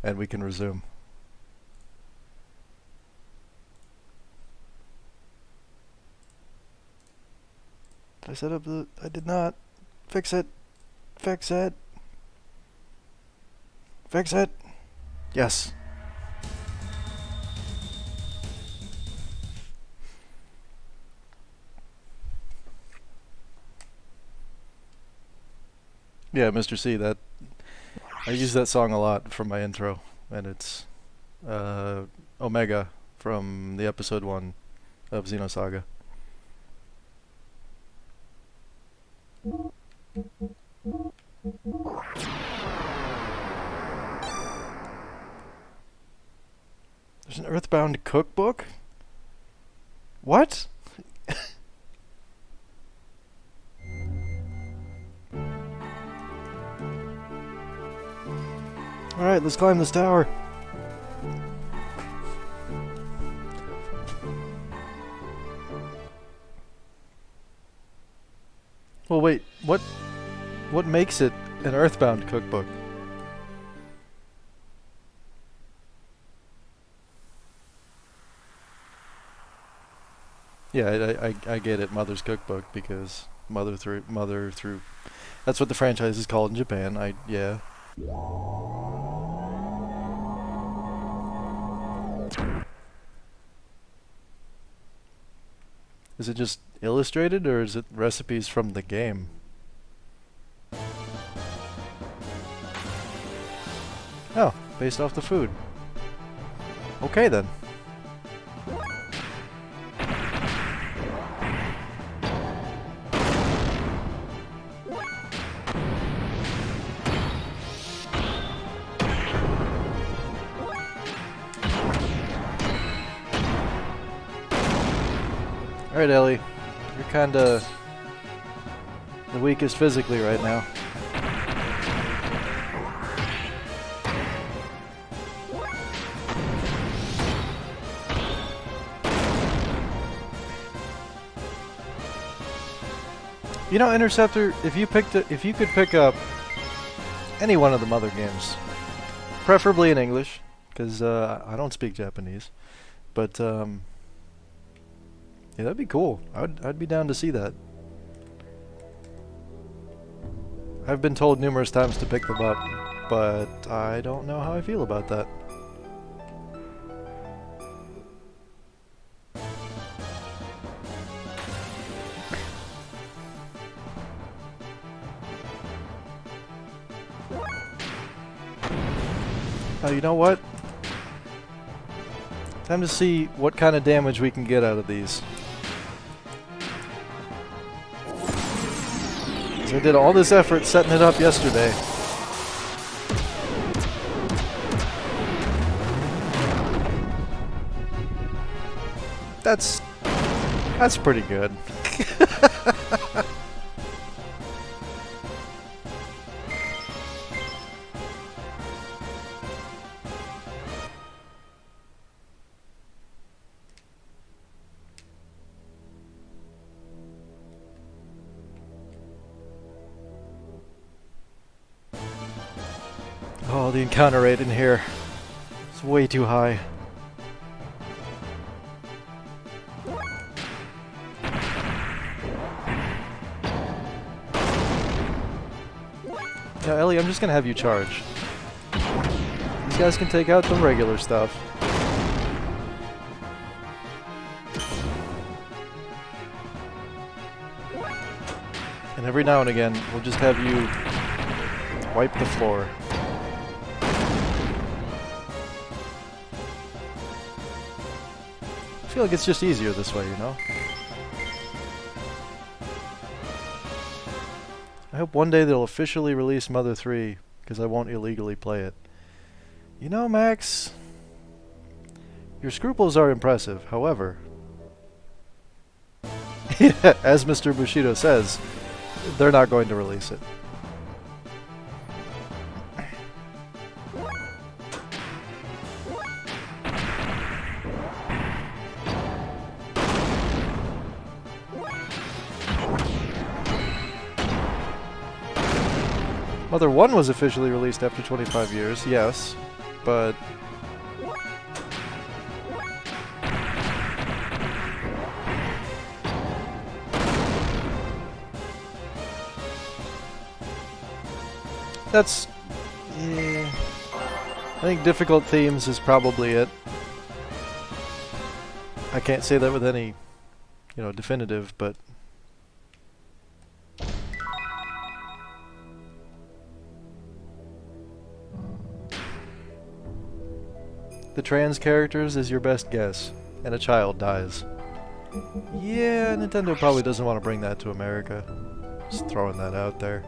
and we can resume. Did I set up the... I did not. Fix it. Fix it. Fix it. Yes. Yeah, Mr. C, that... I use that song a lot for my intro, and it's Omega from the episode 1 of Xenosaga. There's an Earthbound cookbook? What? Alright, let's climb this tower. Well, wait, what makes it an Earthbound cookbook? Yeah, I get it, Mother's Cookbook, because mother through that's what the franchise is called in Japan. Yeah. Is it just illustrated, or is it recipes from the game? Oh, based off the food. Okay then. Alright, Ellie. You're kinda the weakest physically right now. You know, Interceptor, if you could pick up any one of the Mother games, preferably in English, because I don't speak Japanese, but yeah, that'd be cool. I'd be down to see that. I've been told numerous times to pick them up, but I don't know how I feel about that. Oh, you know what? Time to see what kind of damage we can get out of these. I did all this effort setting it up yesterday. That's pretty good. Oh, the encounter rate in here is way too high. Now, Ellie, I'm just gonna have you charge. These guys can take out the regular stuff. And every now and again, we'll just have you wipe the floor. I feel like it's just easier this way, you know? I hope one day they'll officially release Mother 3, because I won't illegally play it. You know, Max, your scruples are impressive. However, as Mr. Bushido says, they're not going to release it. Mother 1 was officially released after 25 years, yes. but that's, yeah. I think difficult themes is probably it. I can't say that with any, you know, definitive, but the trans characters is your best guess, and a child dies. Yeah, Nintendo probably doesn't want to bring that to America. Just throwing that out there.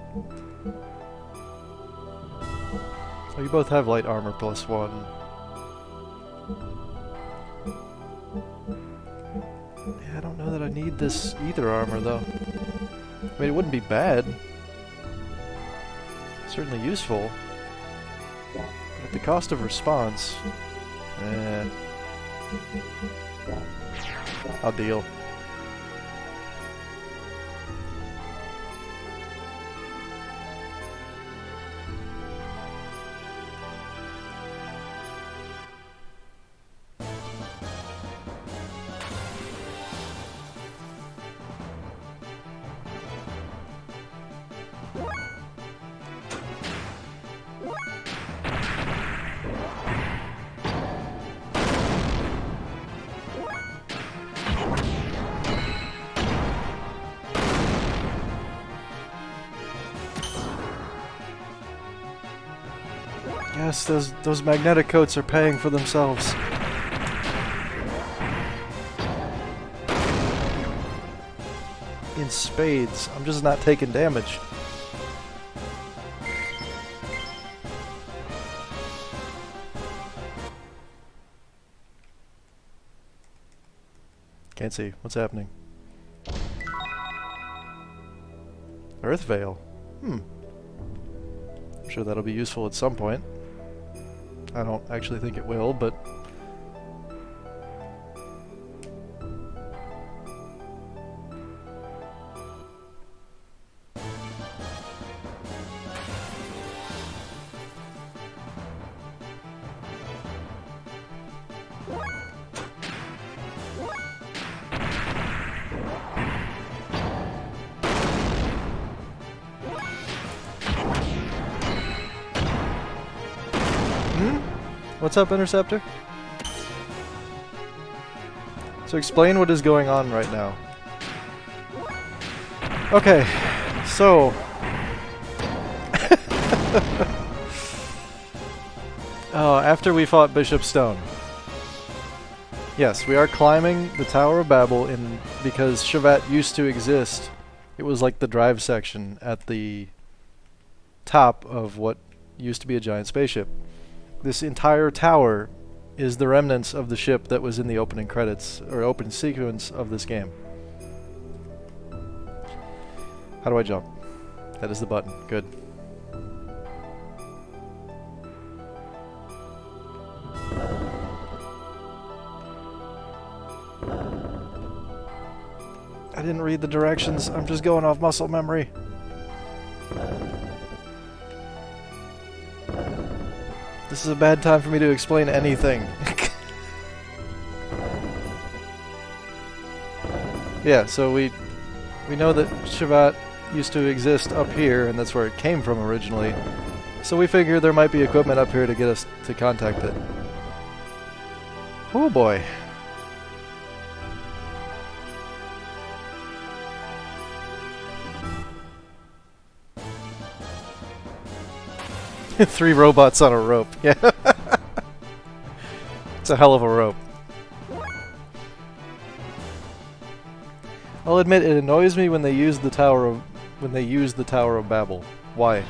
Oh, you both have light armor +1. Yeah, I don't know that I need this either armor, though. I mean, it wouldn't be bad. Certainly useful. But at the cost of response... I'll deal. Yes, those magnetic coats are paying for themselves. In spades. I'm just not taking damage. Can't see. What's happening? Earth Veil. I'm sure that'll be useful at some point. I don't actually think it will, but... What's up, Interceptor? So explain what is going on right now. Okay, so... after we fought Bishop Stone. Yes, we are climbing the Tower of Babel because Shevat used to exist. It was like the drive section at the top of what used to be a giant spaceship. This entire tower is the remnants of the ship that was in the opening credits, or opening sequence of this game. How do I jump? That is the button. Good. I didn't read the directions. I'm just going off muscle memory. This is a bad time for me to explain anything. Yeah, so we know that Shevat used to exist up here, and that's where it came from originally. So we figure there might be equipment up here to get us to contact it. Oh boy. Three robots on a rope. Yeah. It's a hell of a rope. I'll admit it annoys me when they use the Tower of Babel. Why?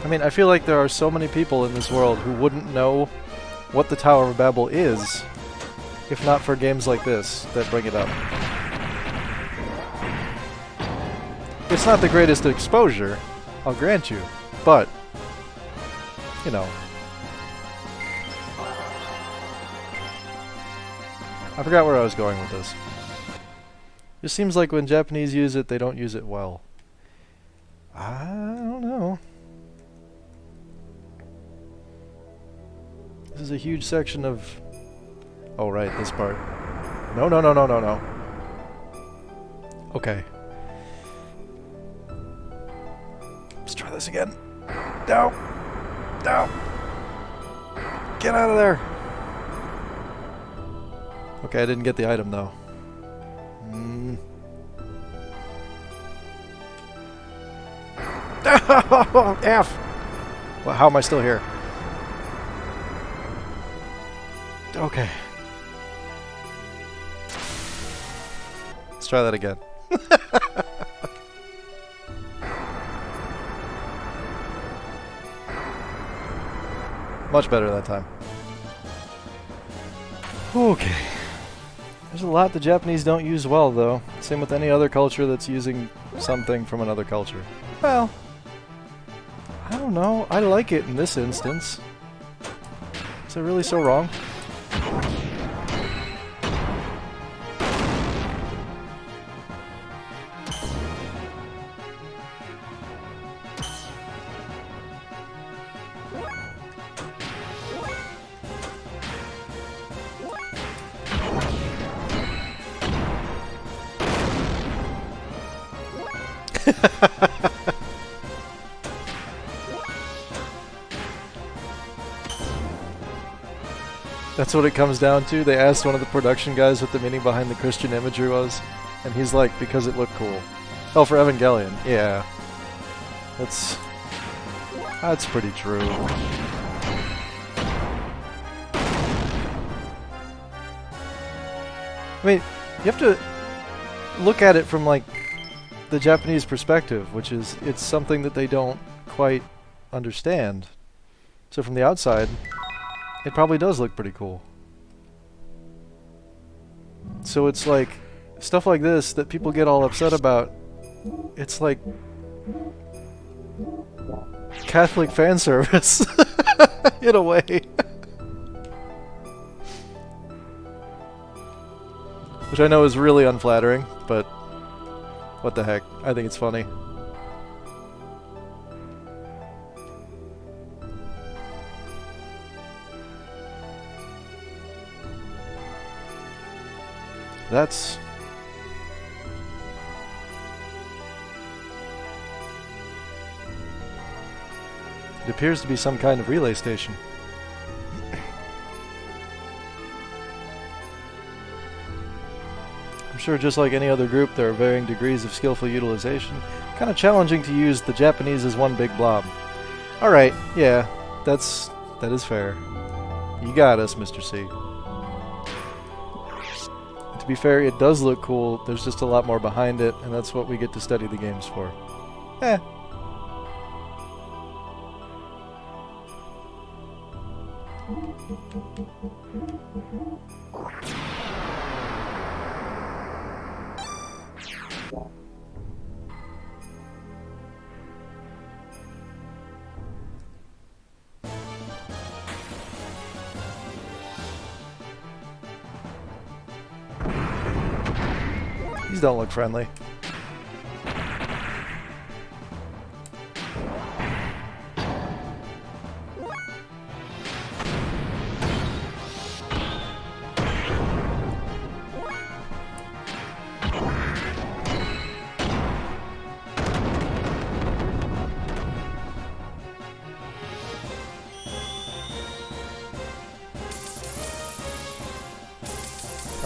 I mean, I feel like there are so many people in this world who wouldn't know what the Tower of Babel is, if not for games like this that bring it up. It's not the greatest exposure, I'll grant you, but, you know. I forgot where I was going with this. It seems like when Japanese use it, they don't use it well. I don't know. This is a huge section of... Oh, right, this part. No, no, no, no, no, no. Okay. Let's try this again. No! No! Get out of there! Okay, I didn't get the item, though. F! Well, how am I still here? Okay. Let's try that again. Much better that time. Okay. There's a lot the Japanese don't use well, though. Same with any other culture that's using something from another culture. Well, I don't know. I like it in this instance. Is it really so wrong? That's what it comes down to. They asked one of the production guys what the meaning behind the Christian imagery was, and he's like, because it looked cool. Oh, for Evangelion. Yeah. That's pretty true. I mean, you have to look at it from, like, the Japanese perspective, which is, it's something that they don't quite understand. So from the outside, it probably does look pretty cool. So it's like, stuff like this that people get all upset about, it's like Catholic fan service, in a way. Which I know is really unflattering, but what the heck, I think it's funny. That's... It appears to be some kind of relay station. I'm sure just like any other group, there are varying degrees of skillful utilization. Kind of challenging to use the Japanese as one big blob. Alright, yeah, that is fair. You got us, Mr. C. To be fair, it does look cool, there's just a lot more behind it, and that's what we get to study the games for. Eh. These don't look friendly.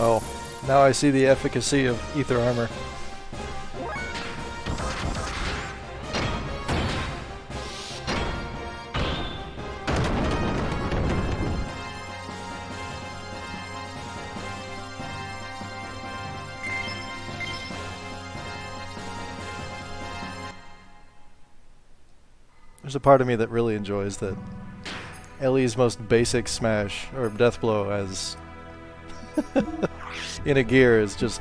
Oh, now I see the efficacy of ether armor. There's a part of me that really enjoys that Ellie's most basic smash, or death blow, as in a gear, is just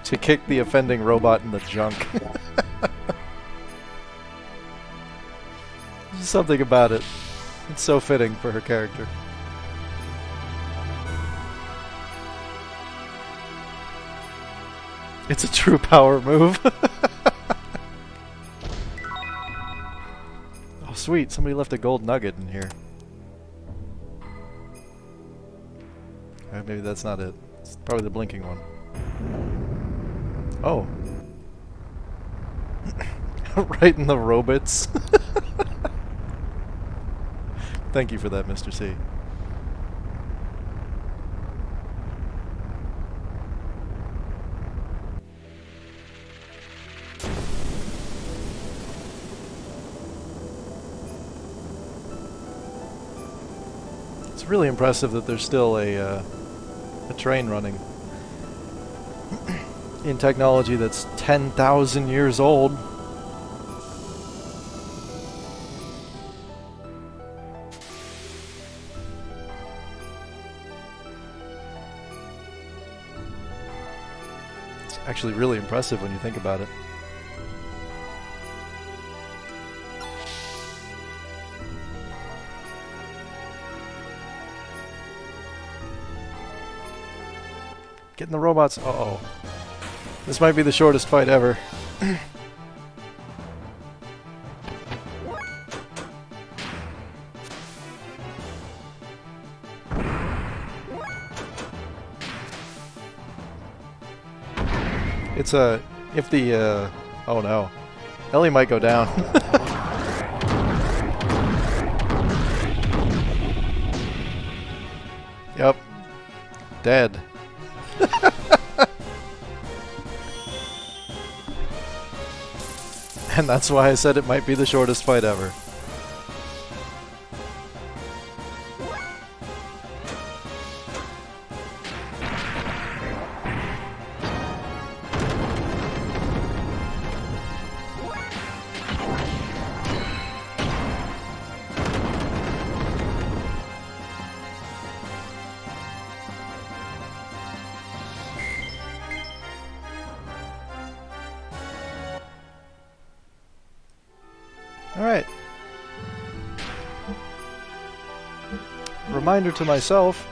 to kick the offending robot in the junk. There's something about it. It's so fitting for her character. It's a true power move. Oh, sweet. Somebody left a gold nugget in here. Maybe that's not it. It's probably the blinking one. Oh. Right in the robots. Thank you for that, Mr. C. It's really impressive that there's still a train running in technology that's 10,000 years old. It's actually really impressive when you think about it. Getting the robots. Uh-oh. This might be the shortest fight ever. It's a... if the, oh no. Ellie might go down. Yep. Dead. And that's why I said it might be the shortest fight ever. Alright. Reminder to myself,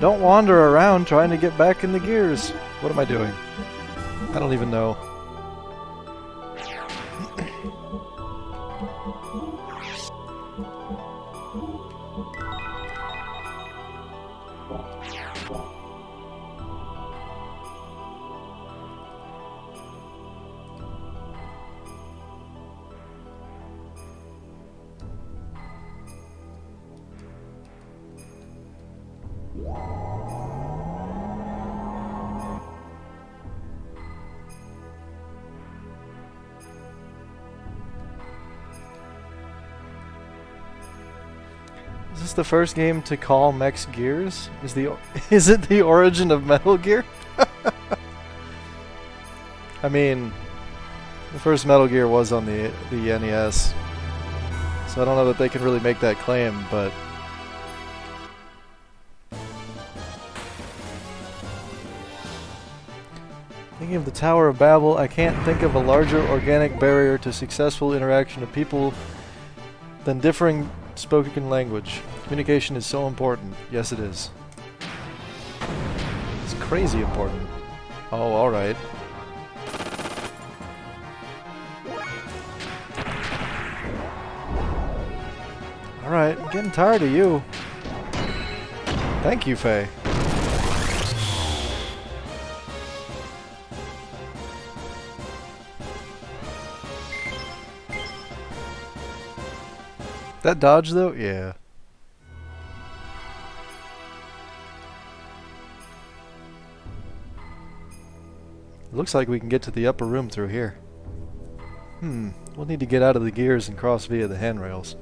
don't wander around trying to get back in the gears. What am I doing? I don't even know. Is this the first game to call mechs gears? Is it the origin of Metal Gear? I mean, the first Metal Gear was on the NES, so I don't know that they can really make that claim, but thinking of the Tower of Babel, I can't think of a larger organic barrier to successful interaction of people than differing spoken language. Communication is so important. Yes, it is. It's crazy important. Oh, alright. Alright, I'm getting tired of you. Thank you, Faye. That dodge, though? Yeah. Looks like we can get to the upper room through here. We'll need to get out of the gears and cross via the handrails.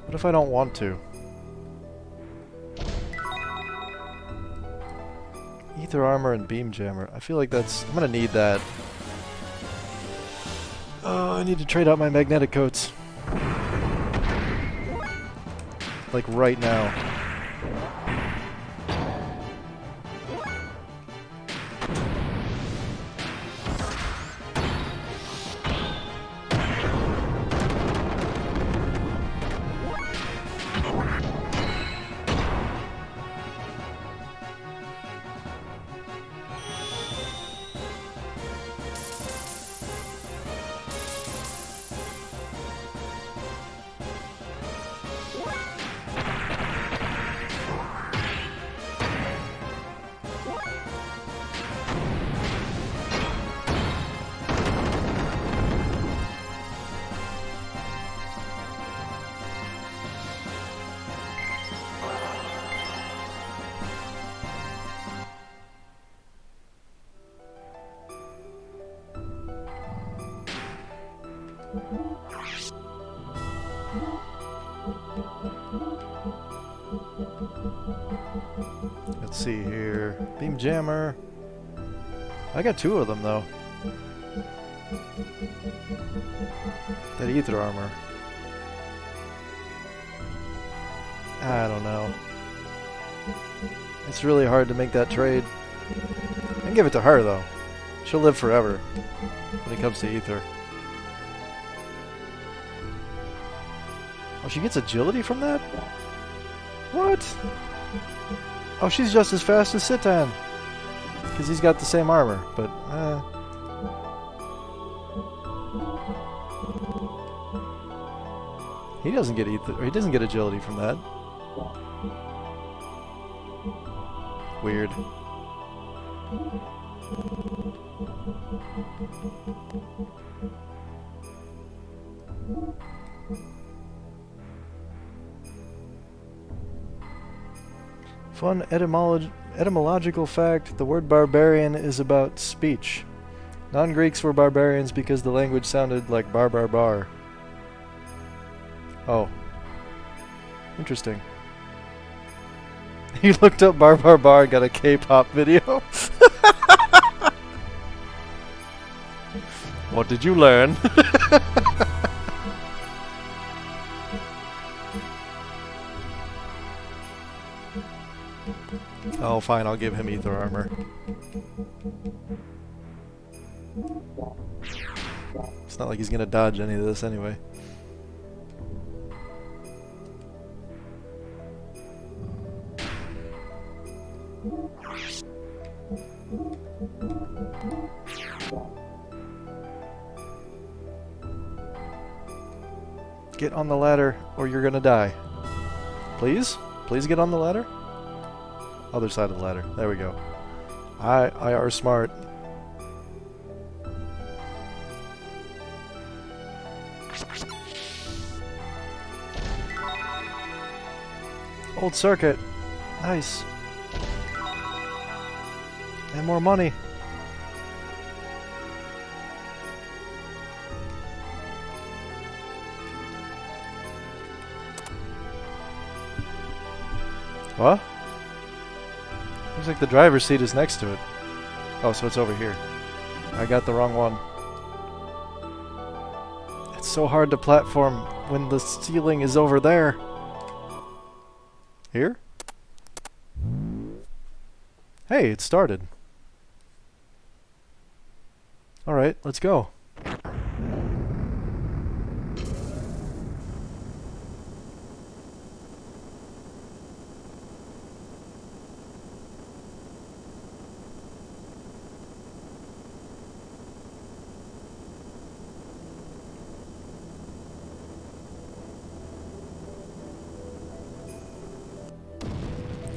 What if I don't want to? Ether armor and beam jammer. I feel like that's... I'm gonna need that. I need to trade out my magnetic coats. Like right now. Let's see here. Beam jammer. I got 2 of them though. That ether armor. I don't know. It's really hard to make that trade. I can give it to her though. She'll live forever when it comes to ether. Oh, she gets agility from that? What? Oh, she's just as fast as Citan. Because he's got the same armor, but he doesn't get ether, or he doesn't get agility from that. Weird. Fun etymological fact, the word barbarian is about speech. Non-Greeks were barbarians because the language sounded like bar bar bar. Oh. Interesting. He looked up bar bar bar and got a K-pop video. What did you learn? Oh, fine, I'll give him ether armor. It's not like he's gonna dodge any of this anyway. Get on the ladder or you're gonna die. Please? Please get on the ladder? Other side of the ladder. There we go. I are smart. Old circuit. Nice. And more money. What? Looks like the driver's seat is next to it. Oh, so it's over here. I got the wrong one. It's so hard to platform when the ceiling is over there. Here? Hey, it started. Alright, let's go.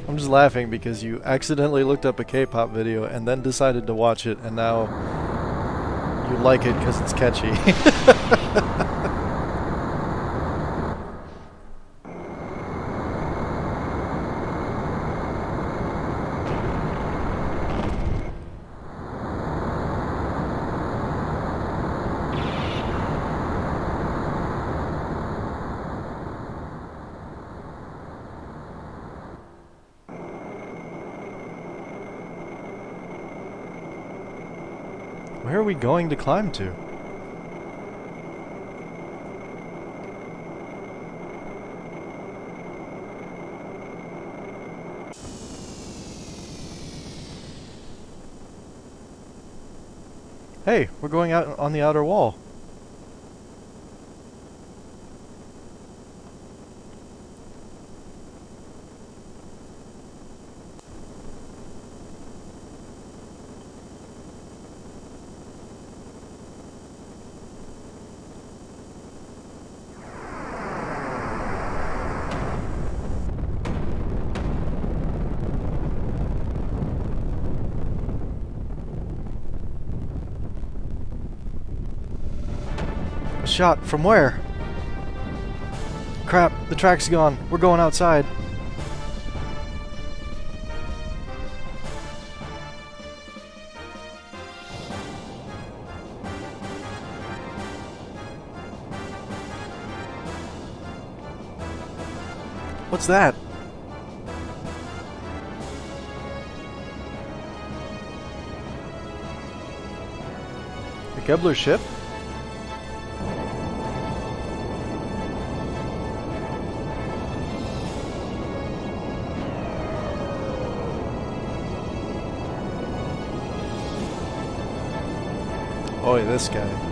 I'm just laughing because you accidentally looked up a K-pop video and then decided to watch it, and now you like it because it's catchy. Where are we going to climb to? Hey, we're going out on the outer wall. Shot from where? Crap, the track's gone. We're going outside. What's that? Kebler's ship? Oh, this guy.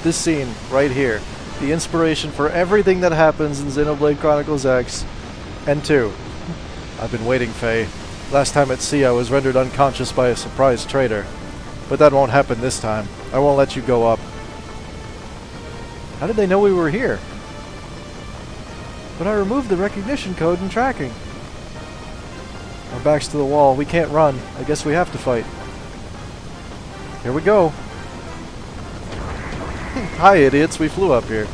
This scene right here, the inspiration for everything that happens in Xenoblade Chronicles X and 2. I've been waiting, Faye. Last time at sea I was rendered unconscious by a surprise traitor. But that won't happen this time. I won't let you go up. How did they know we were here? But I removed the recognition code and tracking. Our backs to the wall. We can't run. I guess we have to fight. Here we go. Hi, idiots. We flew up here.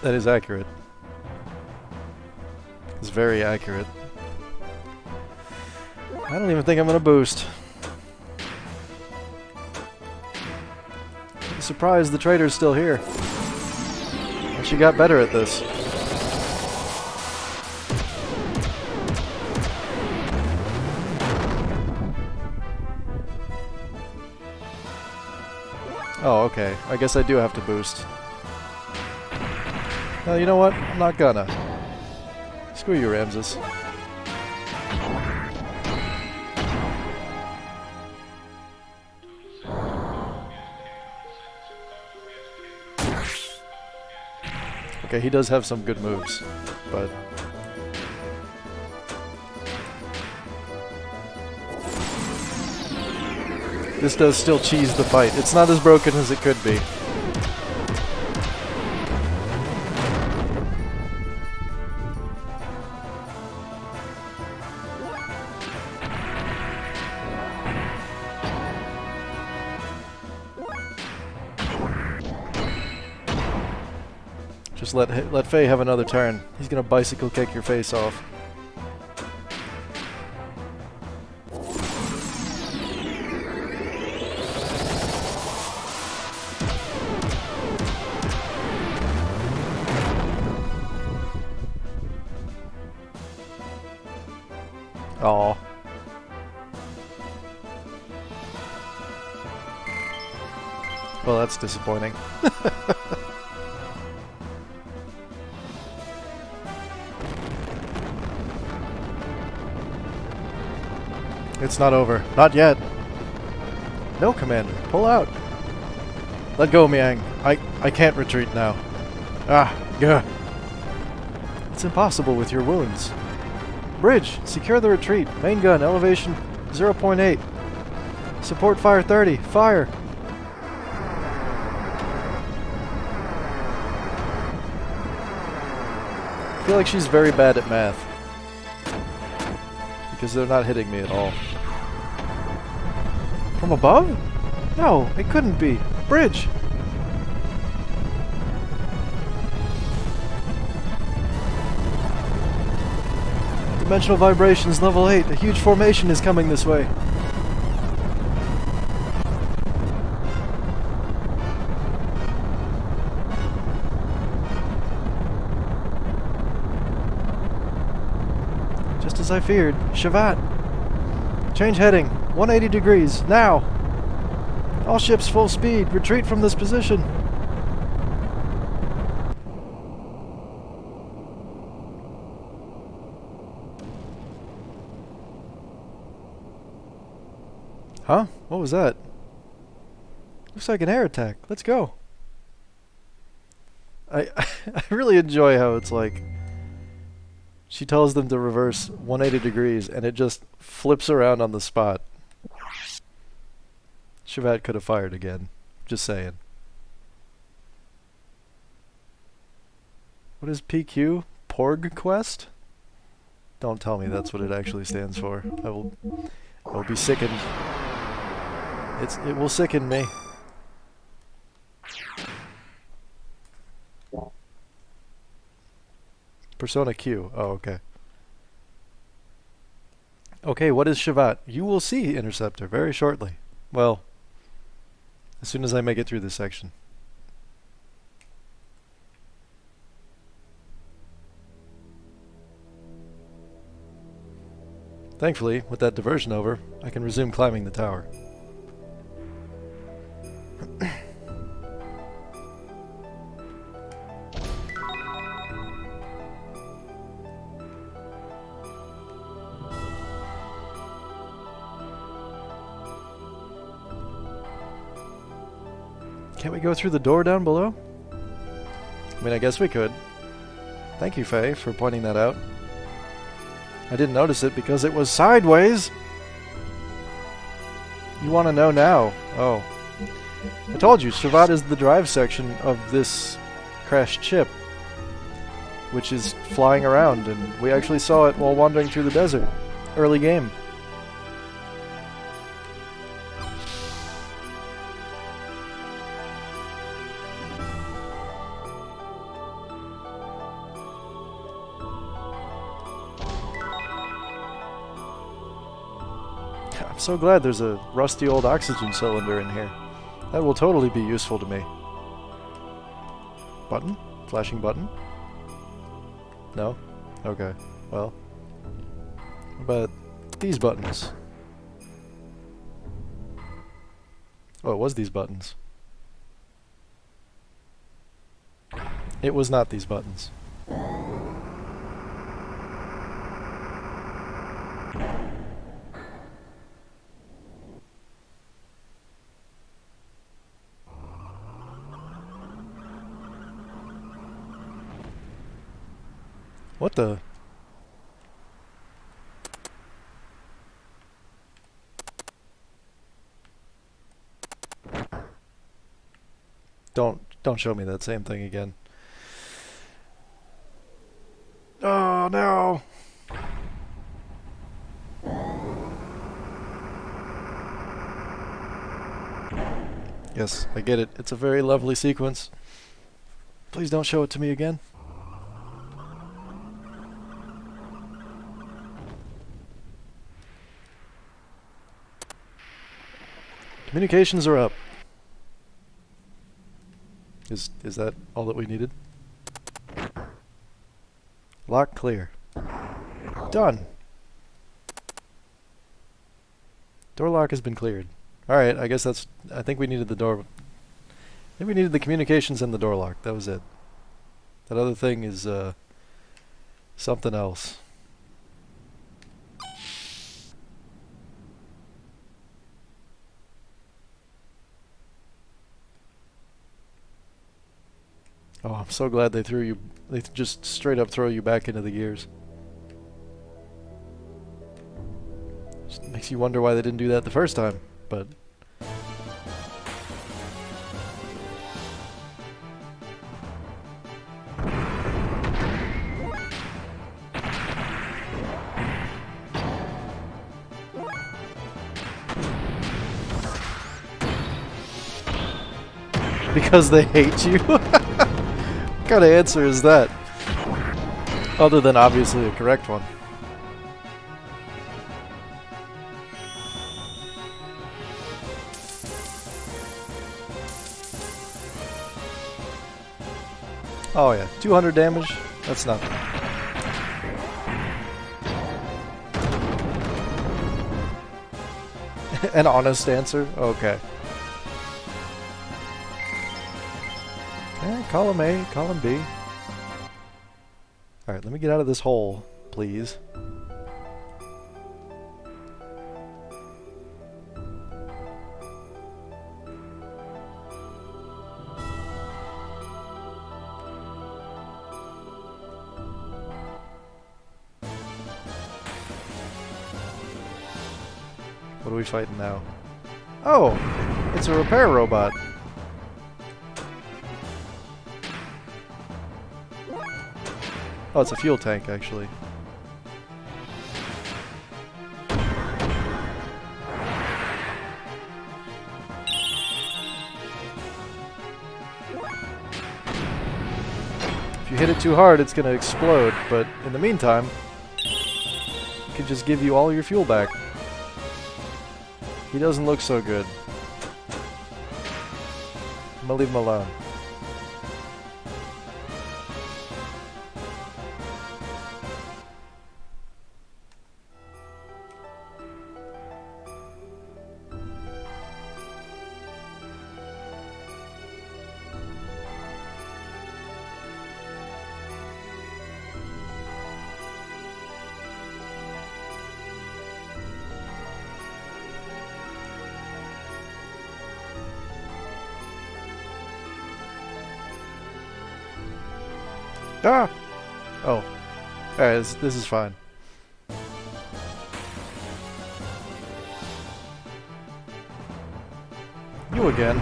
That is accurate. It's very accurate. I don't even think I'm gonna boost. I'm surprised the traitor's still here. And she got better at this. Oh, okay. I guess I do have to boost. Well, you know what? I'm not gonna. Screw you, Ramses. Okay, he does have some good moves, but... this does still cheese the fight. It's not as broken as it could be. Just let Faye have another turn. He's gonna bicycle kick your face off. Aw. Well, that's disappointing. It's not over. Not yet. No, Commander. Pull out. Let go, Miang. I can't retreat now. Ah, gah. It's impossible with your wounds. Bridge, secure the retreat. Main gun, elevation 0.8. Support fire 30. Fire! I feel like she's very bad at math. Because they're not hitting me at all. From above? No, it couldn't be. Bridge! Dimensional vibrations, level 8. A huge formation is coming this way. Just as I feared. Shavat! Change heading. 180 degrees. Now! All ships full speed. Retreat from this position. Huh? What was that? Looks like an air attack. Let's go. I really enjoy how it's like she tells them to reverse 180 degrees and it just flips around on the spot. Shavat could have fired again. Just saying. What is PQ? Porg Quest? Don't tell me that's what it actually stands for. I will be sickened. It will sicken me. Persona Q. Oh, okay. Okay, what is Shavat? You will see, Interceptor, very shortly. Well, as soon as I make it through this section. Thankfully, with that diversion over, I can resume climbing the tower. Can't we go through the door down below? I mean, I guess we could. Thank you, Faye, for pointing that out. I didn't notice it because it was sideways! You want to know now? Oh. I told you, Shavat is the drive section of this crashed ship, which is flying around, and we actually saw it while wandering through the desert. Early game. I'm so glad there's a rusty old oxygen cylinder in here. That will totally be useful to me. Button? Flashing button? No? Okay. Well. But these buttons. Oh, it was these buttons. It was not these buttons. What the? Don't show me that same thing again. Oh no. Yes, I get it. It's a very lovely sequence. Please don't show it to me again. Communications are up. Is that all that we needed? Lock clear. Done. Door lock has been cleared. Alright, I guess that's... I think we needed the door... I think we needed the communications and the door lock. That was it. That other thing is, something else. Oh, I'm so glad they threw you... They just straight up throw you back into the gears. Just makes you wonder why they didn't do that the first time, but... Because they hate you? What kind of answer is that? Other than obviously a correct one. Oh yeah, 200 damage? That's nothing. An honest answer? Okay. Column A, column B. Alright, let me get out of this hole, please. What are we fighting now? Oh! It's a repair robot! Oh, it's a fuel tank, actually. If you hit it too hard, it's gonna explode, but in the meantime, it can just give you all your fuel back. He doesn't look so good. I'm gonna leave him alone. Ah! Oh. Alright, this is fine. You again.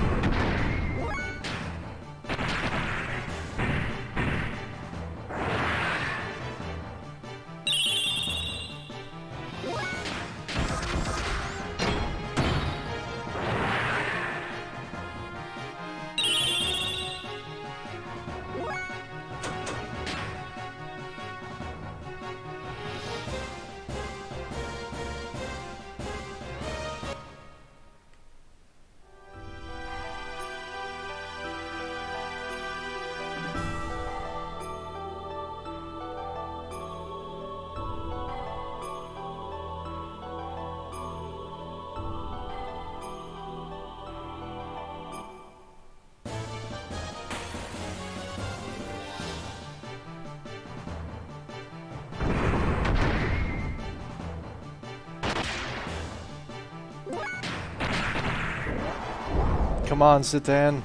Come on, Citan.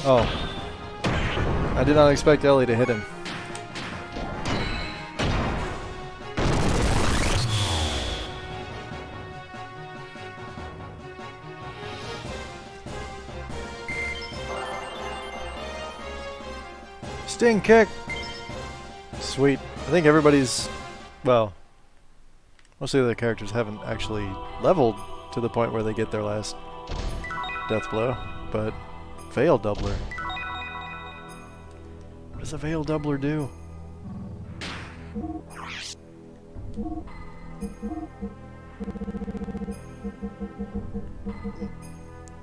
Oh. I did not expect Ellie to hit him. Sting kick! Sweet. I think everybody's... well, most of the other characters haven't actually leveled to the point where they get their last death blow, but Veil Doubler. What does a Veil Doubler do?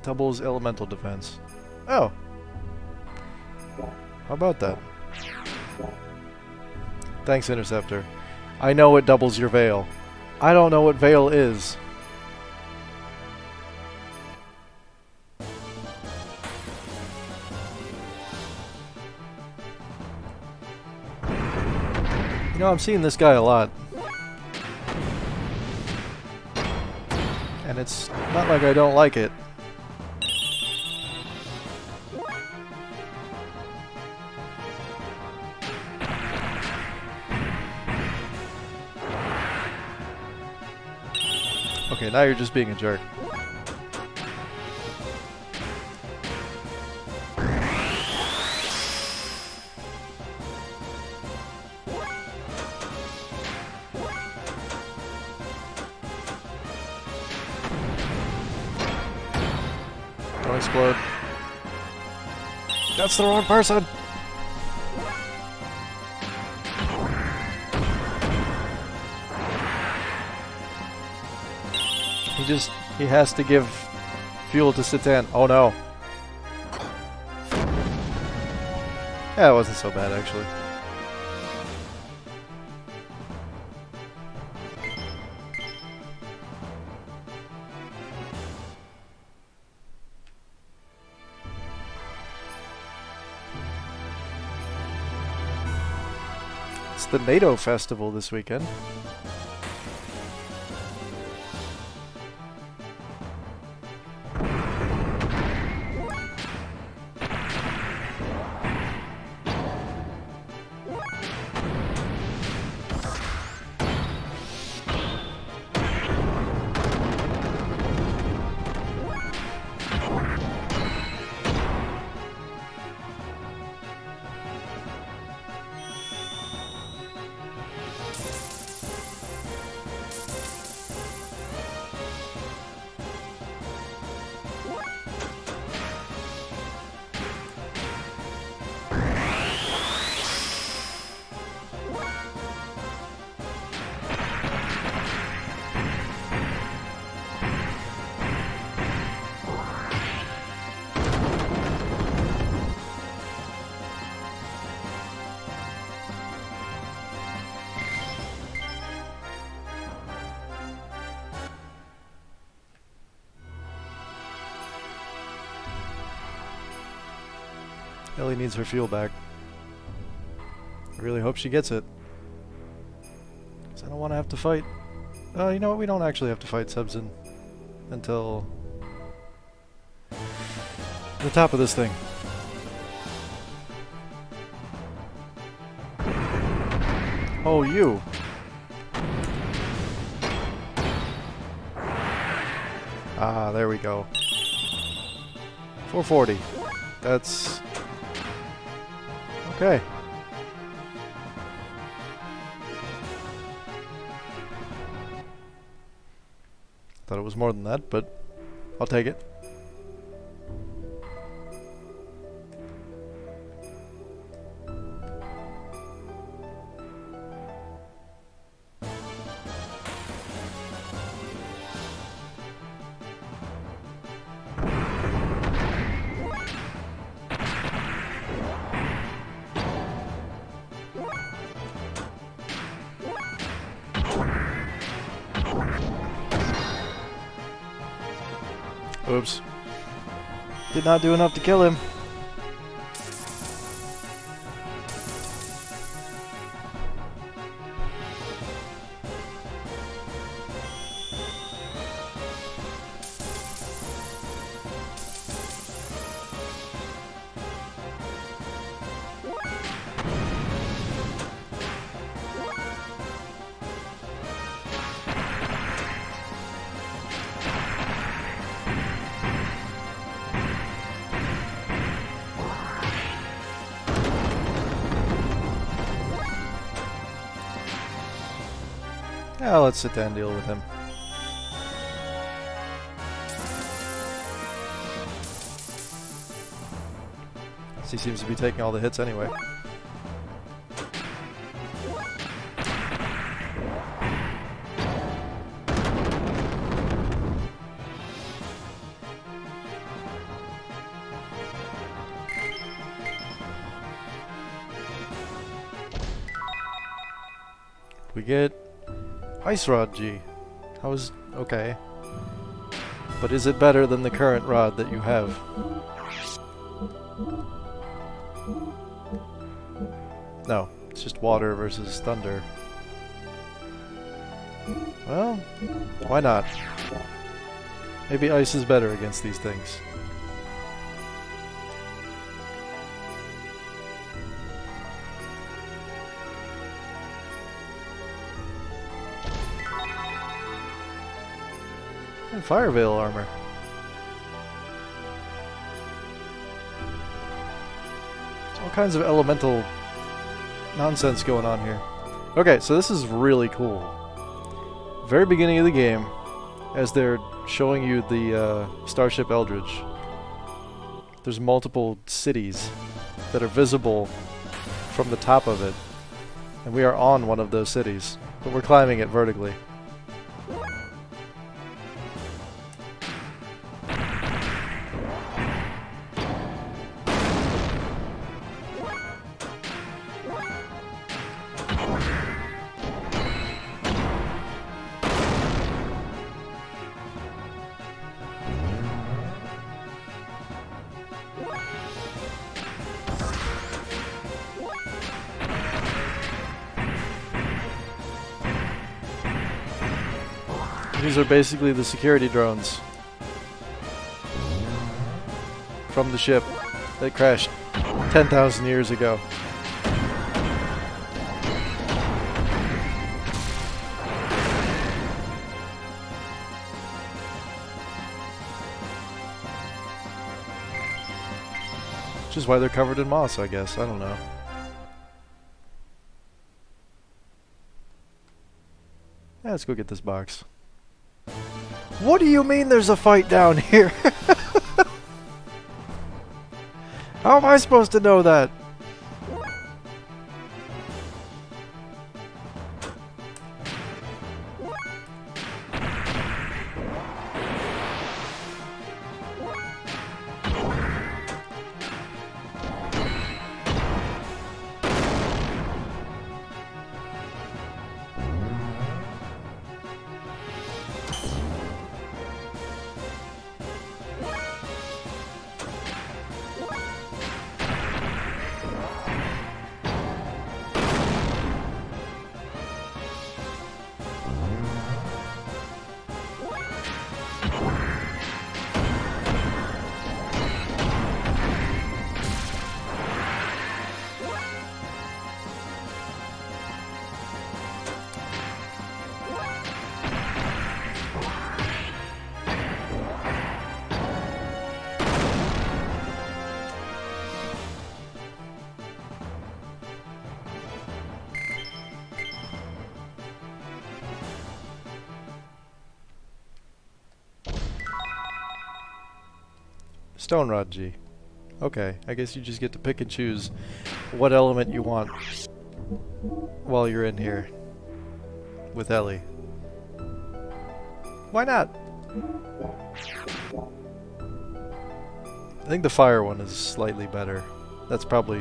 Doubles elemental defense. Oh! How about that? Thanks, Interceptor. I know it doubles your Veil. I don't know what Veil is. You know, I'm seeing this guy a lot. And it's not like I don't like it. Okay, now you're just being a jerk. Don't explode. That's the wrong person! He has to give fuel to Citan. Oh no. Yeah, it wasn't so bad actually. It's the NATO festival this weekend. Ellie needs her fuel back. I really hope she gets it. Because I don't want to have to fight. You know what? We don't actually have to fight Sebzin until the top of this thing. Oh, you. Ah, there we go. 440. That's... okay. Thought it was more than that, but I'll take it. Oops. Did not do enough to kill him. Yeah, let's sit down and deal with him. He seems to be taking all the hits anyway. We get Ice Rod G. How's... okay. But is it better than the current rod that you have? No, it's just water versus thunder. Well, why not? Maybe ice is better against these things. And Fire Veil armor. There's all kinds of elemental nonsense going on here. Okay, so this is really cool. Very beginning of the game, as they're showing you the Starship Eldridge, there's multiple cities that are visible from the top of it. And we are on one of those cities, but we're climbing it vertically. These are basically the security drones from the ship that crashed 10,000 years ago. Which is why they're covered in moss, I guess. I don't know. Yeah, let's go get this box. What do you mean there's a fight down here? How am I supposed to know that? Stone Rod G. Okay, I guess you just get to pick and choose what element you want while you're in here with Ellie. Why not? I think the fire one is slightly better. That's probably...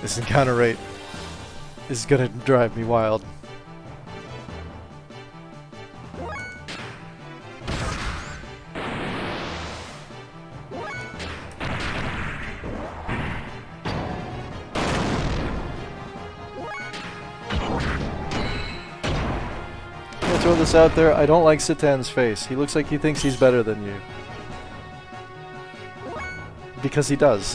This encounter rate is gonna drive me wild. Throw this out there, I don't like Citan's face. He looks like he thinks he's better than you. Because he does.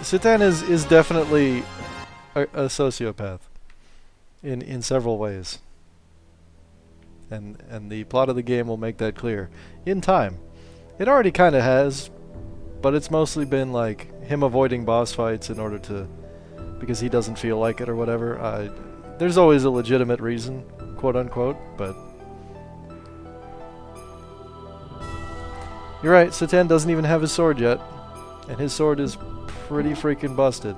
Citan is definitely a sociopath in several ways. And the plot of the game will make that clear in time. It already kind of has, but it's mostly been like him avoiding boss fights in order to, because he doesn't feel like it or whatever. There's always a legitimate reason, quote unquote, but you're right, Citan doesn't even have his sword yet, and his sword is pretty freaking busted.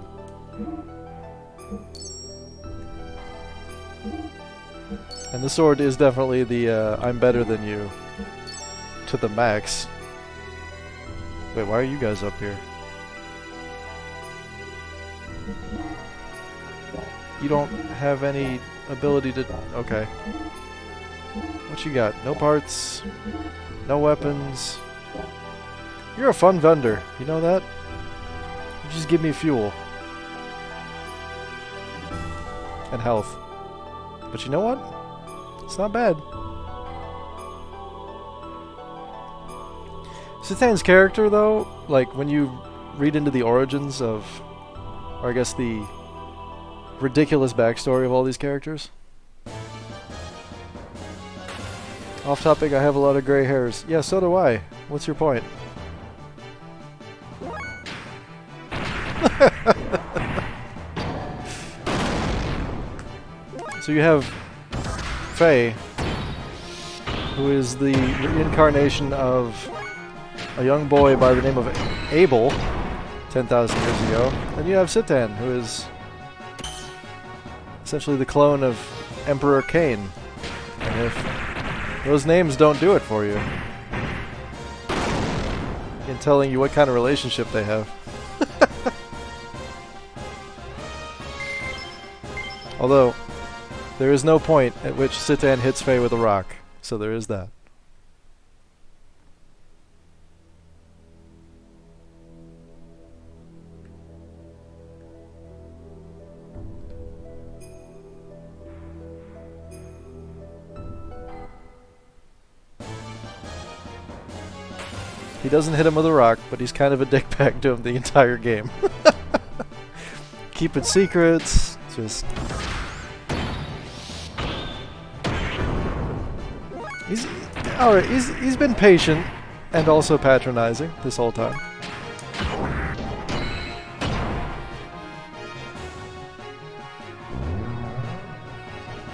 And the sword is definitely the I'm better than you to the max. Wait, why are you guys up here? You don't have any ability to... Okay. What you got? No parts, no weapons. You're a fun vendor, you know that? You just give me fuel. And health. But you know what? It's not bad. Citan's character, though, like when you read into the origins of, or I guess the ridiculous backstory of all these characters. Off topic, I have a lot of gray hairs. Yeah, so do I. What's your point? So you have Faye, who is the reincarnation of a young boy by the name of Abel, 10,000 years ago. And you have Citan, who is essentially the clone of Emperor Cain. And if those names don't do it for you in telling you what kind of relationship they have. Although, there is no point at which Citan hits Faye with a rock, so there is that. He doesn't hit him with a rock, but he's kind of a dickbag to him the entire game. Keeping secrets, just... Alright, he's been patient and also patronizing this whole time.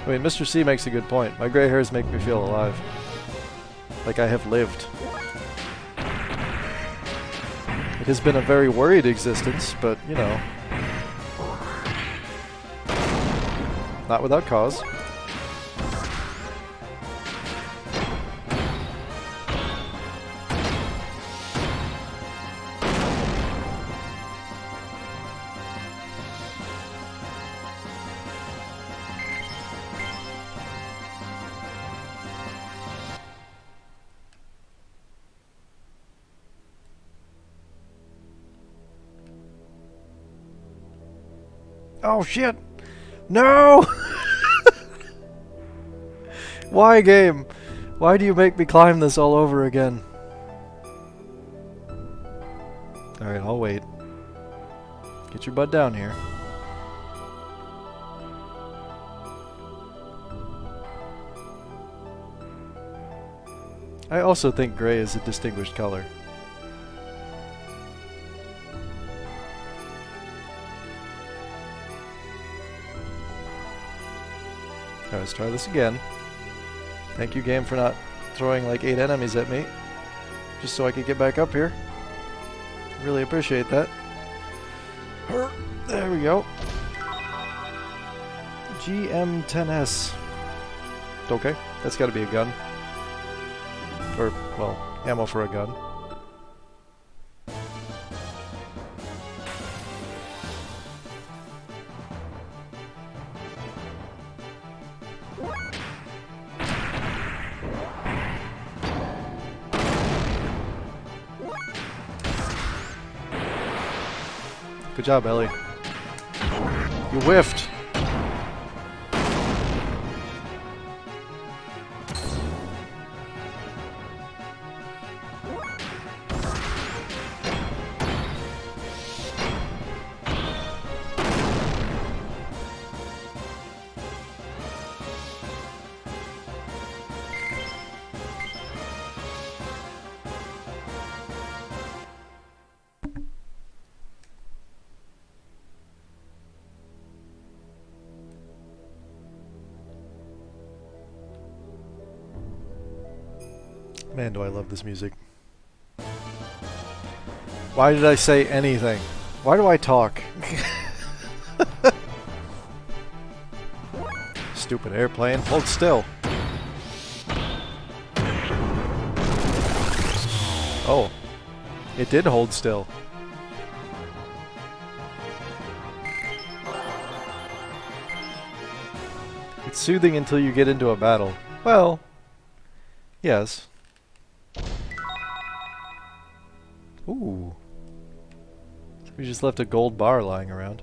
I mean, Mr. C makes a good point. My gray hairs make me feel alive. Like I have lived. It has been a very worried existence, but, you know, not without cause. Oh shit! No! Why, game? Why do you make me climb this all over again? Alright, I'll wait. Get your butt down here. I also think gray is a distinguished color. Alright, let's try this again. Thank you, game, for not throwing like 8 enemies at me, just so I could get back up here. Really appreciate that. There we go. GM10S. Okay, that's got to be a gun. Or, well, ammo for a gun. Good job, Ellie. You whiffed! Man, do I love this music. Why did I say anything? Why do I talk? Stupid airplane. Hold still. Oh. It did hold still. It's soothing until you get into a battle. Well, yes. Ooh. We just left a gold bar lying around.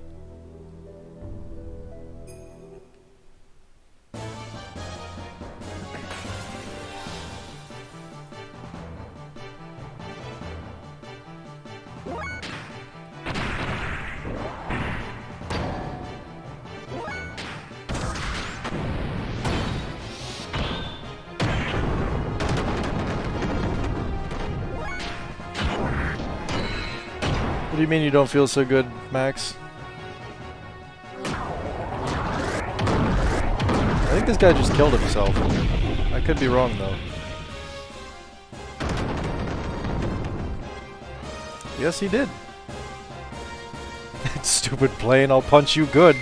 What do you mean you don't feel so good, Max? I think this guy just killed himself. I could be wrong, though. Yes, he did. Stupid plane, I'll punch you good.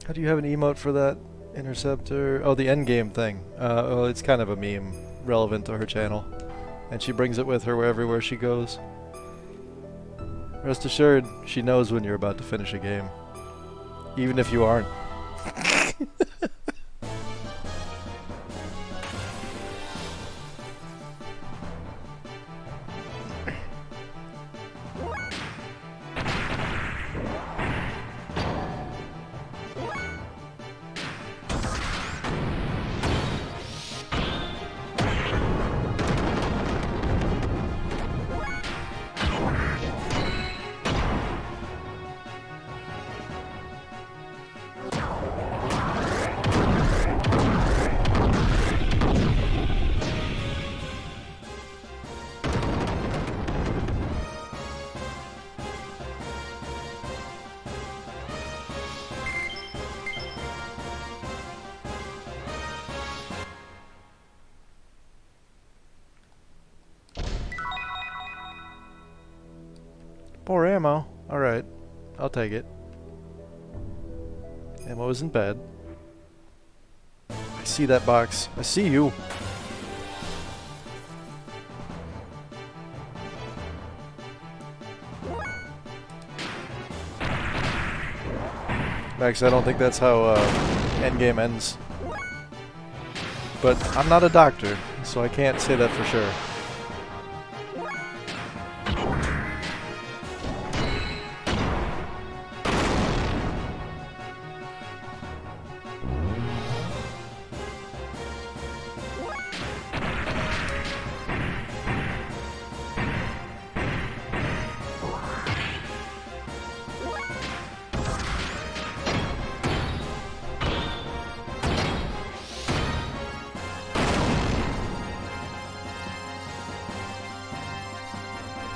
How do you have an emote for that interceptor? Oh, the endgame thing. Well, it's kind of a meme relevant to her channel. And she brings it with her everywhere she goes. Rest assured, she knows when you're about to finish a game. Even if you aren't. More ammo. Alright. I'll take it. Ammo isn't bad. I see that box. I see you. Max, I don't think that's how Endgame ends. But I'm not a doctor, so I can't say that for sure.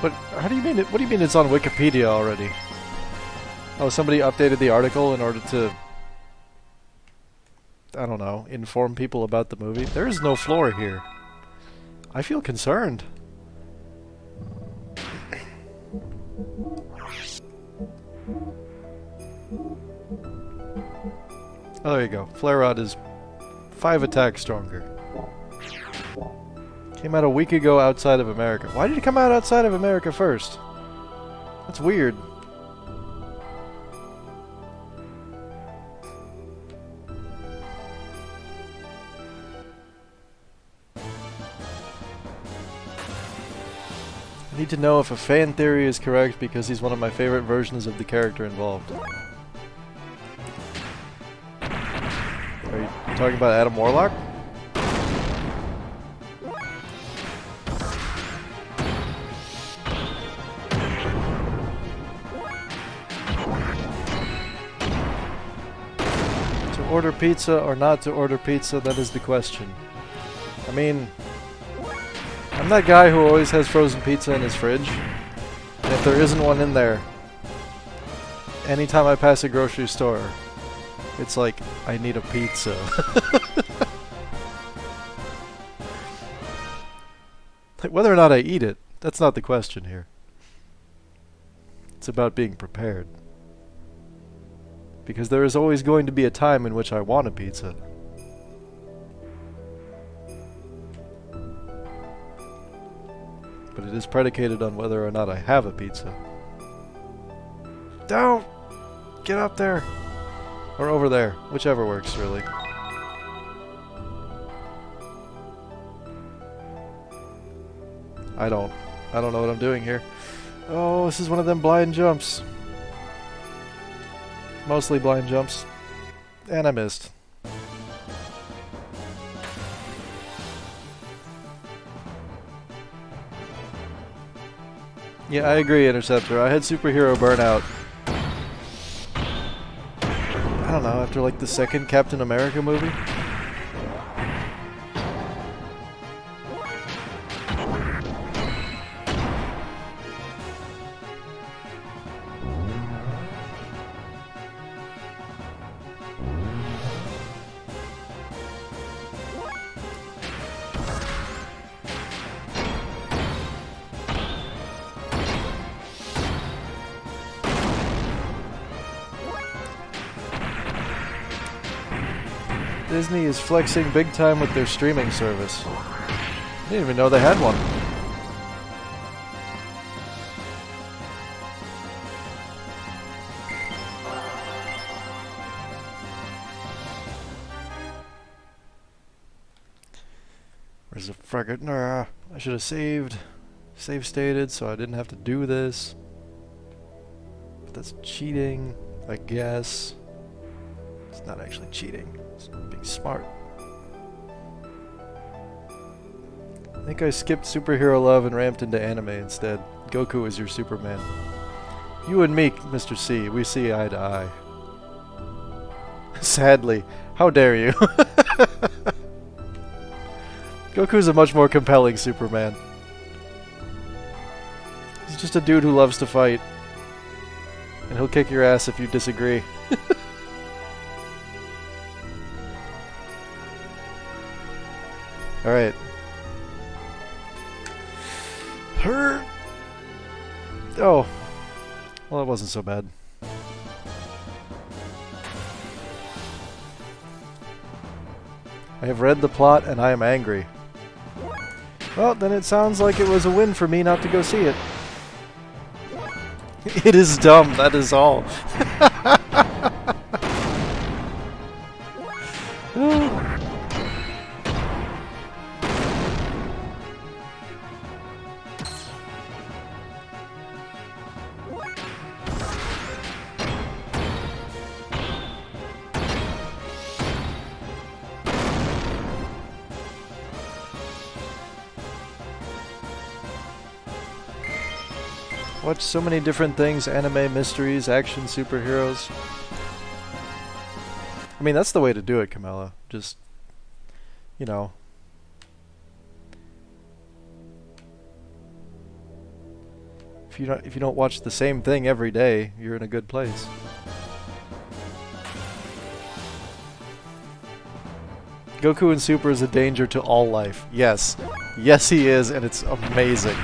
But how do you mean? What do you mean it's on Wikipedia already? Oh, somebody updated the article in order to, I don't know, inform people about the movie? There is no floor here. I feel concerned. Oh, there you go. Flare Rod is 5 attacks stronger. Came out a week ago outside of America. Why did it come out outside of America first? That's weird. I need to know if a fan theory is correct because he's one of my favorite versions of the character involved. Are you talking about Adam Warlock? To order pizza or not to order pizza, that is the question. I mean, I'm that guy who always has frozen pizza in his fridge, and if there isn't one in there, anytime I pass a grocery store, it's like, I need a pizza. Like, whether or not I eat it, that's not the question here. It's about being prepared. Because there is always going to be a time in which I want a pizza. But it is predicated on whether or not I have a pizza. Don't! Get up there! Or over there. Whichever works, really. I don't know what I'm doing here. Oh, this is one of them blind jumps. Mostly blind jumps. And I missed. Yeah, I agree, Interceptor. I had superhero burnout. I don't know, after like the second Captain America movie? Disney is flexing big time with their streaming service. I didn't even know they had one. Where's the frickin'? Nah, I should have saved. Save stated so I didn't have to do this. But that's cheating, I guess. It's not actually cheating. It's being smart. I think I skipped superhero love and ramped into anime instead. Goku is your Superman. You and me, Mr. C, we see eye to eye. Sadly. How dare you? Goku's a much more compelling Superman. He's just a dude who loves to fight. And he'll kick your ass if you disagree. Alright. Oh. Well, it wasn't so bad. I have read the plot and I am angry. Well, then it sounds like it was a win for me not to go see it. It is dumb, that is all. Watch so many different things, anime, mysteries, action, superheroes. I mean, that's the way to do it, Camilla. Just, you know. If you don't watch the same thing every day, you're in a good place. Goku in Super is a danger to all life. Yes. Yes, he is, and it's amazing.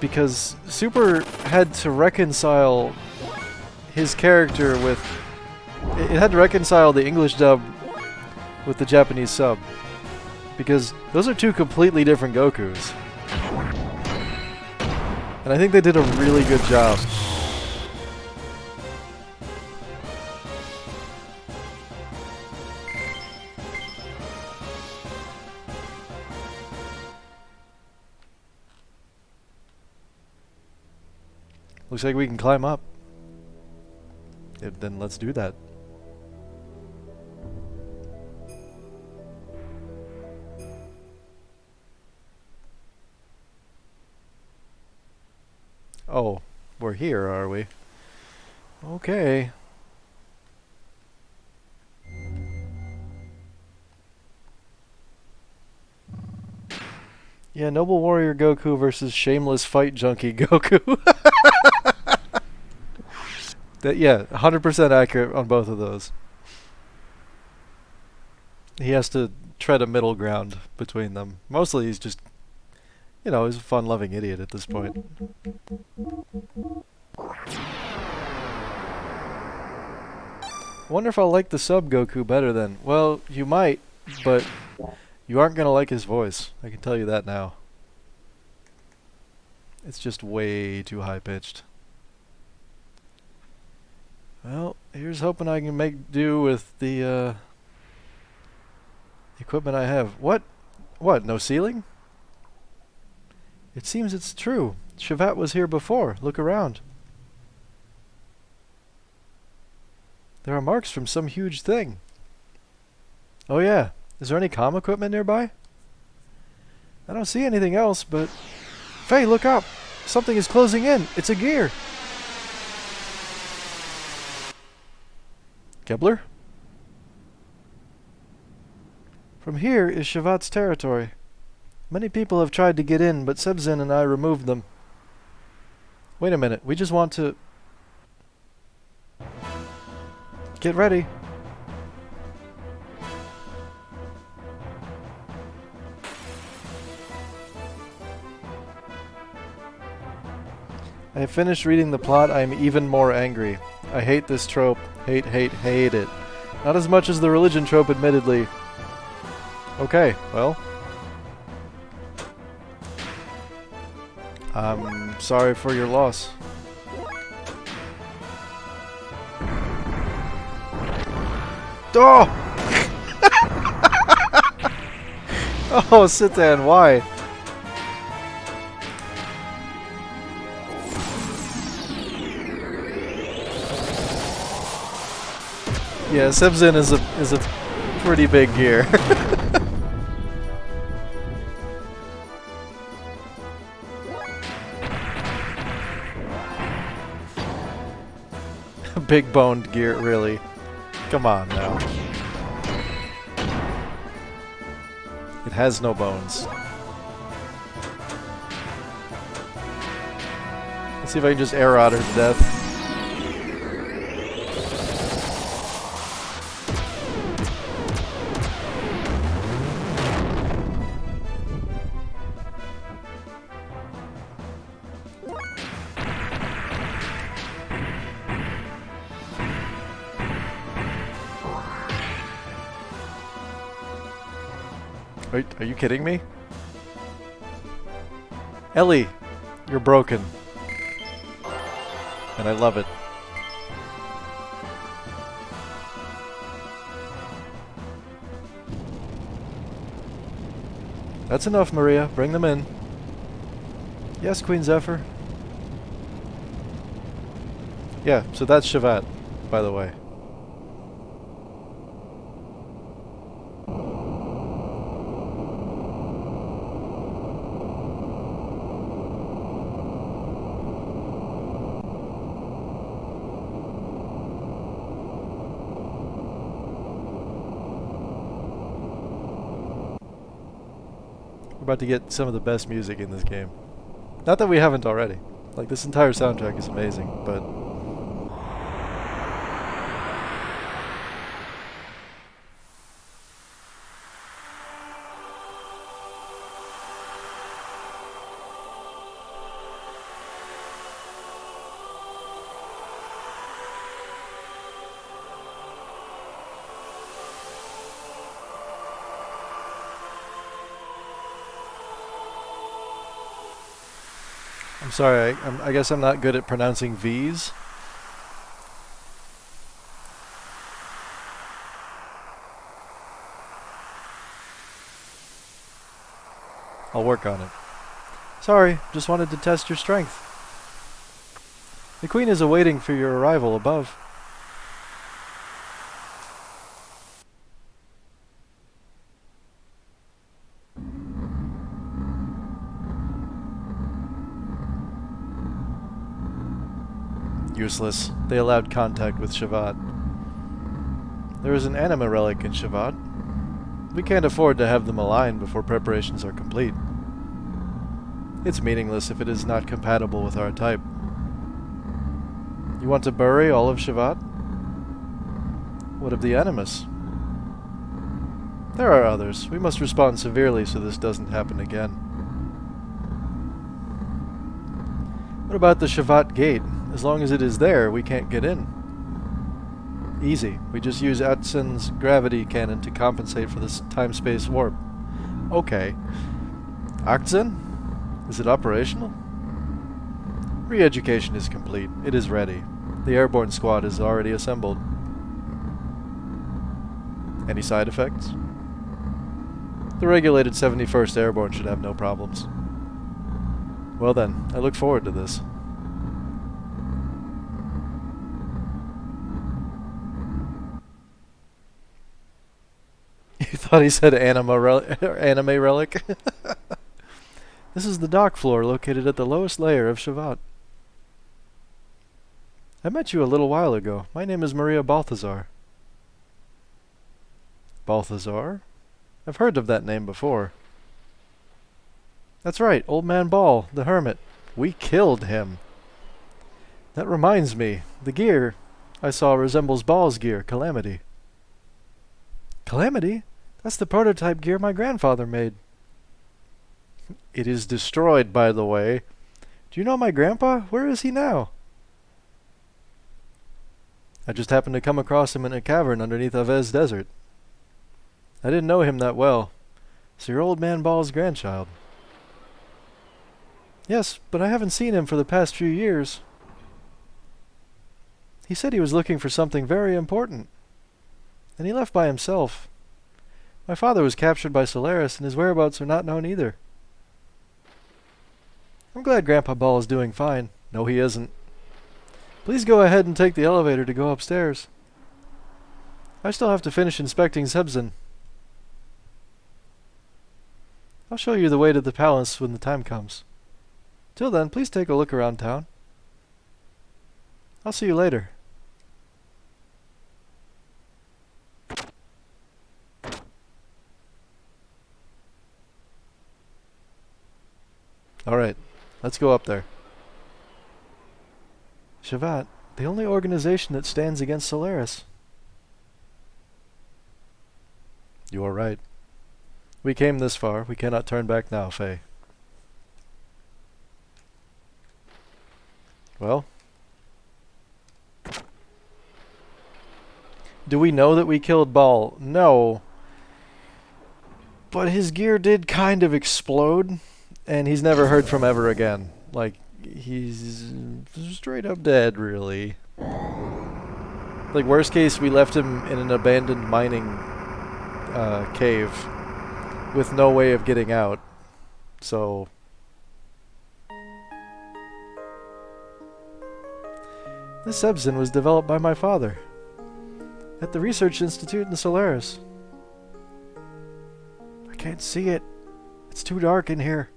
Because Super had to reconcile his character with... It had to reconcile the English dub with the Japanese sub. Because those are two completely different Gokus. And I think they did a really good job. Looks like we can climb up. Yeah, then let's do that. Oh, we're here, are we? Okay. Yeah, Noble Warrior Goku versus Shameless Fight Junkie Goku. Yeah, 100% accurate on both of those. He has to tread a middle ground between them. Mostly he's just, you know, he's a fun-loving idiot at this point. Wonder if I'll like the sub Goku better then. Well, you might, but you aren't gonna like his voice. I can tell you that now. It's just way too high-pitched. Well, here's hoping I can make do with the equipment I have. What? What? No ceiling? It seems it's true. Shevat was here before. Look around. There are marks from some huge thing. Oh yeah. Is there any comm equipment nearby? I don't see anything else, but... Faye, look up! Something is closing in! It's a gear! Kebler? From here is Shevat's territory. Many people have tried to get in, but Sebzin and I removed them. Wait a minute, we just want to... Get ready. I have finished reading the plot. I am even more angry. I hate this trope. Hate, hate, hate it. Not as much as the religion trope, admittedly. Okay, well. I'm sorry for your loss. Oh! Oh, sit there and why? Yeah, Sebzin is a pretty big gear. Big boned gear, really. Come on now. It has no bones. Let's see if I can just air rod her to death. Are you kidding me? Ellie, you're broken. And I love it. That's enough, Maria. Bring them in. Yes, Queen Zephyr. Yeah, so that's Shavat, by the way. We're about to get some of the best music in this game. Not that we haven't already. Like, this entire soundtrack is amazing, but... I'm sorry, I guess I'm not good at pronouncing V's. I'll work on it. Sorry, just wanted to test your strength. The Queen is awaiting for your arrival above. Useless. They allowed contact with Shavat. There is an anima relic in Shavat. We can't afford to have them aligned before preparations are complete. It's meaningless if it is not compatible with our type. You want to bury all of Shavat? What of the animus? There are others. We must respond severely so this doesn't happen again. What about the Shavat gate? As long as it is there, we can't get in. Easy. We just use Atsun's gravity cannon to compensate for this time-space warp. Okay. Aktsun? Is it operational? Re-education is complete. It is ready. The airborne squad is already assembled. Any side effects? The regulated 71st Airborne should have no problems. Well then, I look forward to this. You thought he said anime relic? This is the dock floor located at the lowest layer of Shavat. I met you a little while ago. My name is Maria Balthazar. Balthazar? I've heard of that name before. That's right, Old Man Ball, the hermit. We killed him. That reminds me, the gear I saw resembles Ball's gear, Calamity. Calamity? That's the prototype gear my grandfather made. It is destroyed, by the way. Do you know my grandpa? Where is he now? I just happened to come across him in a cavern underneath Avez Desert. I didn't know him that well. So you're Old Man Ball's grandchild. Yes, but I haven't seen him for the past few years. He said he was looking for something very important. And he left by himself. My father was captured by Solaris, and his whereabouts are not known either. I'm glad Grandpa Ball is doing fine. No, he isn't. Please go ahead and take the elevator to go upstairs. I still have to finish inspecting Sebzen. I'll show you the way to the palace when the time comes. Till then, please take a look around town. I'll see you later. Alright, let's go up there. Shavat, the only organization that stands against Solaris. You are right. We came this far. We cannot turn back now, Faye. Well, do we know that we killed Ball? No. But his gear did kind of explode, and he's never heard from ever again. Like, he's straight up dead, really. Like, worst case, we left him in an abandoned mining cave with no way of getting out. So... This Sebzen was developed by my father at the Research Institute in Solaris. I can't see it. It's too dark in here.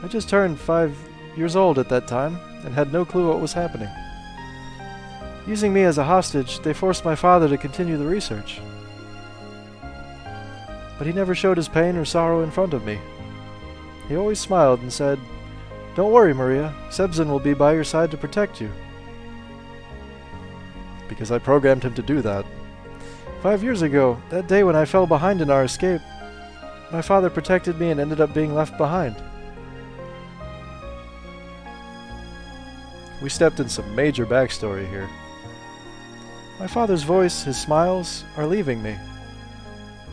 I just turned 5 years old at that time and had no clue what was happening. Using me as a hostage, they forced my father to continue the research. But he never showed his pain or sorrow in front of me. He always smiled and said, "Don't worry, Maria. Sebzen will be by your side to protect you." Because I programmed him to do that. 5 years ago, that day when I fell behind in our escape, my father protected me and ended up being left behind. We stepped in some major backstory here. My father's voice, his smiles, are leaving me.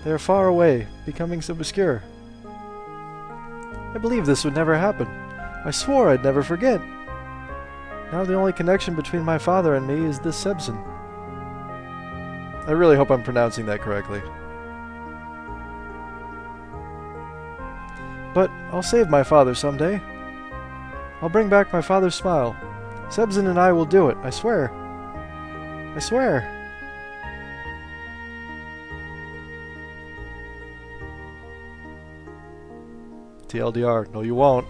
They are far away, becoming so obscure. I believed this would never happen. I swore I'd never forget. Now the only connection between my father and me is this Sebzen. I really hope I'm pronouncing that correctly. But I'll save my father someday. I'll bring back my father's smile. Sebzen and I will do it, I swear. I swear. TLDR, no you won't.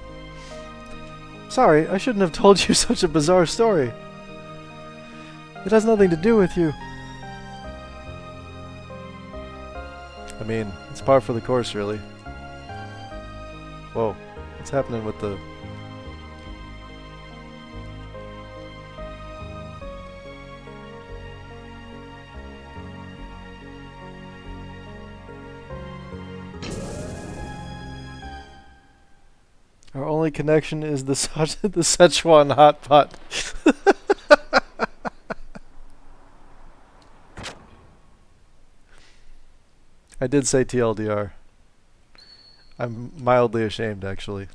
Sorry, I shouldn't have told you such a bizarre story. It has nothing to do with you. I mean, it's par for the course, really. Whoa, what's happening with the... Our only connection is the Szechuan hot pot. I did say TLDR. I'm mildly ashamed, actually.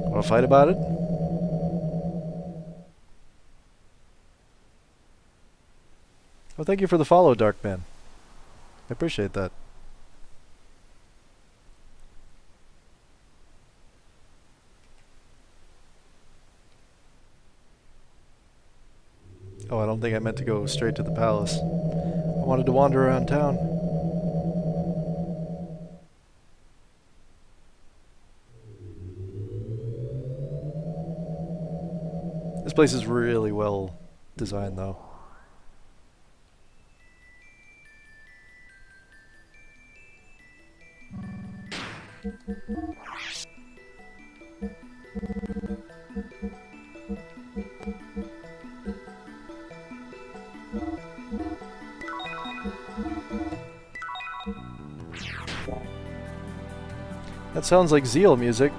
Want to fight about it? Well, thank you for the follow, Darkman. I appreciate that. Oh, I don't think I meant to go straight to the palace. I wanted to wander around town. This place is really well designed, though. That sounds like Zeal music.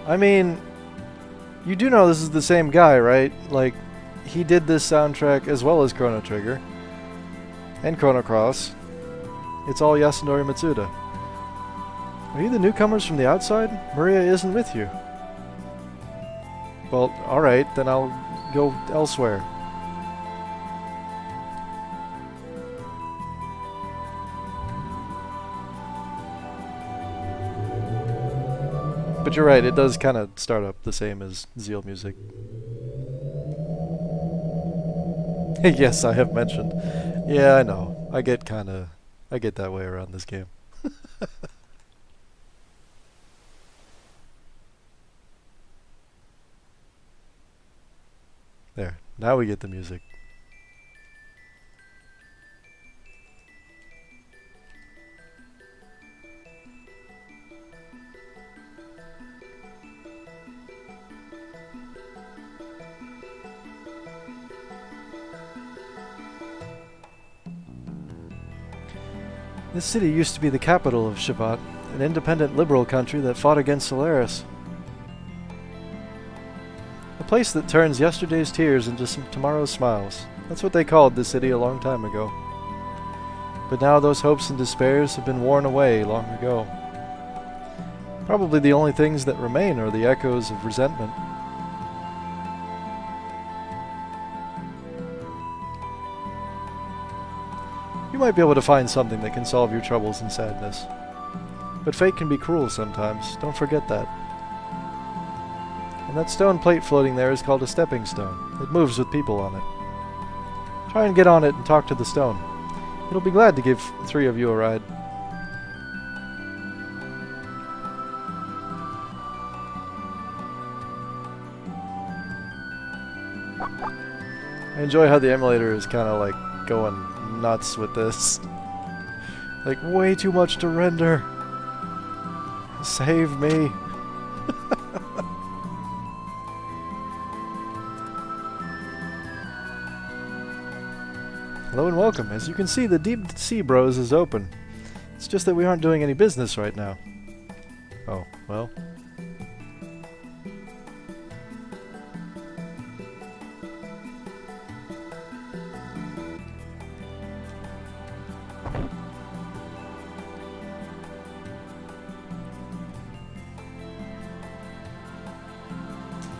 I mean, you do know this is the same guy, right? Like, he did this soundtrack as well as Chrono Trigger and Chrono Cross. It's all Yasunori Mitsuda. Are you the newcomers from the outside? Maria isn't with you. Well, alright, then I'll go elsewhere. But you're right, it does kind of start up the same as Zeal music. Yes, I have mentioned. Yeah, I know. I get that way around this game. There, now we get the music. This city used to be the capital of Shevat, An independent liberal country that fought against Solaris. A place that turns yesterday's tears into tomorrow's smiles. That's what they called the city a long time ago. But now those hopes and despairs have been worn away long ago. Probably the only things that remain are the echoes of resentment. You might be able to find something that can solve your troubles and sadness. But fate can be cruel sometimes, don't forget that. And that stone plate floating there is called a stepping stone. It moves with people on it. Try and get on it and talk to the stone. It'll be glad to give 3 of you a ride. I enjoy how the emulator is kind of like going nuts with this. Like, way too much to render. Save me. Hello and welcome. As you can see, the Deep Sea Bros is open. It's just that we aren't doing any business right now. Oh, well.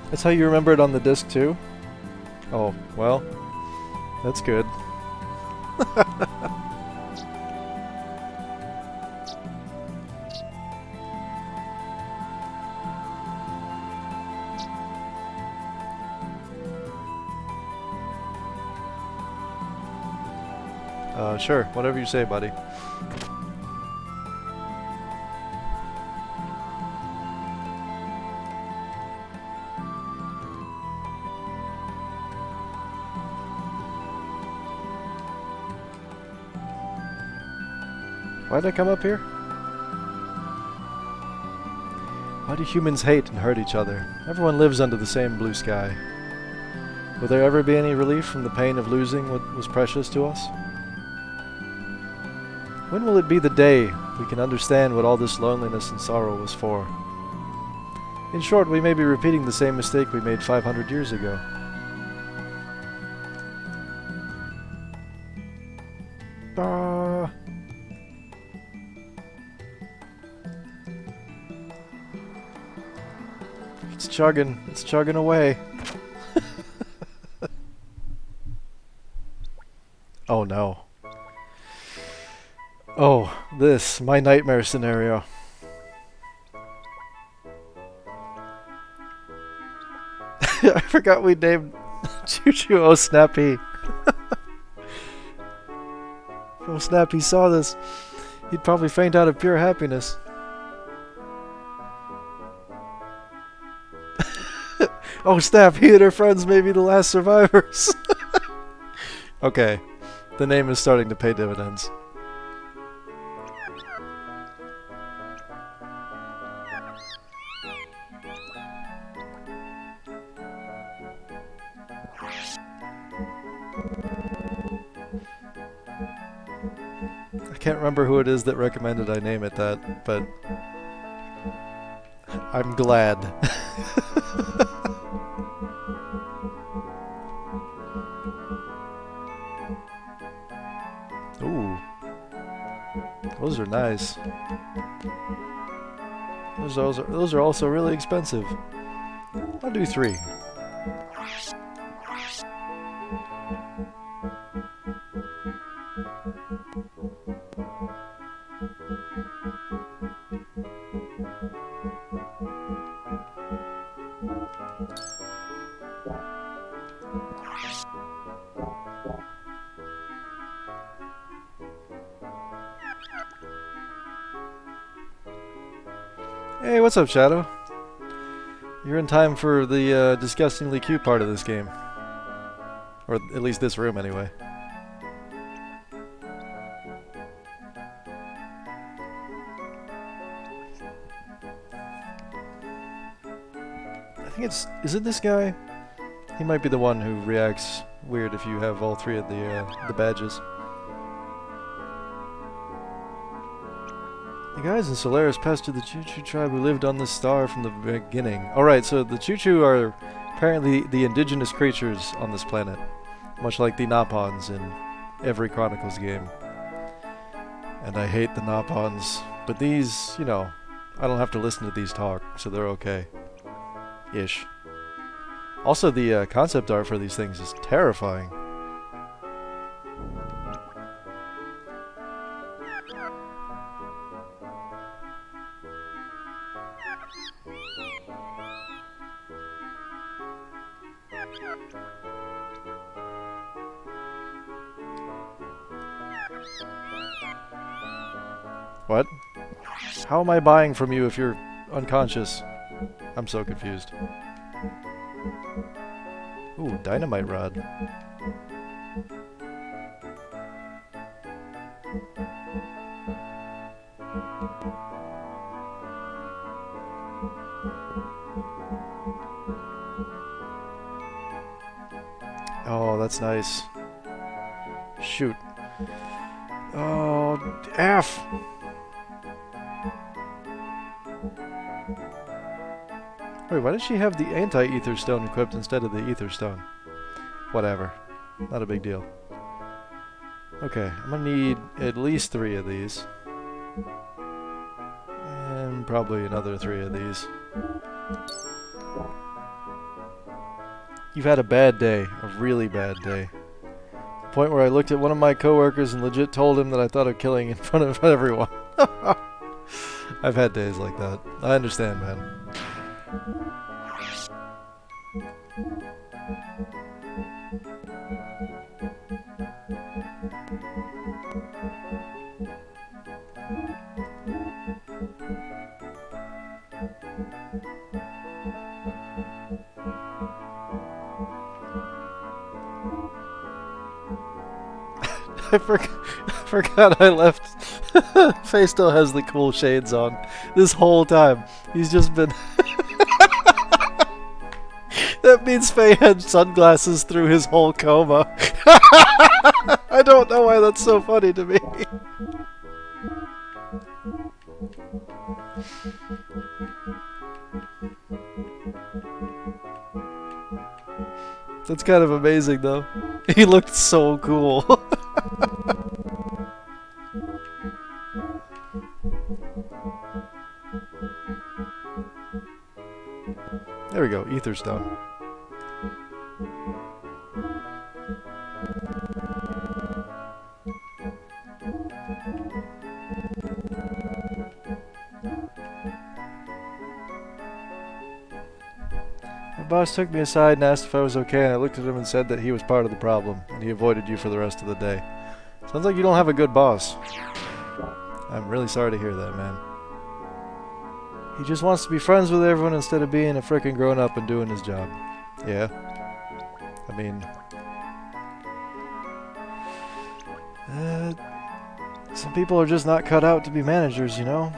That's how you remember it on the disc too? Oh, well, that's good. Sure, whatever you say, buddy. Why'd I come up here? Why do humans hate and hurt each other? Everyone lives under the same blue sky. Will there ever be any relief from the pain of losing what was precious to us? When will it be the day we can understand what all this loneliness and sorrow was for? In short, we may be repeating the same mistake we made 500 years ago. It's chugging away. Oh no. Oh, my nightmare scenario. I forgot we named Choo Choo Oh Snappy. If Oh Snappy saw this, he'd probably faint out of pure happiness. Oh snap, he and her friends may be the last survivors. Okay, the name is starting to pay dividends. I can't remember who it is that recommended I name it that, but I'm glad. Ooh, those are nice. Those are also really expensive. I'll do 3. Hey, what's up, Shadow? You're in time for the disgustingly cute part of this game. Or at least this room, anyway. I think is it this guy? He might be the one who reacts weird if you have all 3 of the badges. The guys in Solaris pestered the Choo-Choo tribe who lived on this star from the beginning. Alright, so the Choo-Choo are apparently the indigenous creatures on this planet. Much like the Napons in every Chronicles game. And I hate the Napons. But these, you know, I don't have to listen to these talk, so they're okay. Ish. Also, the concept art for these things is terrifying. What? How am I buying from you if you're unconscious? I'm so confused. Ooh, dynamite rod. Oh, that's nice. Shoot. Oh, F! Wait, why does she have the anti-ether stone equipped instead of the ether stone? Whatever. Not a big deal. Okay, I'm gonna need at least 3 of these. And probably another 3 of these. You've had a bad day. A really bad day. The point where I looked at one of my coworkers and legit told him that I thought of killing in front of everyone. I've had days like that. I understand, man. I forgot I left. Faye still has the cool shades on. This whole time. He's just been... That means Faye had sunglasses through his whole coma. I don't know why that's so funny to me. That's kind of amazing, though. He looked so cool. There we go, ether stone. My boss took me aside and asked if I was okay, and I looked at him and said that he was part of the problem, and he avoided you for the rest of the day. Sounds like you don't have a good boss. I'm really sorry to hear that, man. He just wants to be friends with everyone instead of being a frickin' grown-up and doing his job. Yeah. I mean... some people are just not cut out to be managers, you know?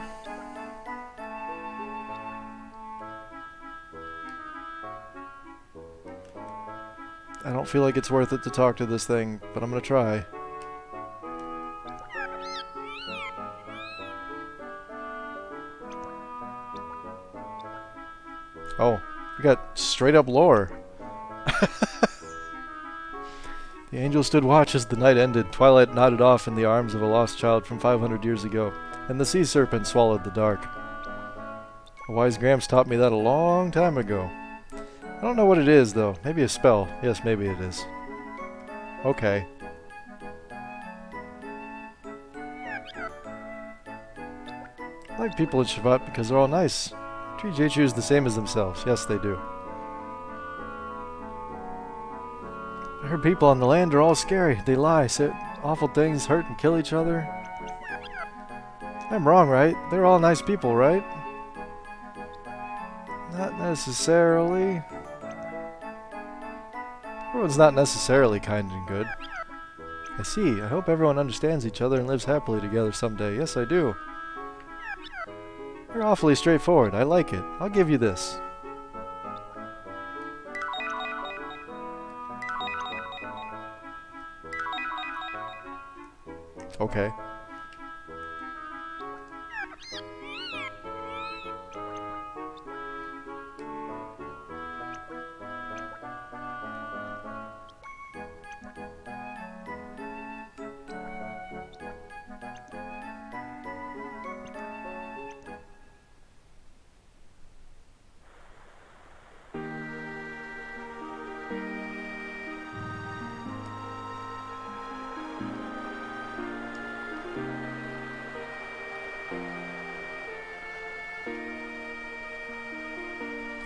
I don't feel like it's worth it to talk to this thing, but I'm gonna try. Oh, we got straight up lore. The angel stood watch as the night ended. Twilight nodded off in the arms of a lost child from 500 years ago, and the sea serpent swallowed the dark. A wise Gramps taught me that a long time ago. I don't know what it is, though. Maybe a spell. Yes, maybe it is. Okay. I like people in Shavat because they're all nice. Treat Jechus the same as themselves. Yes, they do. I heard people on the land are all scary. They lie, say awful things, hurt and kill each other. I'm wrong, right? They're all nice people, right? Not necessarily. Everyone's not necessarily kind and good. I see. I hope everyone understands each other and lives happily together someday. Yes, I do. You're awfully straightforward. I like it. I'll give you this.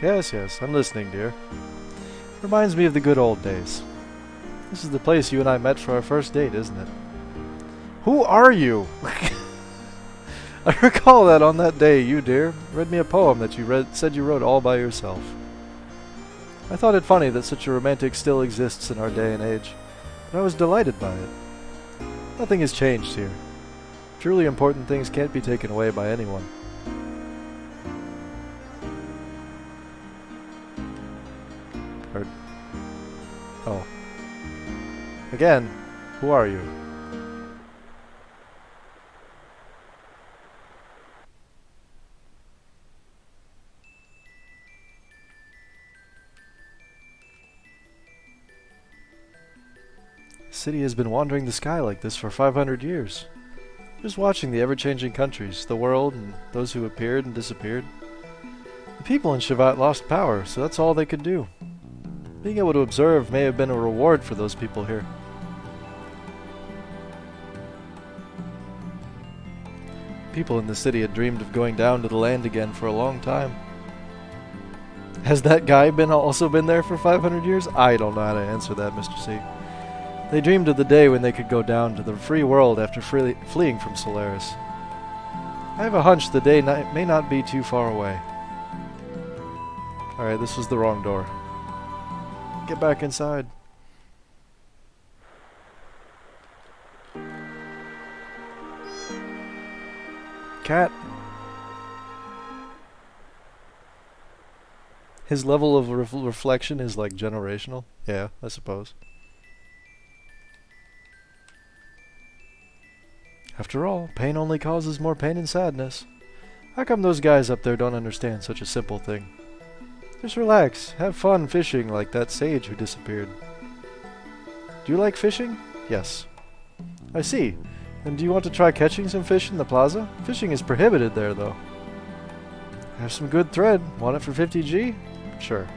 Yes, yes, I'm listening, dear. Reminds me of the good old days. This is the place you and I met for our first date, isn't it? Who are you? I recall that on that day you, dear, read me a poem that you said you wrote all by yourself. I thought it funny that such a romantic still exists in our day and age, but I was delighted by it. Nothing has changed here. Truly important things can't be taken away by anyone. Oh. Again, who are you? The city has been wandering the sky like this for 500 years. Just watching the ever-changing countries, the world, and those who appeared and disappeared. The people in Shevat lost power, so that's all they could do. Being able to observe may have been a reward for those people here. People in the city had dreamed of going down to the land again for a long time. Has that guy also been there for 500 years? I don't know how to answer that, Mr. C. They dreamed of the day when they could go down to the free world after fleeing from Solaris. I have a hunch the day may not be too far away. Alright, this was the wrong door. Get back inside. Cat. His level of reflection is like generational. Yeah, I suppose. After all, pain only causes more pain and sadness. How come those guys up there don't understand such a simple thing? Just relax, have fun fishing like that sage who disappeared. Do you like fishing? Yes. I see. And do you want to try catching some fish in the plaza? Fishing is prohibited there, though. I have some good thread. Want it for 50G? Sure.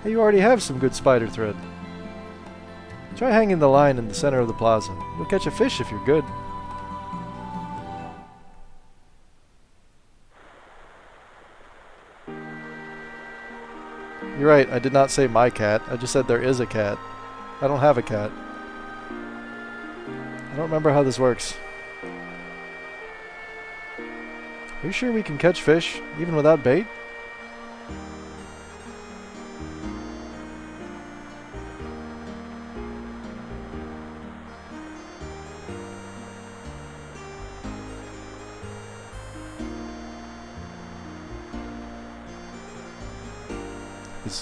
Hey, you already have some good spider thread. Try hanging the line in the center of the plaza. You'll catch a fish if you're good. You're right, I did not say my cat. I just said there is a cat. I don't have a cat. I don't remember how this works. Are you sure we can catch fish, even without bait?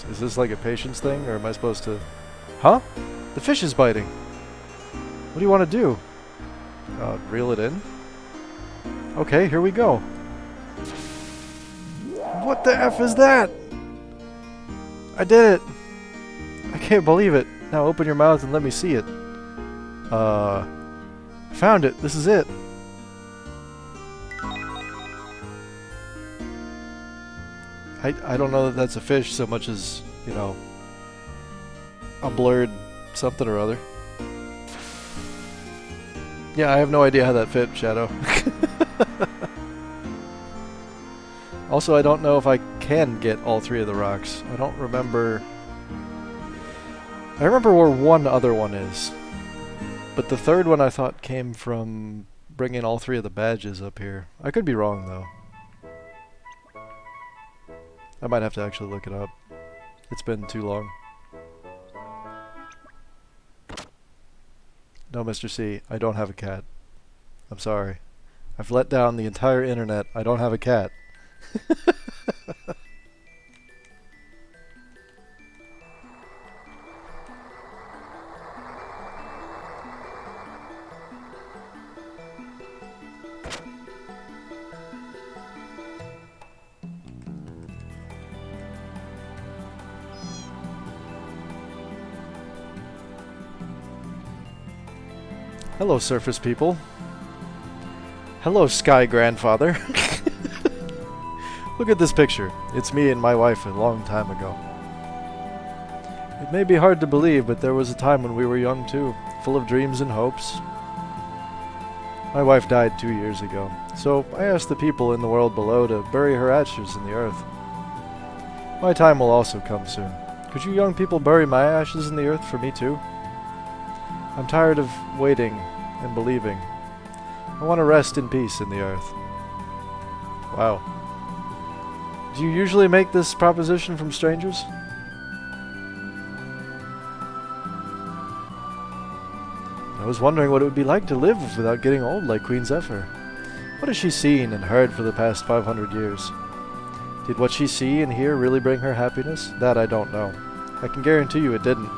Is this like a patience thing, or am I supposed to... Huh? The fish is biting! What do you want to do? Reel it in? Okay, here we go. What the F is that? I did it! I can't believe it. Now open your mouth and let me see it. Found it. This is it. I don't know that that's a fish so much as, you know, a blurred something or other. Yeah, I have no idea how that fit, Shadow. Also, I don't know if I can get all three of the rocks. I don't remember... I remember where one other one is. But the third one I thought came from bringing all three of the badges up here. I could be wrong, though. I might have to actually look it up. It's been too long. No, Mr. C, I don't have a cat. I'm sorry. I've let down the entire internet. I don't have a cat. Hello, surface people. Hello, Sky Grandfather. Look at this picture. It's me and my wife a long time ago. It may be hard to believe, but there was a time when we were young too, full of dreams and hopes. My wife died 2 years ago, so I asked the people in the world below to bury her ashes in the earth. My time will also come soon. Could you young people bury my ashes in the earth for me too? I'm tired of waiting and believing. I want to rest in peace in the earth. Wow. Do you usually make this proposition from strangers? I was wondering what it would be like to live without getting old like Queen Zephyr. What has she seen and heard for the past 500 years? Did what she see and hear really bring her happiness? That I don't know. I can guarantee you it didn't.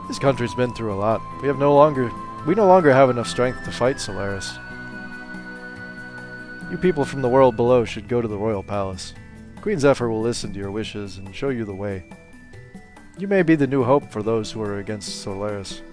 This country's been through a lot. We no longer have enough strength to fight Solaris. You people from the world below should go to the royal palace. Queen Zephyr will listen to your wishes and show you the way. You may be the new hope for those who are against Solaris.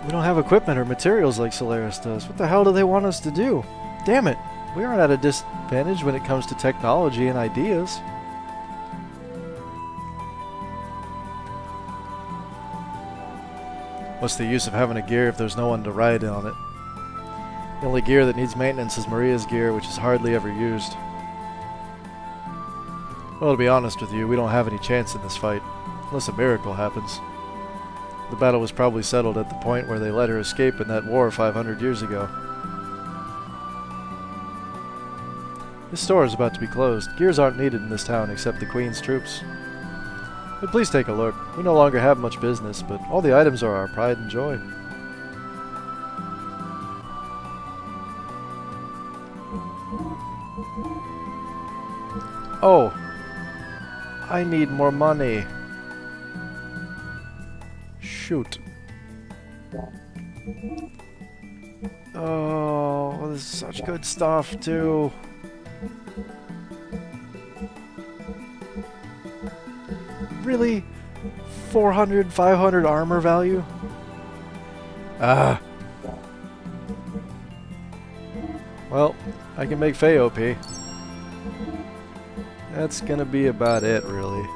We don't have equipment or materials like Solaris does. What the hell do they want us to do? Damn it! We aren't at a disadvantage when it comes to technology and ideas. What's the use of having a gear if there's no one to ride on it? The only gear that needs maintenance is Maria's gear, which is hardly ever used. Well, to be honest with you, we don't have any chance in this fight, unless a miracle happens. The battle was probably settled at the point where they let her escape in that war 500 years ago. This store is about to be closed. Gears aren't needed in this town except the Queen's troops. But please take a look. We no longer have much business, but all the items are our pride and joy. Oh, I need more money. Shoot. Oh, this is such good stuff, too. Really? 400, 500 armor value? Ah. Well, I can make Faye OP. That's gonna be about it, really.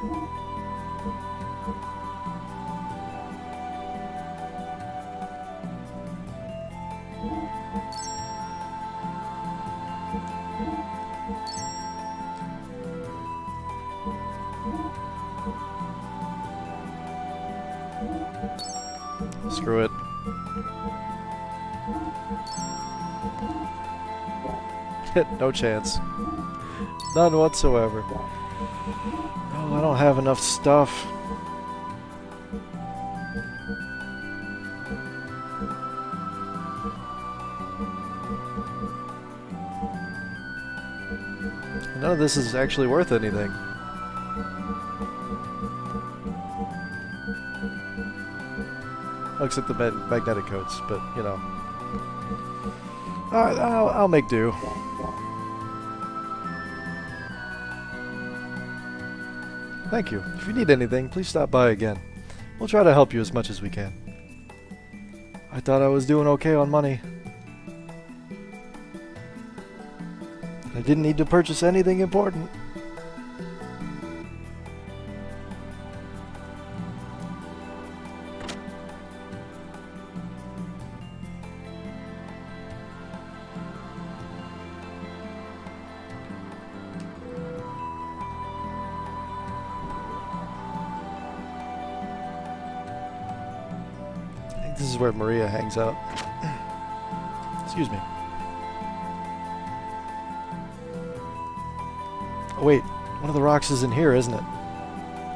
Screw it. No chance. None whatsoever. Oh, I don't have enough stuff. None of this is actually worth anything. Except the magnetic coats, but, you know. I'll make do. Thank you. If you need anything, please stop by again. We'll try to help you as much as we can. I thought I was doing okay on money. I didn't need to purchase anything important. This is where Maria hangs out. Excuse me. Oh wait, one of the rocks is in here, isn't it?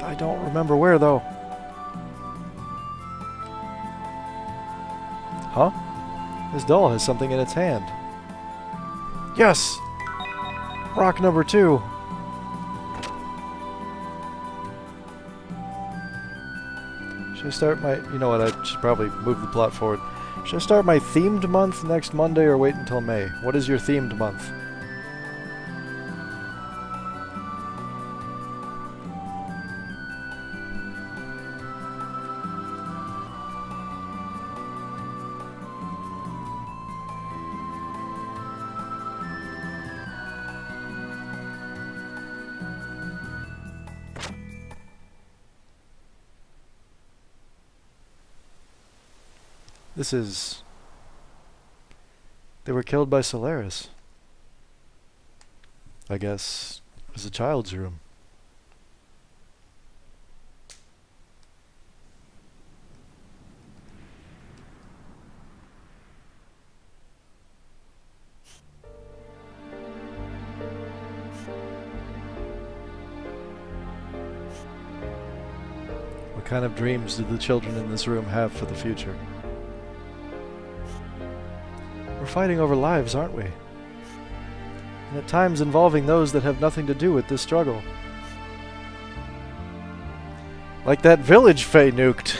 I don't remember where, though. Huh? This doll has something in its hand. Yes! Rock number 2. Should I start my... You know what, I should probably move the plot forward. Should I start my themed month next Monday or wait until May? What is your themed month? This is... They were killed by Solaris. I guess it was a child's room. What kind of dreams do the children in this room have for the future? We're fighting over lives, aren't we? And at times involving those that have nothing to do with this struggle. Like that village Faye nuked.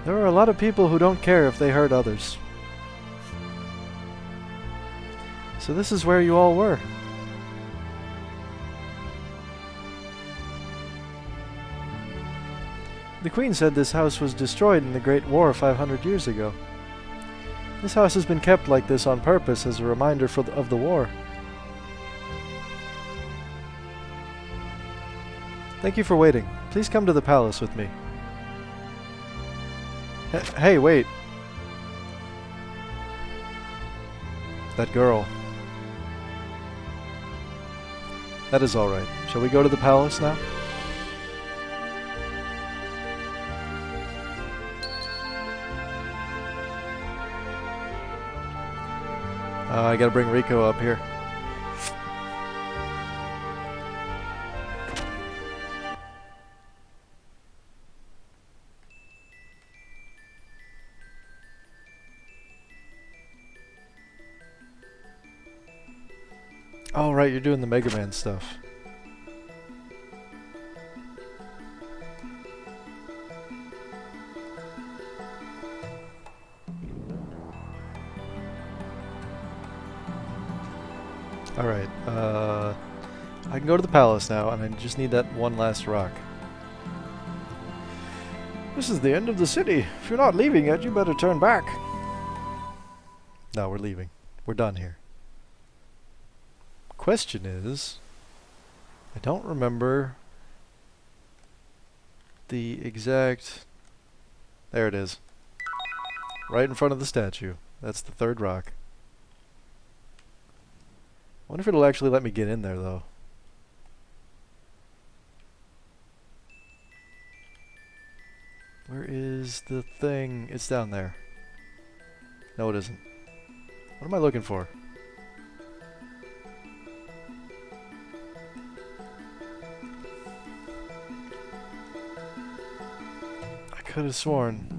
There are a lot of people who don't care if they hurt others. So this is where you all were. The Queen said this house was destroyed in the Great War 500 years ago. This house has been kept like this on purpose as a reminder of the war. Thank you for waiting. Please come to the palace with me. Hey, wait. That girl. That is all right. Shall we go to the palace now? I gotta bring Rico up here. Oh, right, you're doing the Mega Man stuff. Alright, I can go to the palace now, and I just need that one last rock. This is the end of the city. If you're not leaving yet, you better turn back. No, we're leaving. We're done here. Question is, I don't remember the exact... There it is. Right in front of the statue. That's the third rock. I wonder if it'll actually let me get in there, though. Where is the thing? It's down there. No, it isn't. What am I looking for? I could have sworn.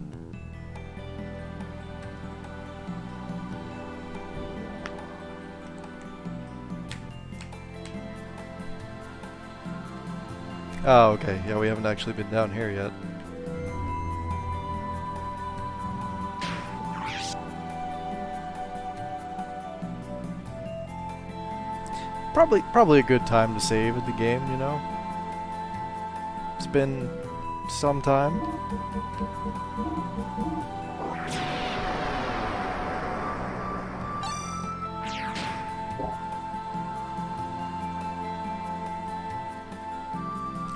Oh, okay. Yeah, we haven't actually been down here yet. Probably a good time to save at the game, you know? It's been some time.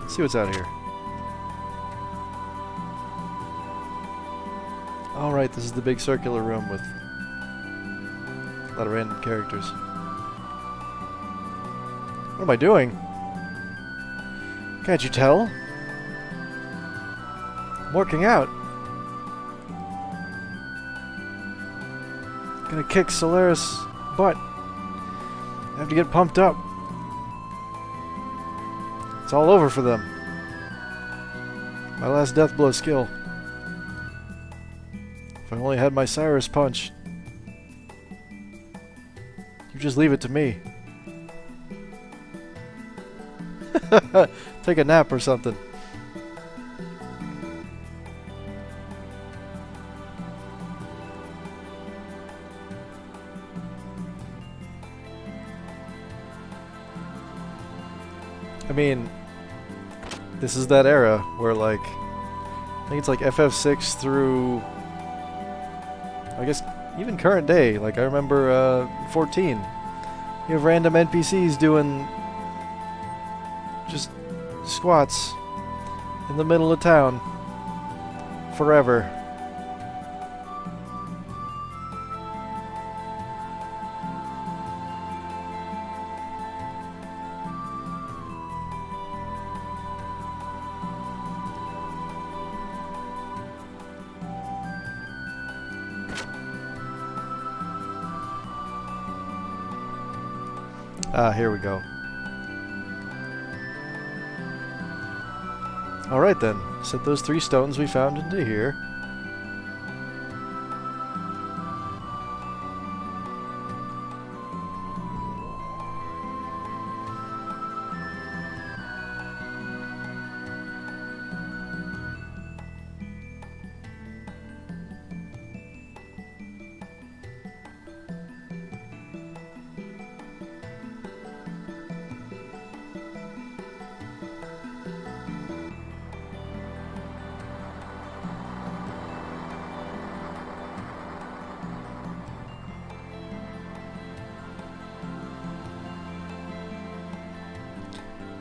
See what's out here. Alright, this is the big circular room with a lot of random characters. What am I doing? Can't you tell? I'm working out. Gonna kick Solaris' butt. I have to get pumped up. It's all over for them. My last death blow skill. If I only had my Cyrus punch. You just leave it to me. Take a nap or something. I mean, this is that era where, like, I think it's like FF6 through, I guess, even current day. Like, I remember 14. You have random NPCs doing just squats In the middle of town. Forever. Ah, here we go. Alright then, set those 3 stones we found into here.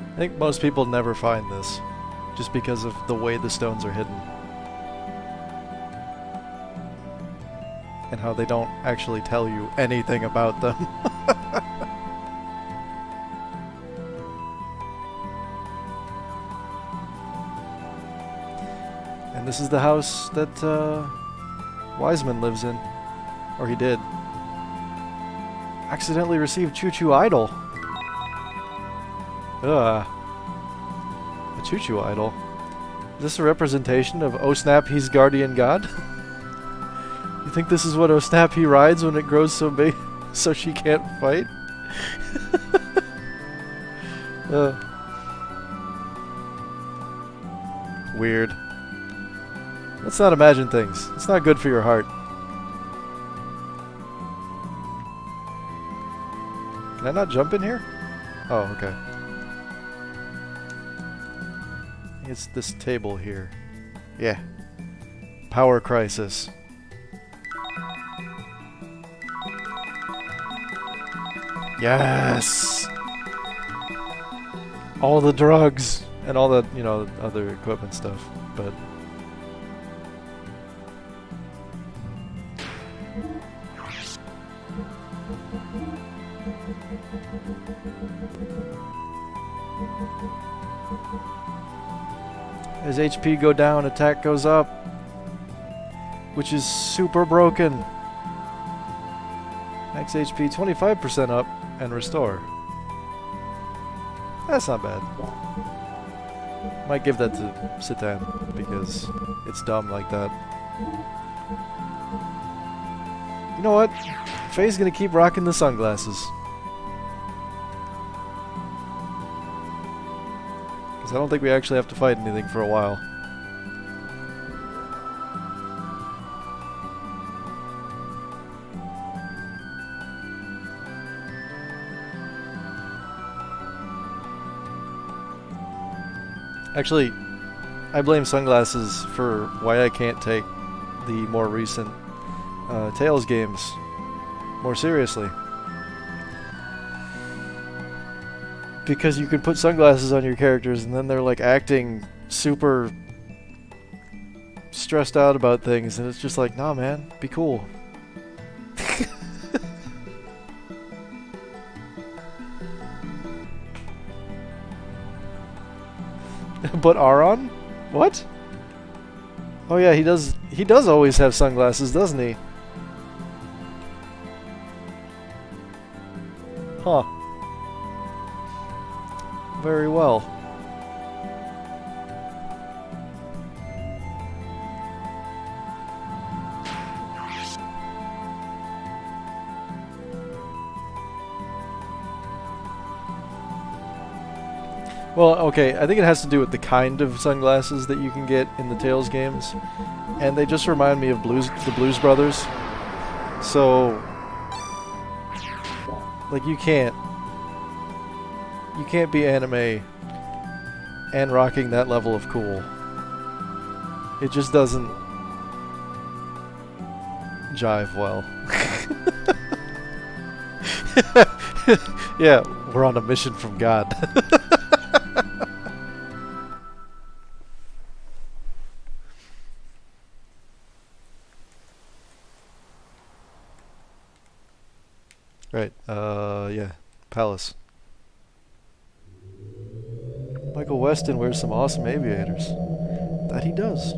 I think most people never find this, just because of the way the stones are hidden. And how they don't actually tell you anything about them. And this is the house that Wiseman lives in. Or he did. Accidentally received Choo Choo Idol. Ugh. A Choo Choo Idol. Is this a representation of Oh Snap, He's Guardian God? You think this is what Oh Snap he rides when it grows so big so she can't fight? Weird. Let's not imagine things. It's not good for your heart. Can I not jump in here? Oh, okay. It's this table here. Yeah. Power crisis. Yes! All the drugs and all the, other equipment stuff, but as HP go down, attack goes up, which is super broken. Max HP 25% up and restore. That's not bad. Might give that to Citan because it's dumb like that. You know what? Faye's gonna keep rocking the sunglasses. Because I don't think we actually have to fight anything for a while. Actually, I blame sunglasses for why I can't take the more recent Tales games more seriously. Because you can put sunglasses on your characters and then they're like acting super stressed out about things, and it's just like, nah man, be cool. But Aron? What? Oh yeah, he does always have sunglasses, doesn't he? Huh. Very well. Well, okay, I think it has to do with the kind of sunglasses that you can get in the Tales games. And they just remind me of the Blues Brothers. So, like, you can't be anime and rocking that level of cool. It just doesn't jive well. Yeah, we're on a mission from God. Right, yeah. Palace. Michael Weston wears some awesome aviators. That he does.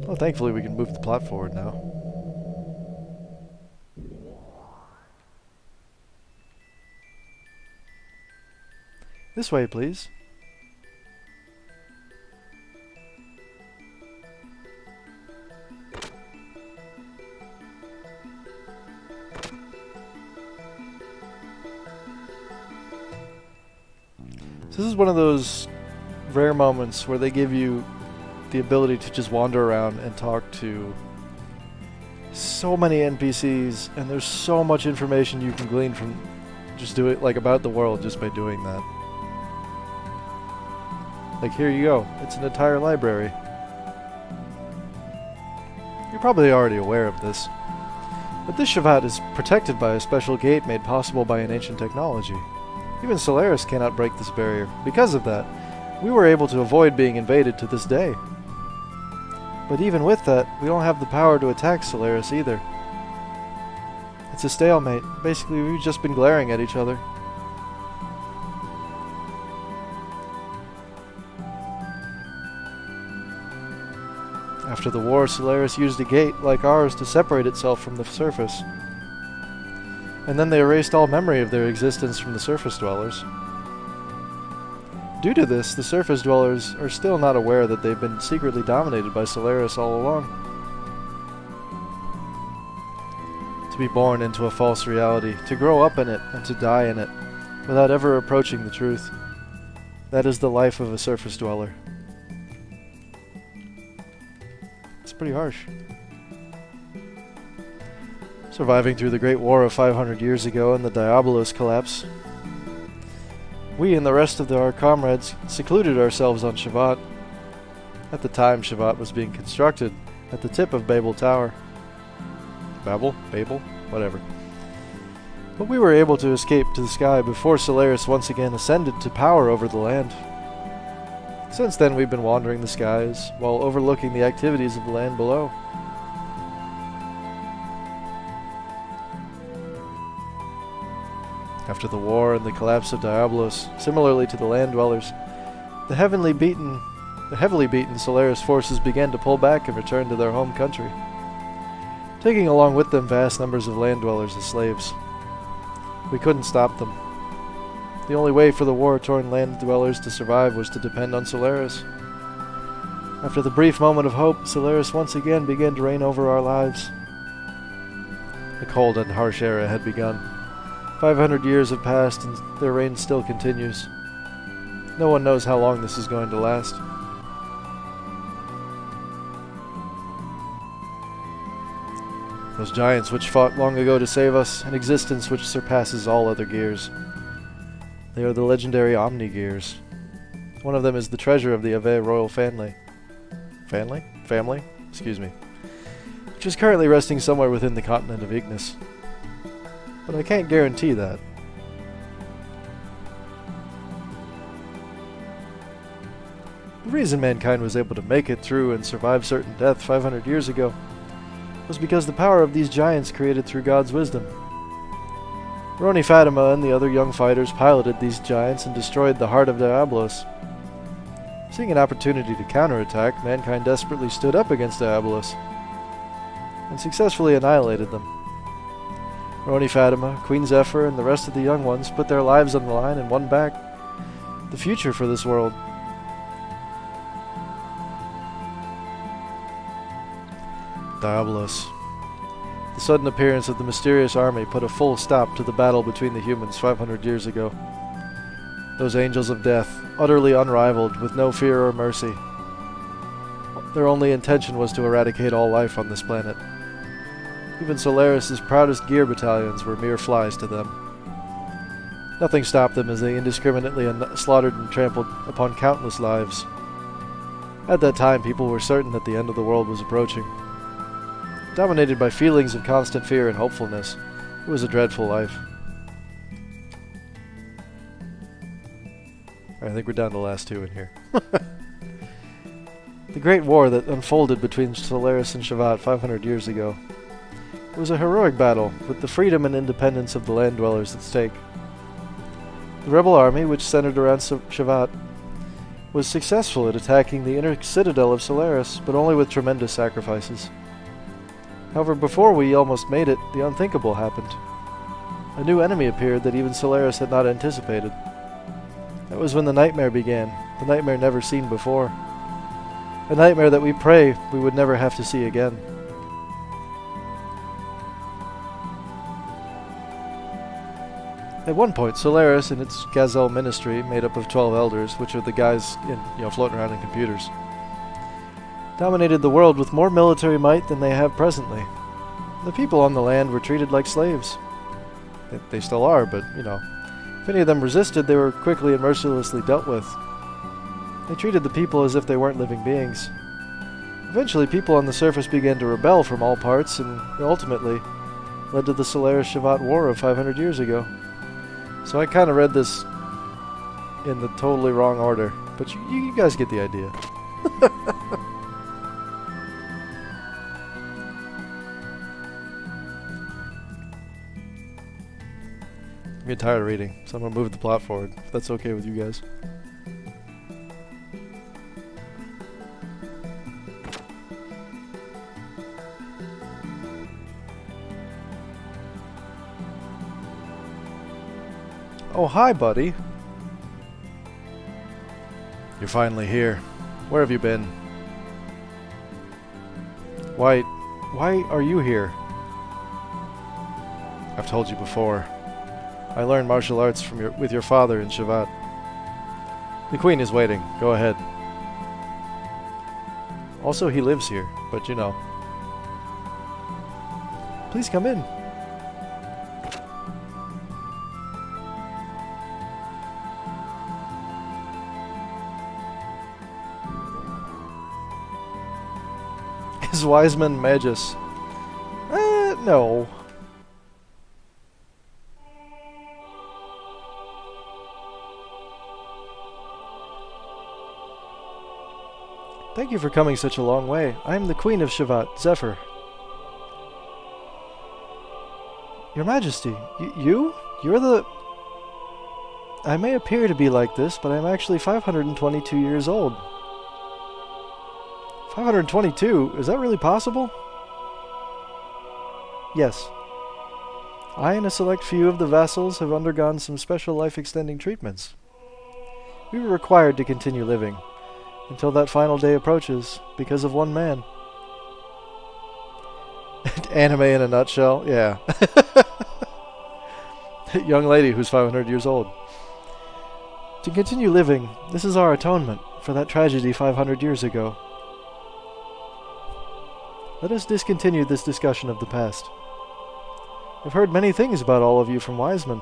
Well, thankfully we can move the plot forward now. This way, please. So this is one of those rare moments where they give you the ability to just wander around and talk to so many NPCs, and there's so much information you can glean from just do it, like, about the world just by doing that. Like, here you go. It's an entire library. You're probably already aware of this, but this Shevat is protected by a special gate made possible by an ancient technology. Even Solaris cannot break this barrier. Because of that, we were able to avoid being invaded to this day. But even with that, we don't have the power to attack Solaris either. It's a stalemate. Basically, we've just been glaring at each other. After the war, Solaris used a gate like ours to separate itself from the surface. And then they erased all memory of their existence from the surface dwellers. Due to this, the surface dwellers are still not aware that they've been secretly dominated by Solaris all along. To be born into a false reality, to grow up in it, and to die in it, without ever approaching the truth. That is the life of a surface dweller. It's pretty harsh. Surviving through the Great War of 500 years ago and the Diabolos collapse, we and the rest of our comrades secluded ourselves on Shevat. At the time, Shevat was being constructed at the tip of Babel Tower. Babel? Babel? Whatever. But we were able to escape to the sky before Solaris once again ascended to power over the land. Since then, we've been wandering the skies while overlooking the activities of the land below. After the war and the collapse of Diabolos, similarly to the land dwellers, the heavily beaten Solaris forces began to pull back and return to their home country, taking along with them vast numbers of land dwellers as slaves. We couldn't stop them. The only way for the war-torn land dwellers to survive was to depend on Solaris. After the brief moment of hope, Solaris once again began to reign over our lives. The cold and harsh era had begun. 500 years have passed and their reign still continues. No one knows how long this is going to last. Those giants which fought long ago to save us, an existence which surpasses all other gears. They are the legendary Omni-Gears. One of them is the treasure of the Ave royal family. Family? Excuse me. Which is currently resting somewhere within the continent of Ignis. But I can't guarantee that. The reason mankind was able to make it through and survive certain death 500 years ago was because the power of these giants created through God's wisdom. Roni Fatima and the other young fighters piloted these giants and destroyed the heart of Diabolos. Seeing an opportunity to counterattack, mankind desperately stood up against Diabolos and successfully annihilated them. Roni Fatima, Queen Zephyr, and the rest of the young ones put their lives on the line and won back the future for this world. Diabolos. The sudden appearance of the mysterious army put a full stop to the battle between the humans 500 years ago. Those angels of death, utterly unrivaled, with no fear or mercy. Their only intention was to eradicate all life on this planet. Even Solaris' proudest gear battalions were mere flies to them. Nothing stopped them as they indiscriminately slaughtered and trampled upon countless lives. At that time, people were certain that the end of the world was approaching. Dominated by feelings of constant fear and hopefulness, it was a dreadful life. I think we're down to the last two in here. The great war that unfolded between Solaris and Shevat 500 years ago. It was a heroic battle, with the freedom and independence of the land dwellers at stake. The rebel army, which centered around Shevat, was successful at attacking the inner citadel of Solaris, but only with tremendous sacrifices. However, before we almost made it, the unthinkable happened. A new enemy appeared that even Solaris had not anticipated. That was when the nightmare began, the nightmare never seen before. A nightmare that we pray we would never have to see again. At one point, Solaris and its Gazelle ministry, made up of 12 elders, which are the guys floating around in computers, dominated the world with more military might than they have presently. The people on the land were treated like slaves. They still are, but, if any of them resisted, they were quickly and mercilessly dealt with. They treated the people as if they weren't living beings. Eventually, people on the surface began to rebel from all parts, and ultimately led to the Solaris-Shevat War of 500 years ago. So I kind of read this in the totally wrong order, but you guys get the idea. I'm getting tired of reading, so I'm going to move the plot forward, if that's okay with you guys. Oh, hi, buddy. You're finally here. Where have you been? Why are you here? I've told you before. I learned martial arts with your father in Shevat. The Queen is waiting. Go ahead. Also, he lives here, but Please come in. Is Wiseman Magus? No. Thank you for coming such a long way. I am the Queen of Shevat, Zephyr. Your Majesty, you? You're the... I may appear to be like this, but I'm actually 522 years old. 522? Is that really possible? Yes. I and a select few of the vassals have undergone some special life-extending treatments. We were required to continue living until that final day approaches because of one man. Anime in a nutshell? Yeah. Young lady who's 500 years old. To continue living, this is our atonement for that tragedy 500 years ago. Let us discontinue this discussion of the past. I've heard many things about all of you from Wiseman.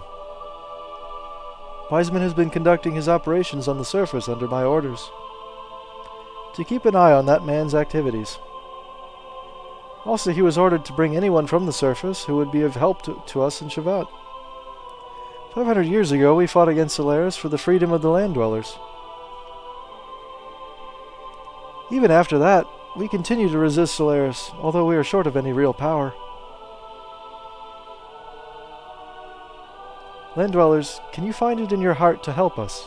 Wiseman has been conducting his operations on the surface under my orders, to keep an eye on that man's activities. Also, he was ordered to bring anyone from the surface who would be of help to us in Shevat. 500 years ago, we fought against Solaris for the freedom of the land dwellers. Even after that, we continue to resist Solaris, although we are short of any real power. Land dwellers, can you find it in your heart to help us?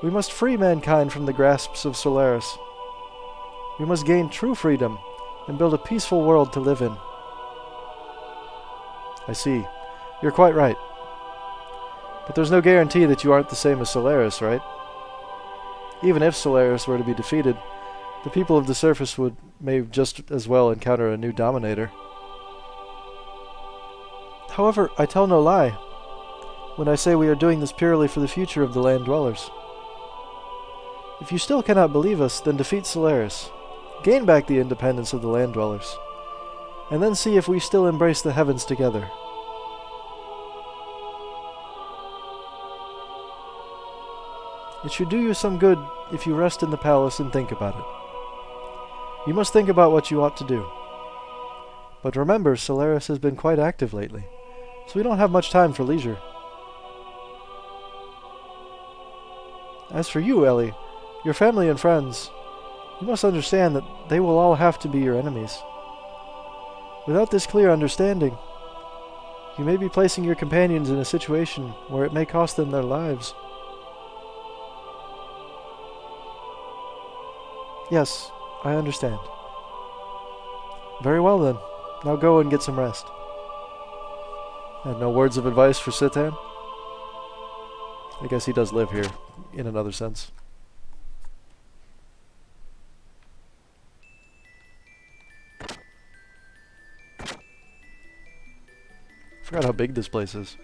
We must free mankind from the grasps of Solaris. We must gain true freedom and build a peaceful world to live in. I see. You're quite right. But there's no guarantee that you aren't the same as Solaris, right? Even if Solaris were to be defeated, the people of the surface may just as well encounter a new dominator. However, I tell no lie when I say we are doing this purely for the future of the land dwellers. If you still cannot believe us, then defeat Solaris, gain back the independence of the land dwellers, and then see if we still embrace the heavens together. It should do you some good if you rest in the palace and think about it. You must think about what you ought to do. But remember, Solaris has been quite active lately, so we don't have much time for leisure. As for you, Ellie, your family and friends, You must understand that they will all have to be your enemies. Without this clear understanding, you may be placing your companions in a situation where it may cost them their lives. Yes, I understand. Very well then. Now go and get some rest. And no words of advice for Citan? I guess he does live here, in another sense. Forgot how big this place is.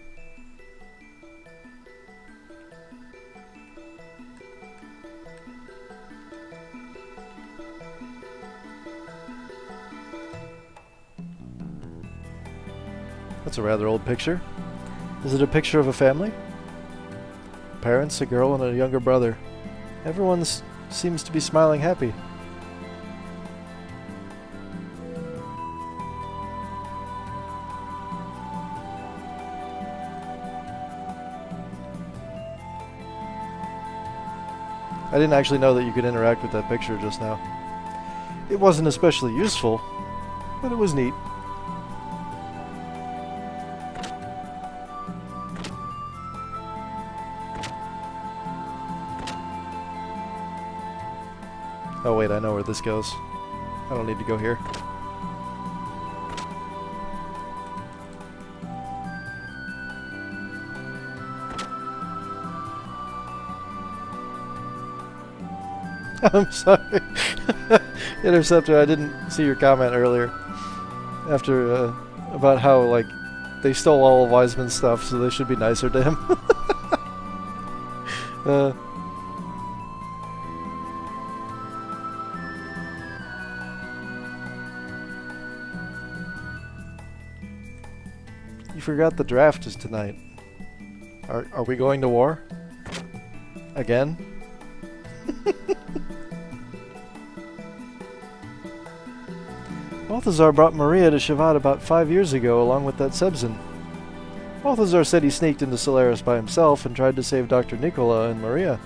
That's a rather old picture. Is it a picture of a family? Parents, a girl, and a younger brother. Everyone seems to be smiling happy. I didn't actually know that you could interact with that picture just now. It wasn't especially useful, but it was neat. Oh wait, I know where this goes. I don't need to go here. I'm sorry. Interceptor, I didn't see your comment earlier. After, about how, like, they stole all of Wiseman's stuff, so they should be nicer to him. You forgot the draft is tonight. Are we going to war? Again? Balthazar brought Maria to Shevat about 5 years ago along with that Sebzin. Balthazar said he sneaked into Solaris by himself and tried to save Dr. Nicola and Maria.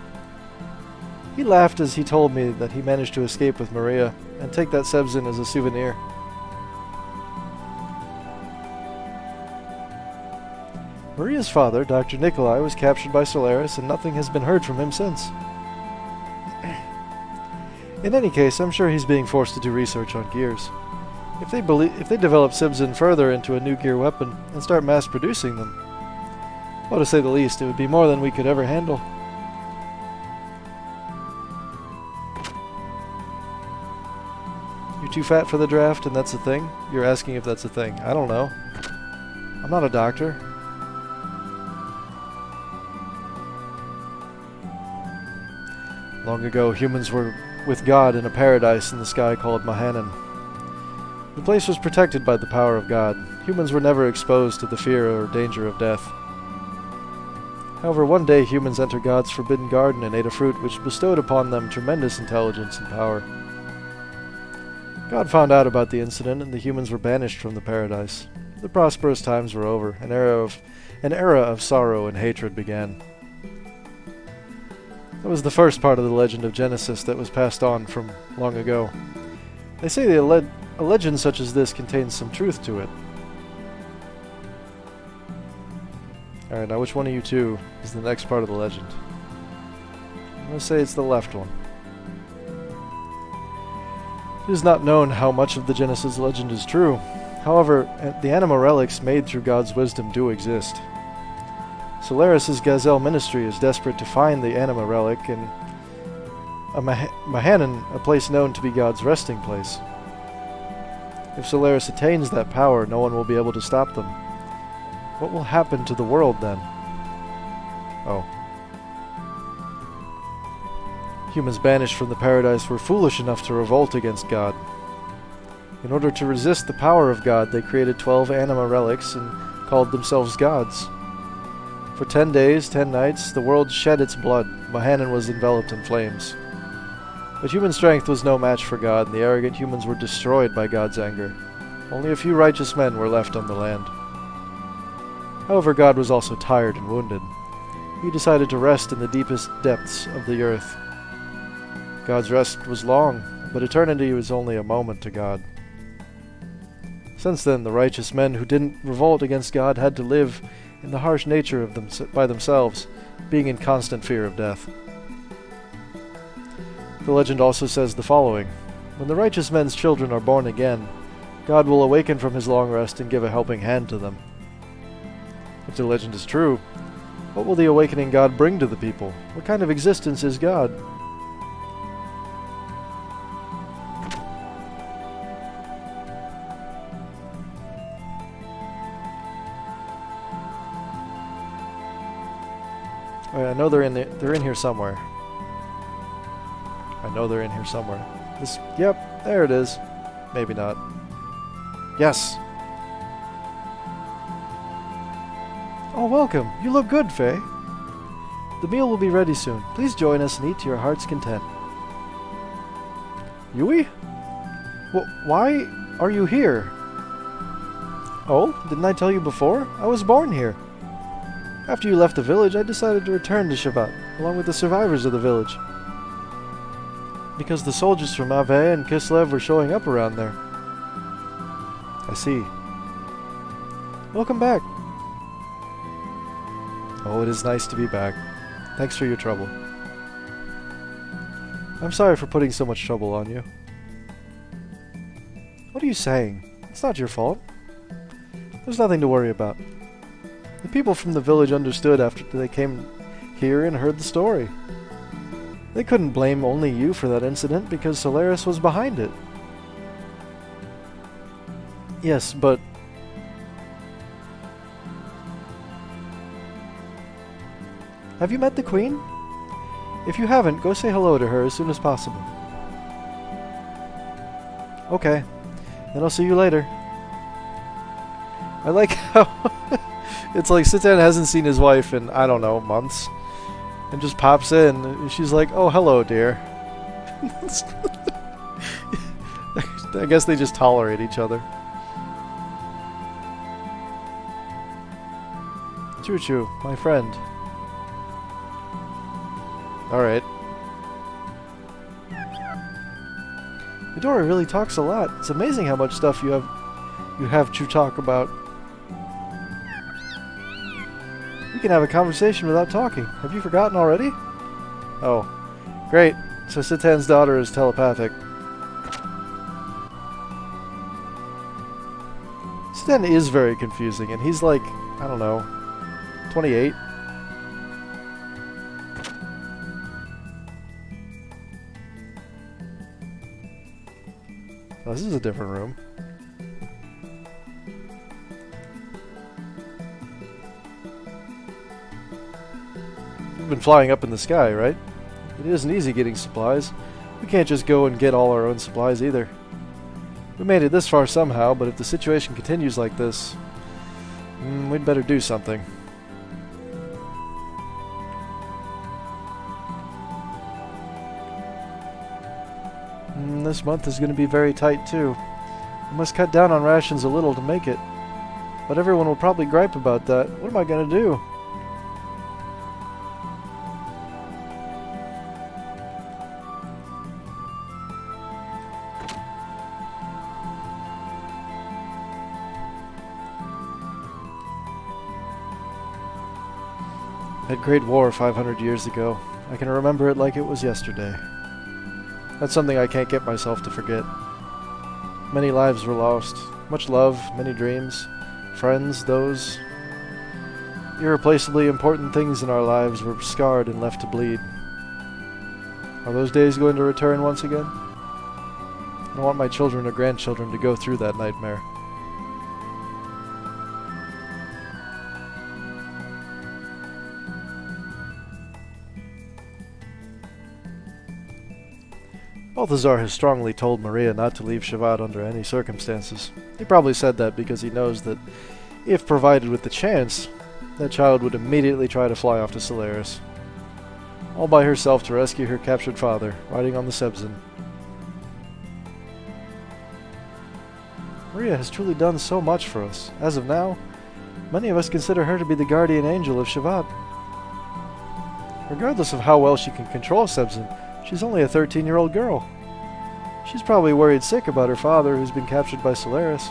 He laughed as he told me that he managed to escape with Maria and take that Sebzin as a souvenir. Maria's father, Dr. Nikolai, was captured by Solaris and nothing has been heard from him since. In any case, I'm sure he's being forced to do research on gears. If they develop Sebzin further into a new gear weapon and start mass-producing them, well, to say the least, it would be more than we could ever handle. You're too fat for the draft, and that's a thing? You're asking if that's a thing. I don't know. I'm not a doctor. Long ago, humans were with God in a paradise in the sky called Mahanan. The place was protected by the power of God. Humans were never exposed to the fear or danger of death. However, one day humans entered God's forbidden garden and ate a fruit which bestowed upon them tremendous intelligence and power. God found out about the incident and the humans were banished from the paradise. The prosperous times were over. An era of sorrow and hatred began. That was the first part of the legend of Genesis that was passed on from long ago. They say a legend such as this contains some truth to it. Alright, now which one of you two is the next part of the legend? I'm going to say it's the left one. It is not known how much of the Genesis legend is true. However, the anima relics made through God's wisdom do exist. Solaris' Gazelle ministry is desperate to find the anima relic in Mahanan, a place known to be God's resting place. If Solaris attains that power, no one will be able to stop them. What will happen to the world then? Oh. Humans banished from the paradise were foolish enough to revolt against God. In order to resist the power of God, they created 12 anima relics and called themselves gods. For 10 days, 10 nights, the world shed its blood. Mahanan was enveloped in flames. But human strength was no match for God, and the arrogant humans were destroyed by God's anger. Only a few righteous men were left on the land. However, God was also tired and wounded. He decided to rest in the deepest depths of the earth. God's rest was long, but eternity was only a moment to God. Since then, the righteous men who didn't revolt against God had to live in the harsh nature of them by themselves, being in constant fear of death. The legend also says the following: when the righteous men's children are born again, God will awaken from his long rest and give a helping hand to them. If the legend is true, what will the awakening God bring to the people? What kind of existence is God? I know they're in here somewhere. I know they're in here somewhere. Yep, there it is. Maybe not. Yes. Oh, welcome. You look good, Faye. The meal will be ready soon. Please join us and eat to your heart's content. Yui? Why are you here? Oh, didn't I tell you before? I was born here. After you left the village, I decided to return to Shevat, along with the survivors of the village. Because the soldiers from Ave and Kislev were showing up around there. I see. Welcome back. Oh, it is nice to be back. Thanks for your trouble. I'm sorry for putting so much trouble on you. What are you saying? It's not your fault. There's nothing to worry about. The people from the village understood after they came here and heard the story. They couldn't blame only you for that incident because Solaris was behind it. Yes, but... have you met the Queen? If you haven't, go say hello to her as soon as possible. Okay, then I'll see you later. I like how... it's like Citan hasn't seen his wife in, I don't know, months. And just pops in. And she's like, oh, hello, dear. I guess they just tolerate each other. Choo-choo, my friend. Alright. Midori really talks a lot. It's amazing how much stuff you have to talk about. We can have a conversation without talking. Have you forgotten already? Oh. Great. So Citan's daughter is telepathic. Citan is very confusing, and he's like, I don't know, 28? Oh, this is a different room. We've been flying up in the sky, right? It isn't easy getting supplies. We can't just go and get all our own supplies either. We made it this far somehow, but if the situation continues like this, we'd better do something. This month is going to be very tight too. We must cut down on rations a little to make it. But everyone will probably gripe about that. What am I going to do? That great war 500 years ago. I can remember it like it was yesterday. That's something I can't get myself to forget. Many lives were lost. Much love, many dreams. Friends, those irreplaceably important things in our lives were scarred and left to bleed. Are those days going to return once again? I don't want my children or grandchildren to go through that nightmare. Balthazar has strongly told Maria not to leave Shevat under any circumstances. He probably said that because he knows that, if provided with the chance, that child would immediately try to fly off to Solaris. All by herself to rescue her captured father, riding on the Sebzin. Maria has truly done so much for us. As of now, many of us consider her to be the guardian angel of Shevat. Regardless of how well she can control Sebzin, she's only a 13-year-old girl. She's probably worried sick about her father, who's been captured by Solaris.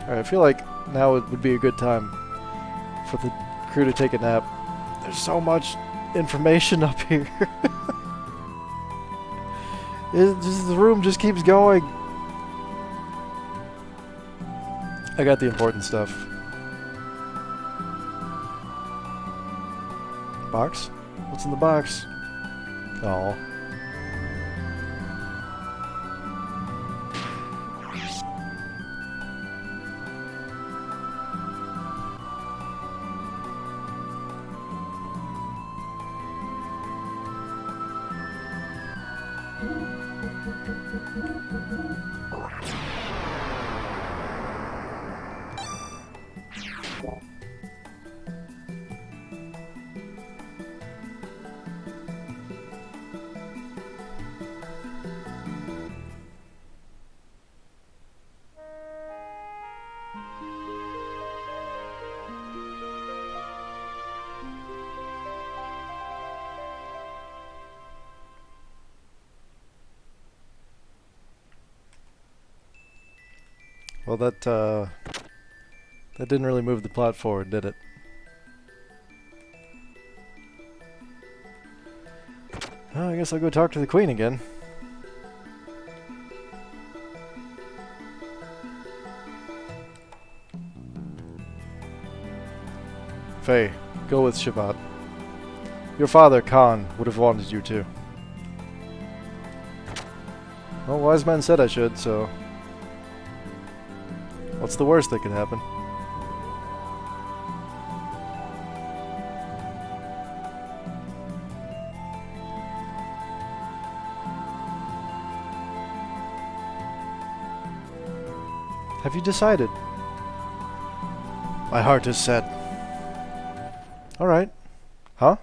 Alright, I feel like now it would be a good time for the crew to take a nap. There's so much information up here. The room just keeps going. I got the important stuff. Box? What's in the box? Oh. Well, that didn't really move the plot forward, did it? Oh, I guess I'll go talk to the Queen again. Faye, go with Shivat. Your father, Khan, would have wanted you to. Well, wise man said I should, so... What's the worst that could happen? Have you decided? My heart is set. Alright. Huh?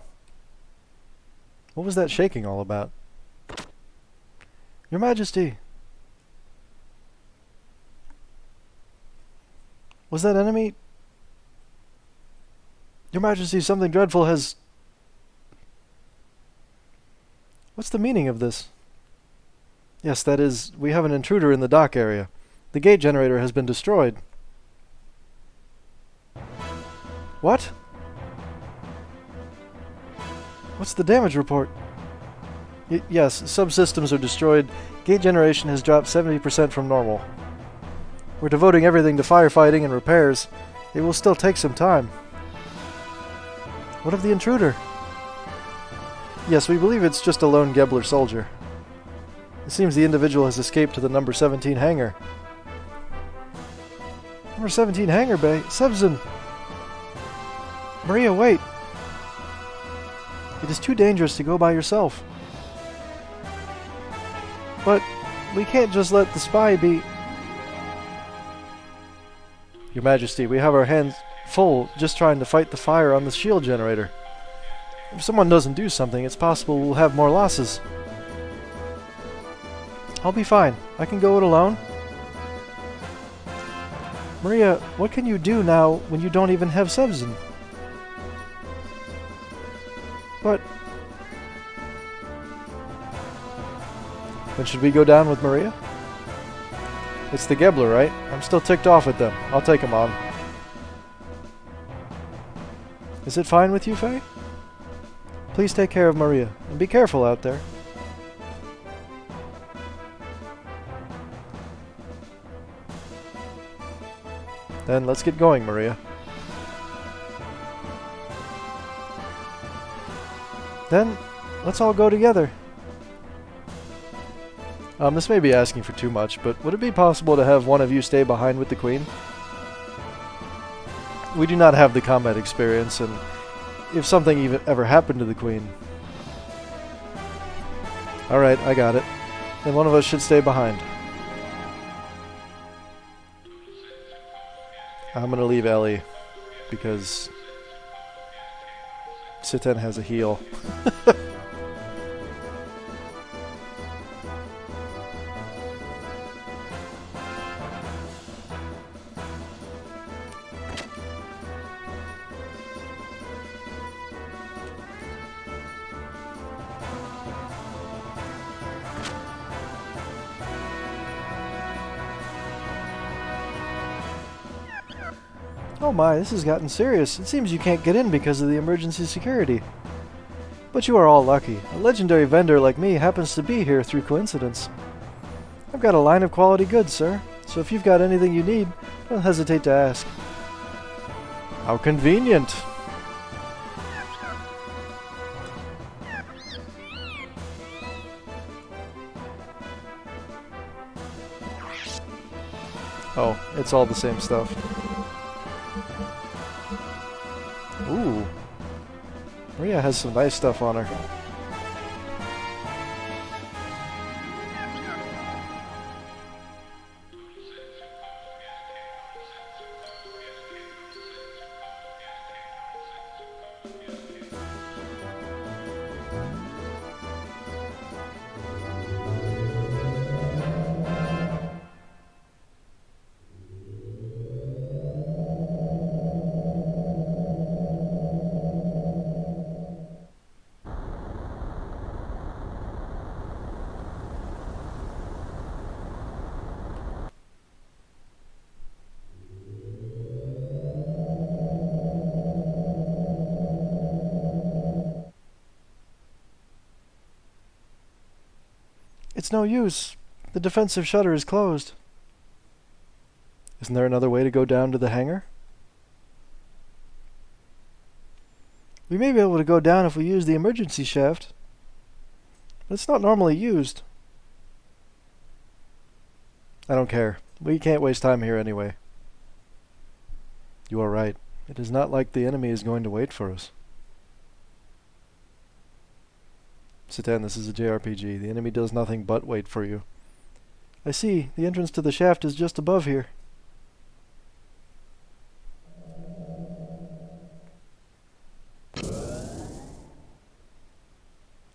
What was that shaking all about? Your Majesty! Was that enemy? Your Majesty, something dreadful has... What's the meaning of this? Yes, that is, we have an intruder in the dock area. The gate generator has been destroyed. What? What's the damage report? Yes, subsystems are destroyed. Gate generation has dropped 70% from normal. We're devoting everything to firefighting and repairs. It will still take some time. What of the intruder? Yes, we believe it's just a lone Gebler soldier. It seems the individual has escaped to the number 17 hangar. Number 17 hangar bay? Sebzen! Maria, wait! It is too dangerous to go by yourself. But we can't just let the spy be... Your Majesty, we have our hands full just trying to fight the fire on the shield generator. If someone doesn't do something, it's possible we'll have more losses. I'll be fine. I can go it alone. Maria, what can you do now when you don't even have Sebzen? But... Then should we go down with Maria? It's the Gebler, right? I'm still ticked off at them. I'll take them on. Is it fine with you, Faye? Please take care of Maria, and be careful out there. Then let's get going, Maria. Then, let's all go together. This may be asking for too much, but would it be possible to have one of you stay behind with the Queen? We do not have the combat experience, and if something even ever happened to the Queen... Alright, I got it. Then one of us should stay behind. I'm gonna leave Ellie, because... Siten has a heal. Oh my, this has gotten serious. It seems you can't get in because of the emergency security. But you are all lucky. A legendary vendor like me happens to be here through coincidence. I've got a line of quality goods, sir. So if you've got anything you need, don't hesitate to ask. How convenient. Oh, it's all the same stuff. Ooh. Maria has some nice stuff on her. It's no use. The defensive shutter is closed. Isn't there another way to go down to the hangar? We may be able to go down if we use the emergency shaft. But it's not normally used. I don't care. We can't waste time here anyway. You are right. It is not like the enemy is going to wait for us. Satan, this is a JRPG. The enemy does nothing but wait for you. I see. The entrance to the shaft is just above here.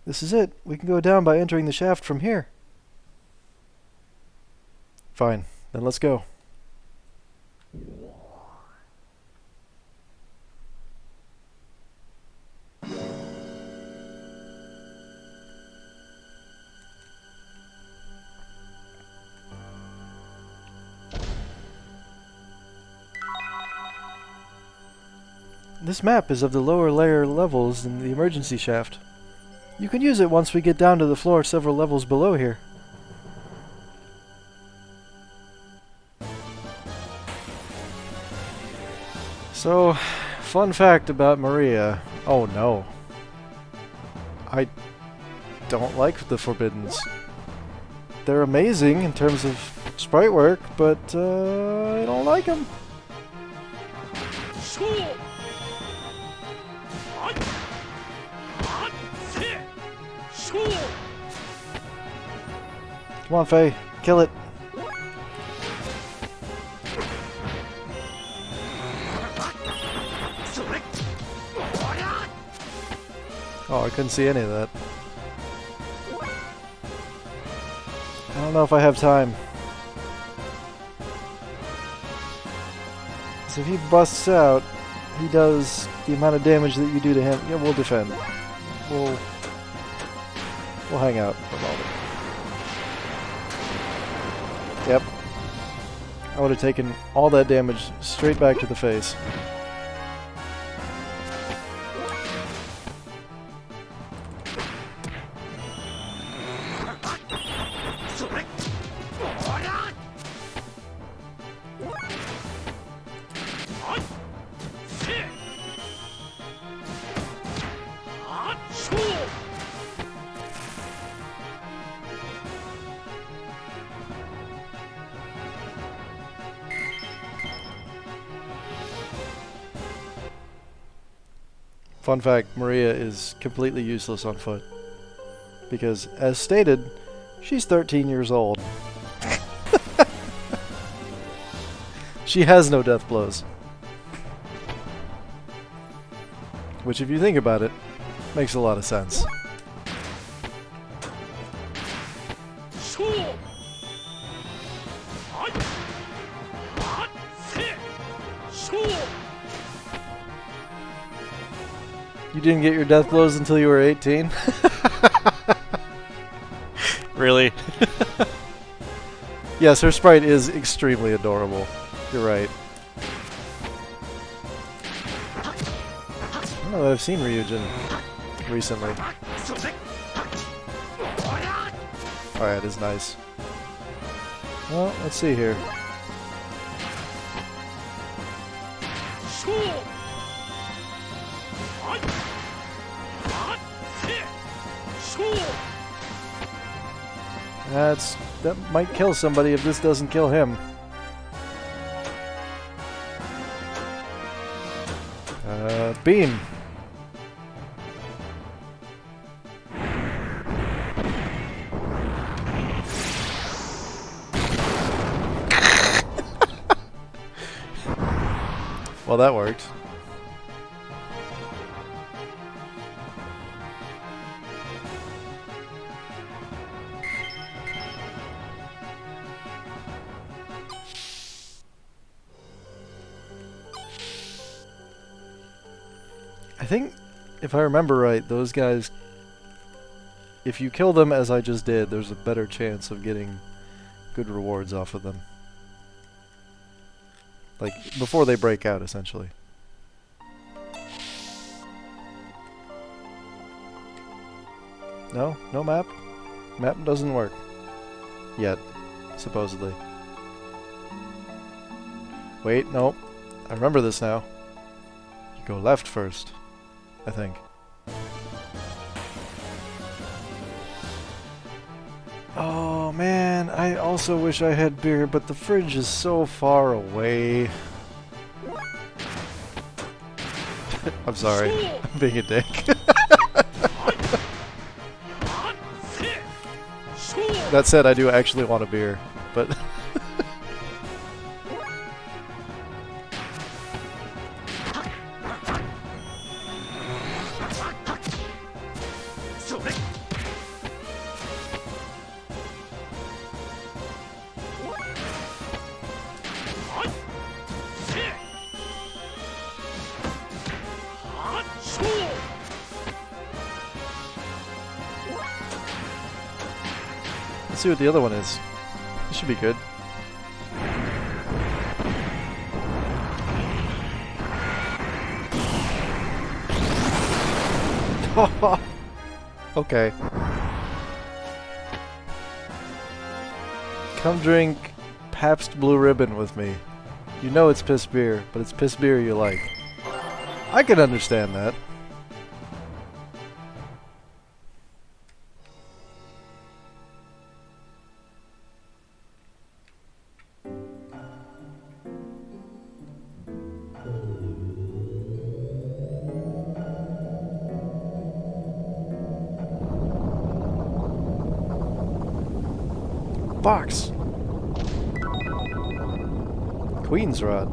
This is it. We can go down by entering the shaft from here. Fine. Then let's go. This map is of the lower layer levels in the emergency shaft. You can use it once we get down to the floor several levels below here. So, fun fact about Maria. Oh no. I don't like the Forbiddens. They're amazing in terms of sprite work, but I don't like them. Come on, Faye. Kill it. Oh, I couldn't see any of that. I don't know if I have time. So if he busts out, he does the amount of damage that you do to him. Yeah, we'll defend. We'll hang out for a moment. Yep. I would have taken all that damage straight back to the face. Fun fact, Maria is completely useless on foot. Because, as stated, she's 13 years old. She has no death blows. Which, if you think about it, makes a lot of sense. You didn't get your death blows until you were 18? Really? Yes, her sprite is extremely adorable. You're right. don't know that I've seen Ryujin recently. Oh yeah, it is nice. Well, let's see here. That might kill somebody if this doesn't kill him. Beam. Well, that worked. I think, if I remember right, those guys, if you kill them as I just did, there's a better chance of getting good rewards off of them. Like, before they break out, essentially. No? No map? Map doesn't work. Yet, supposedly. Wait, no. I remember this now. You go left first, I think. Oh man, I also wish I had beer, but the fridge is so far away. I'm sorry, I'm being a dick. That said, I do actually want a beer, but... Let's see what the other one is. This should be good. Okay. Come drink Pabst Blue Ribbon with me. You know it's piss beer, but it's piss beer you like. I can understand that. Box! Queen's Rod.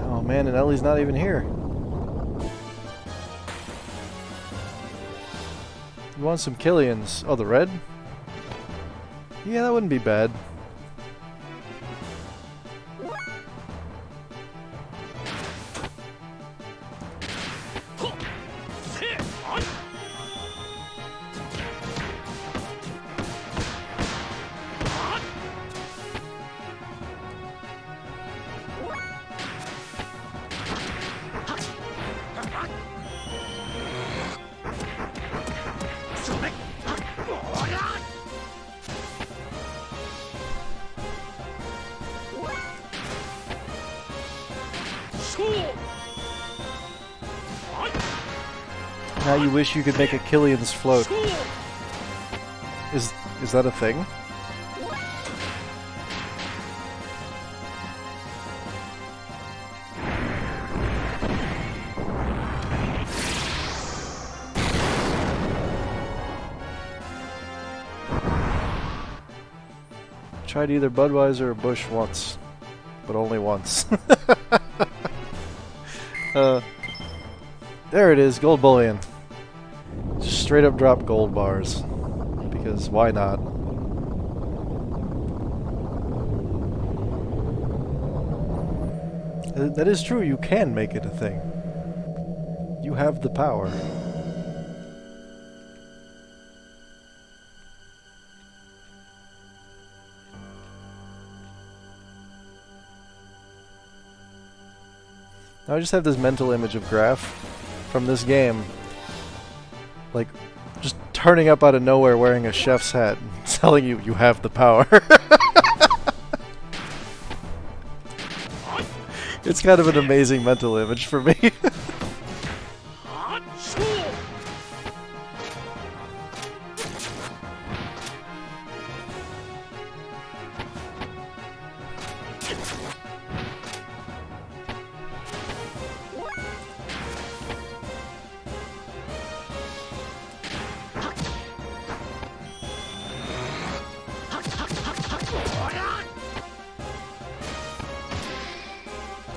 Oh man, and Ellie's not even here. You want some Killians? Oh, the red? Yeah, that wouldn't be bad. Now you wish you could make a Killian's float. Is that a thing? Tried either Budweiser or Busch once, but only once. There it is, gold bullion. Just straight up drop gold bars. Because why not? That is true, you can make it a thing. You have the power. I just have this mental image of Graf from this game, like, just turning up out of nowhere wearing a chef's hat and telling you you have the power. It's kind of an amazing mental image for me.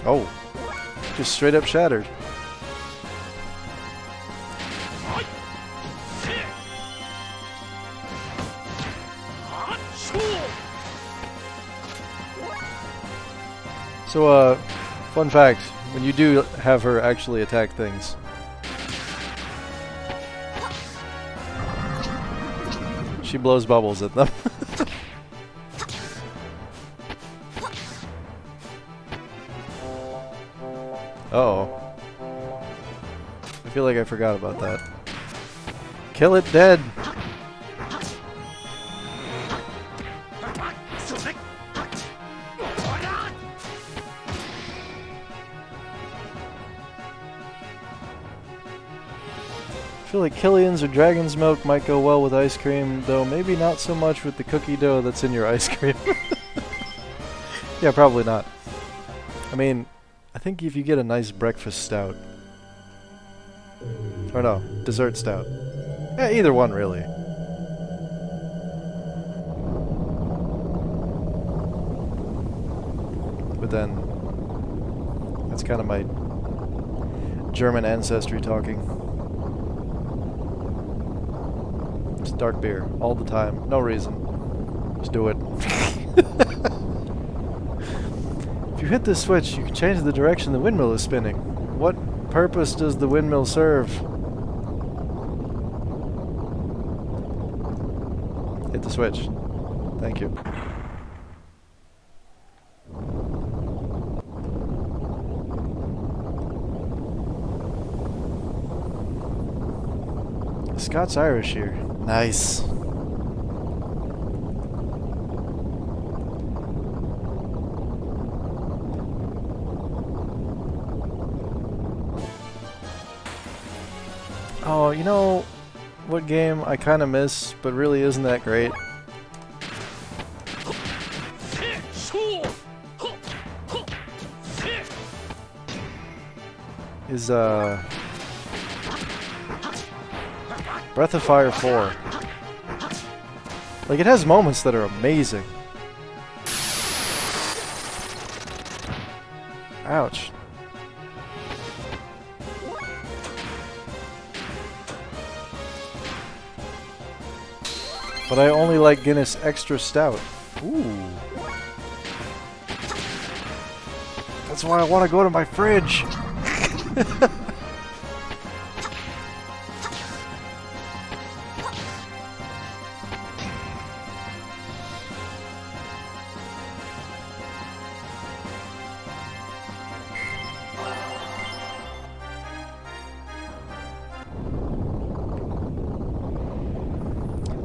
Oh, just straight up shattered. So, fun fact, when you do have her actually attack things, she blows bubbles at them. Uh-oh. I feel like I forgot about that. Kill it dead! I feel like Killian's or Dragon's Milk might go well with ice cream, though maybe not so much with the cookie dough that's in your ice cream. Yeah, probably not. I mean, I think if you get a nice breakfast stout, or no, dessert stout. Yeah, either one really. But then, that's kind of my German ancestry talking. Just dark beer, all the time, no reason. Just do it. If you hit this switch, you can change the direction the windmill is spinning. What purpose does the windmill serve? Hit the switch. Thank you. Scots-Irish here. Nice. Oh, you know what game I kind of miss, but really isn't that great? Is, Breath of Fire 4. Like, it has moments that are amazing. Ouch. But I only like Guinness Extra Stout. Ooh. That's why I want to go to my fridge.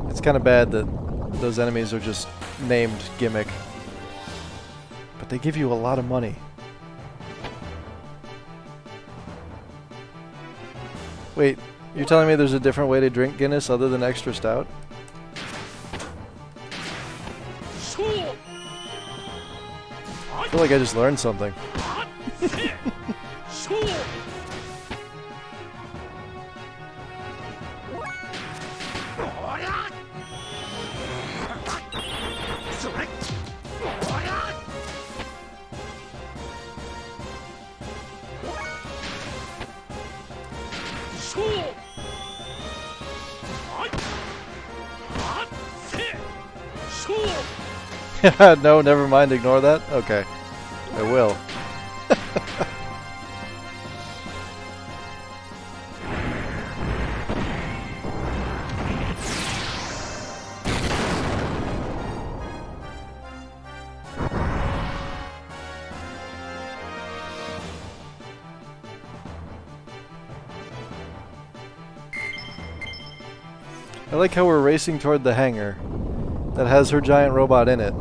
It's kind of bad that those enemies are just named Gimmick. But they give you a lot of money. Wait, you're telling me there's a different way to drink Guinness other than Extra Stout? I feel like I just learned something. No, never mind, ignore that? Okay. I will. I like how we're racing toward the hangar that has her giant robot in it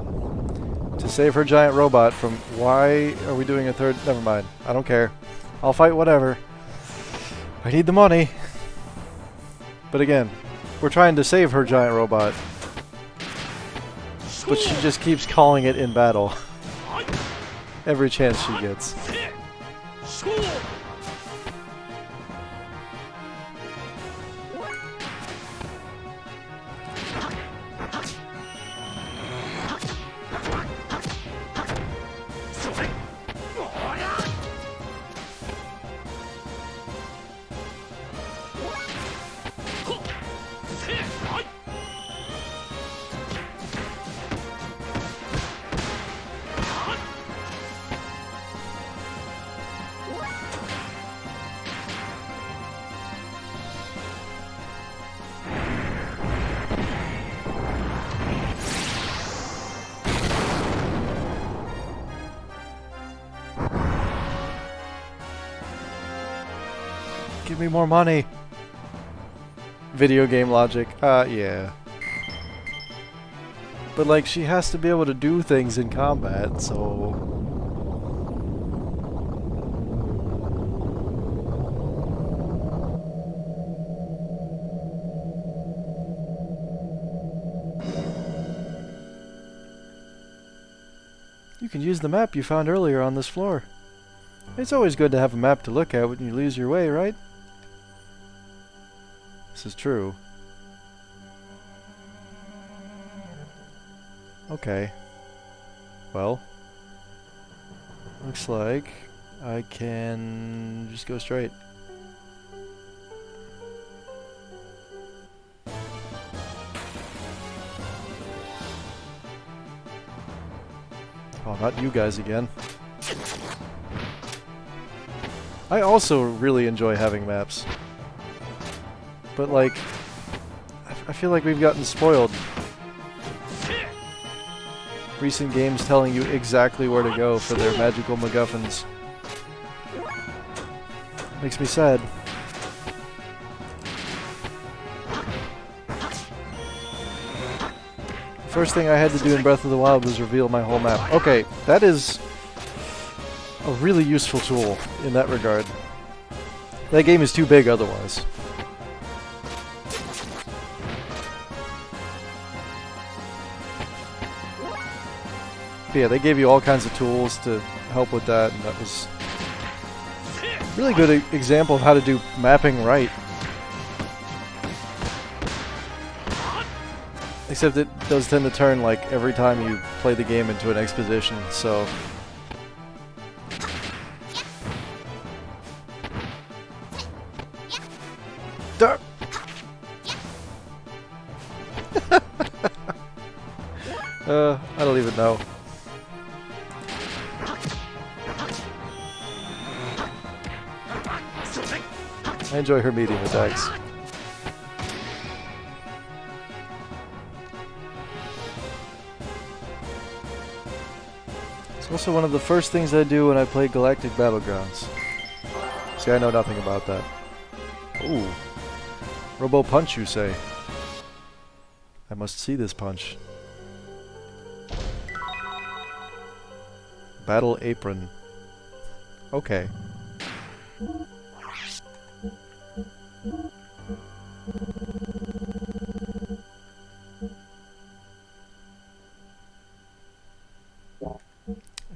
to save her giant robot from... Why are we doing a third? Never mind. I don't care. I'll fight whatever. I need the money. But again, we're trying to save her giant robot. But she just keeps calling it in battle. Every chance she gets. Give me more money. Video game logic. Yeah. But like, she has to be able to do things in combat, so... You can use the map you found earlier on this floor. It's always good to have a map to look at when you lose your way, right? This is true. Okay. Well, looks like I can just go straight. Oh, not you guys again. I also really enjoy having maps. But like, I feel like we've gotten spoiled. Recent games telling you exactly where to go for their magical MacGuffins. Makes me sad. First thing I had to do in Breath of the Wild was reveal my whole map. Okay, that is a really useful tool in that regard. That game is too big otherwise. But yeah, they gave you all kinds of tools to help with that, and that was a really good example of how to do mapping right. Except it does tend to turn like every time you play the game into an exposition, so... I don't even know. I enjoy her medium attacks. It's also one of the first things I do when I play Galactic Battlegrounds. See, I know nothing about that. Ooh. Robo Punch, you say? I must see this punch. Battle Apron. Okay.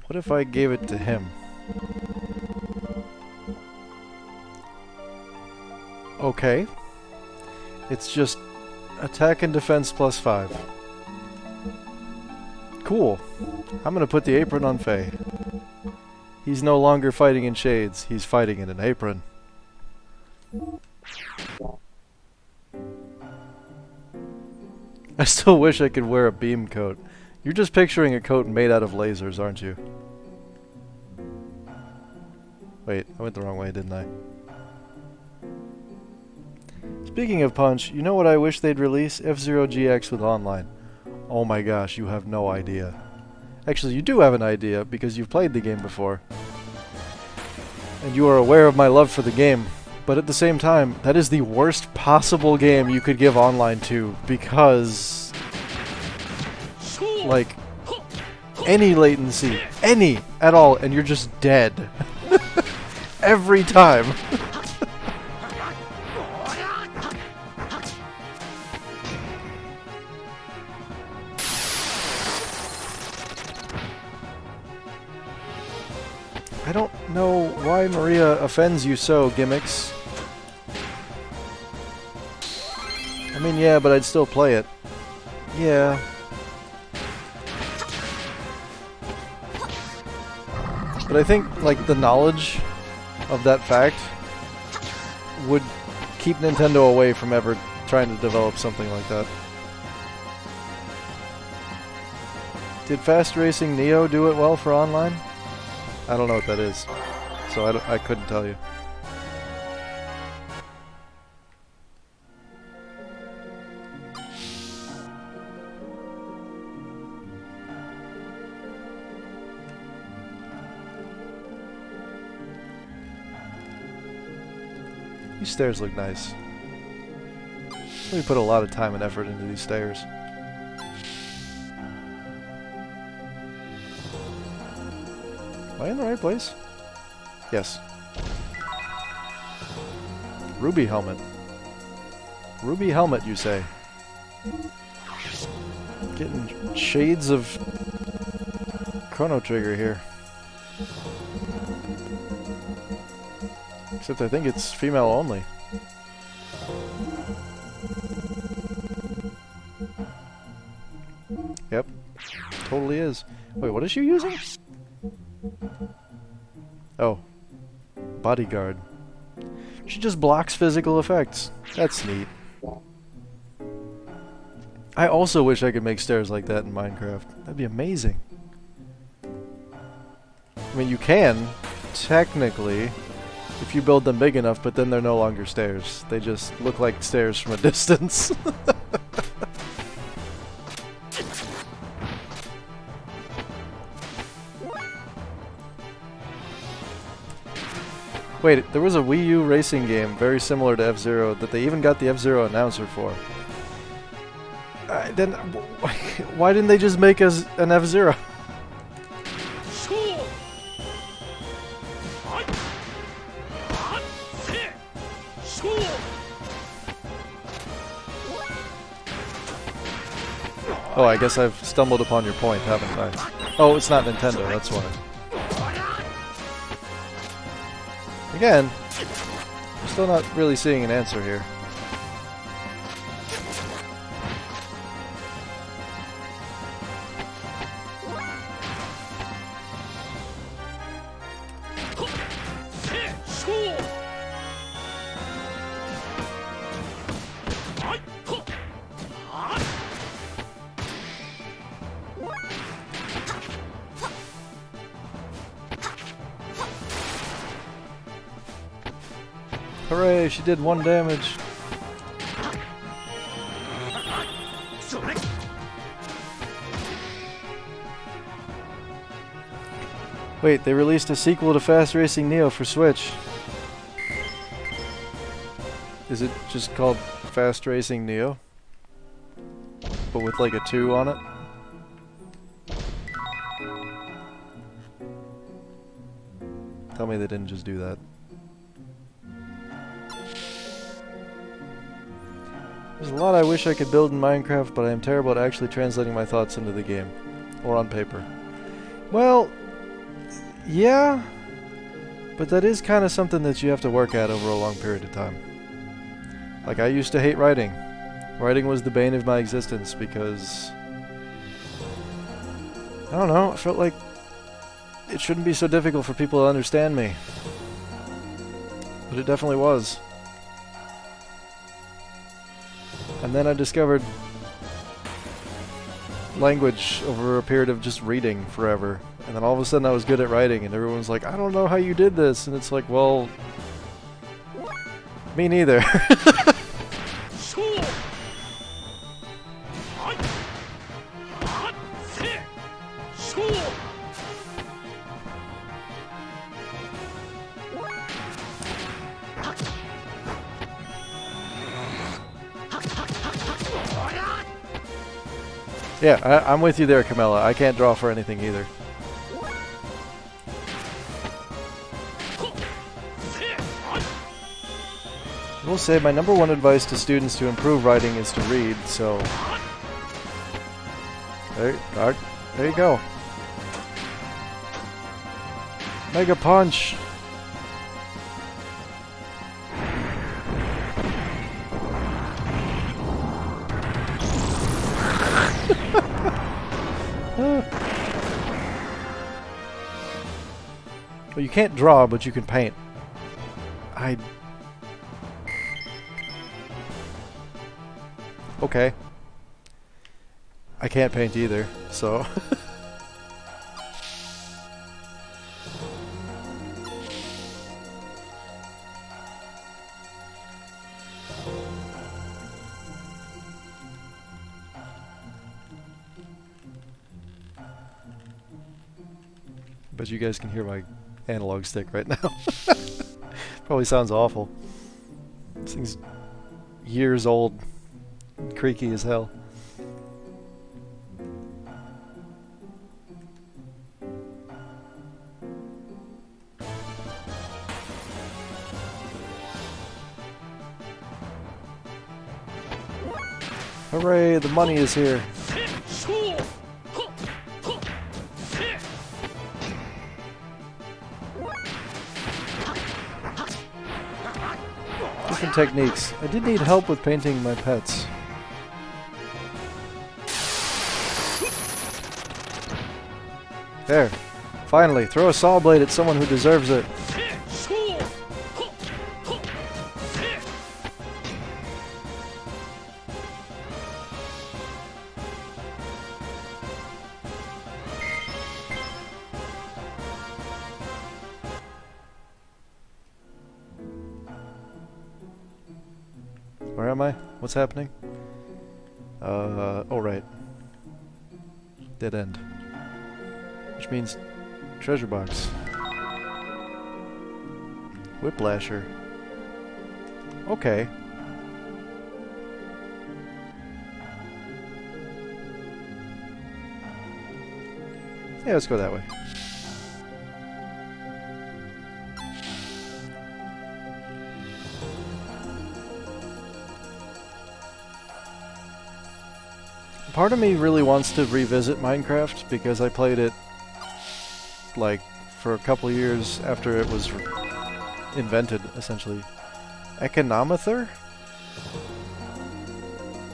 What if I gave it to him? Okay. It's just attack and defense +5. Cool. I'm gonna put the apron on Faye. He's no longer fighting in shades, he's fighting in an apron. I still wish I could wear a beam coat. You're just picturing a coat made out of lasers, aren't you? Wait, I went the wrong way, didn't I? Speaking of Punch, you know what I wish they'd release? F-Zero GX with online. Oh my gosh, you have no idea. Actually, you do have an idea, because you've played the game before. And you are aware of my love for the game. But at the same time, that is the worst possible game you could give online to, because, like, any latency, any at all, and you're just dead. Every time. I don't know why Maria offends you so, gimmicks. I mean, yeah, but I'd still play it. Yeah. But I think, like, the knowledge of that fact would keep Nintendo away from ever trying to develop something like that. Did Fast Racing Neo do it well for online? I don't know what that is, so I couldn't tell you. These stairs look nice. We put a lot of time and effort into these stairs. Am I in the right place? Yes. Ruby helmet. Ruby helmet, you say? Getting shades of Chrono Trigger here. Except I think it's female only. Yep. Totally is. Wait, what is she using? Oh. Bodyguard. She just blocks physical effects. That's neat. I also wish I could make stairs like that in Minecraft. That'd be amazing. I mean, you can, technically, if you build them big enough, but then they're no longer stairs. They just look like stairs from a distance. Wait, there was a Wii U racing game very similar to F-Zero that they even got the F-Zero announcer for. Then why didn't they just make us an F-Zero? Oh, I guess I've stumbled upon your point, haven't I? Oh, it's not Nintendo, that's why. Again, I'm still not really seeing an answer here. Hooray, she did 1 damage. Wait, they released a sequel to Fast Racing Neo for Switch. Is it just called Fast Racing Neo? But with like a 2 on it? Tell me they didn't just do that. There's a lot I wish I could build in Minecraft, but I am terrible at actually translating my thoughts into the game. Or on paper. Well, yeah, but that is kind of something that you have to work at over a long period of time. Like, I used to hate writing. Writing was the bane of my existence because, I don't know, I felt like it shouldn't be so difficult for people to understand me. But it definitely was. And then I discovered language over a period of just reading forever. And then all of a sudden I was good at writing, and everyone was like, I don't know how you did this. And it's like, well, me neither. Yeah, I'm with you there, Camilla. I can't draw for anything either. I will say my number one advice to students to improve writing is to read, so... There you go. Mega Punch! Well, you can't draw, but you can paint. Okay. I can't paint either, so... But you guys can hear my analog stick right now. Probably sounds awful. This thing's years old. Creaky as hell. Hooray, the money is here. Different techniques. I did need help with painting my pets. There. Finally, throw a saw blade at someone who deserves it. Where am I? What's happening? Oh right. Dead end. Which means treasure box. Whiplasher. Okay. Yeah, let's go that way. Part of me really wants to revisit Minecraft because I played it like for a couple years after it was invented, essentially. Econometer?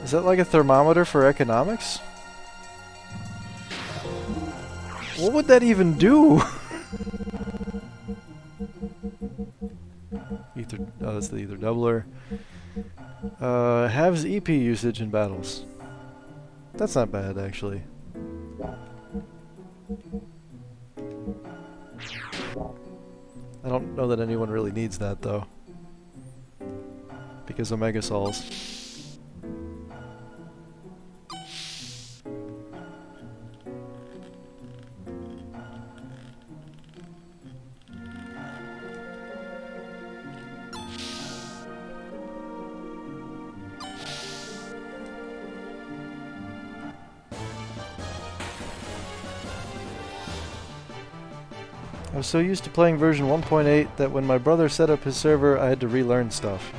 Is that like a thermometer for economics? What would that even do? Oh, that's the ether doubler. Halves EP usage in battles. That's not bad, actually. I don't know that anyone really needs that, though. Because Omega Sols. I was so used to playing version 1.8 that when my brother set up his server, I had to relearn stuff.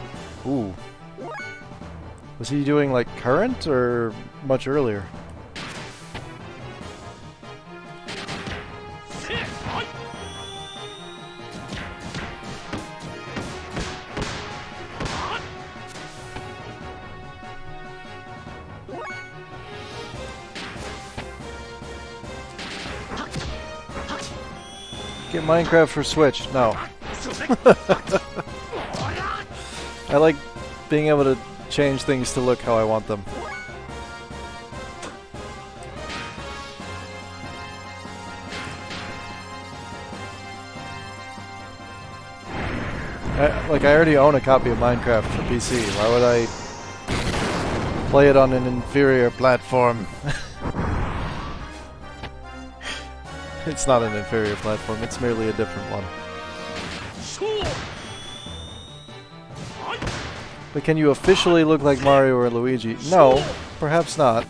Ooh. Was he doing like current or much earlier? Get Minecraft for Switch. No. I like being able to change things to look how I want them. I already own a copy of Minecraft for PC. Why would I play it on an inferior platform? It's not an inferior platform, it's merely a different one. But can you officially look like Mario or Luigi? No, perhaps not.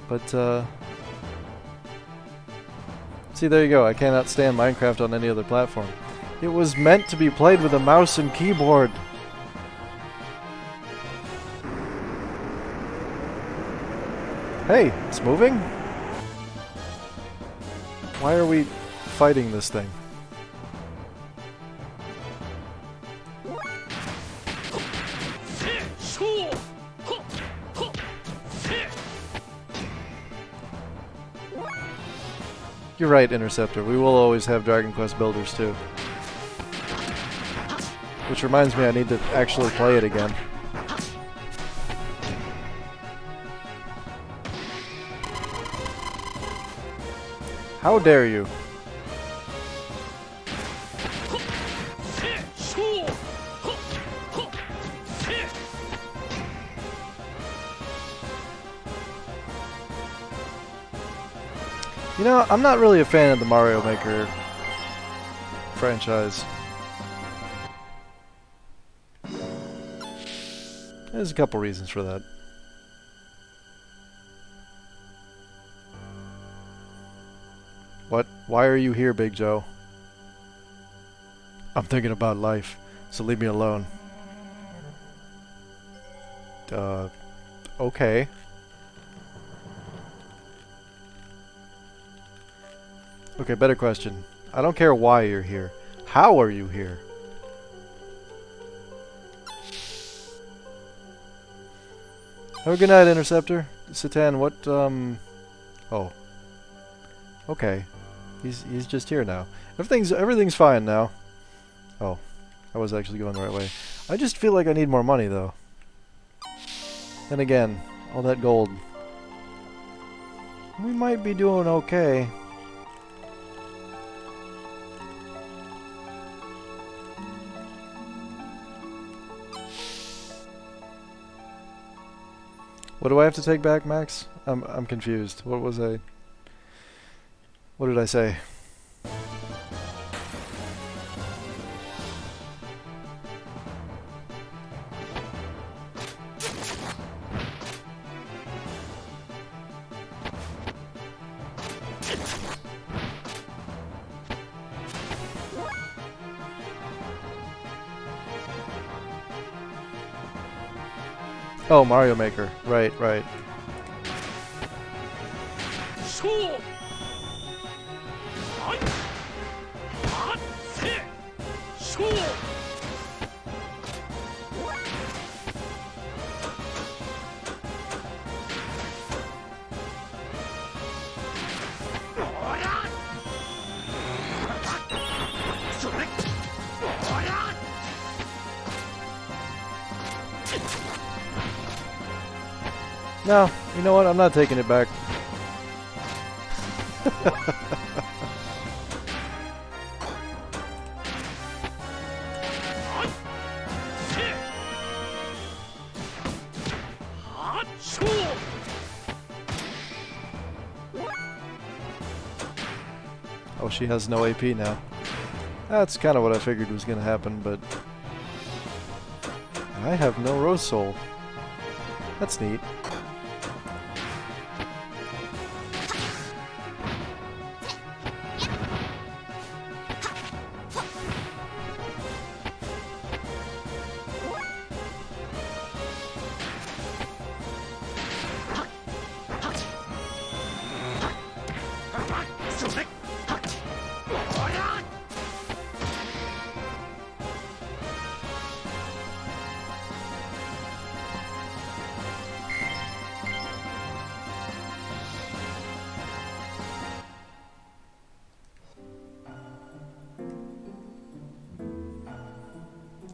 But, see, there you go. I cannot stand Minecraft on any other platform. It was meant to be played with a mouse and keyboard. Hey, it's moving? Why are we fighting this thing? You're right, Interceptor. We will always have Dragon Quest builders too. Which reminds me I need to actually play it again. How dare you? You know, I'm not really a fan of the Mario Maker franchise. There's a couple reasons for that. What? Why are you here, Big Joe? I'm thinking about life, so leave me alone. Okay. Okay, better question. I don't care why you're here. How are you here? Have a good night, Interceptor. Satan, what, Oh. Okay. He's just here now. Everything's fine now. Oh. I was actually going the right way. I just feel like I need more money, though. Then again, all that gold. We might be doing okay. What do I have to take back, Max? I'm confused. What did I say? Oh, Mario Maker. Right. No, you know what? I'm not taking it back. Oh, she has no AP now. That's kind of what I figured was going to happen, but I have no Rose Soul. That's neat.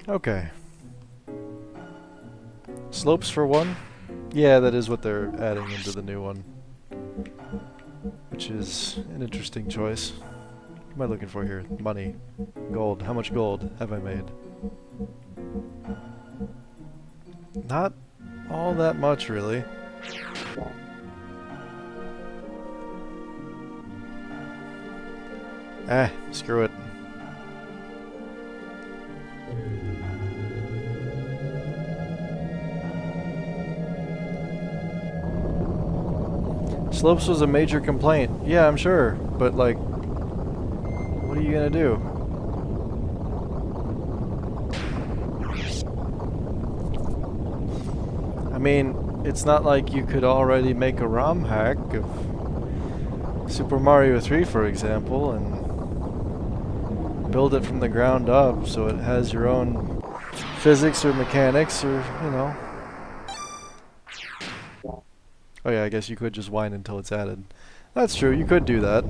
Okay. Slopes for one? Yeah, that is what they're adding into the new one. Which is an interesting choice. What am I looking for here? Money. Gold. How much gold have I made? Not all that much, really. Screw it. Slopes was a major complaint. Yeah, I'm sure. But, like, what are you gonna do? I mean, it's not like you could already make a ROM hack of Super Mario 3, for example, and build it from the ground up so it has your own physics or mechanics or, you know. Oh yeah, I guess you could just whine until it's added. That's true, you could do that.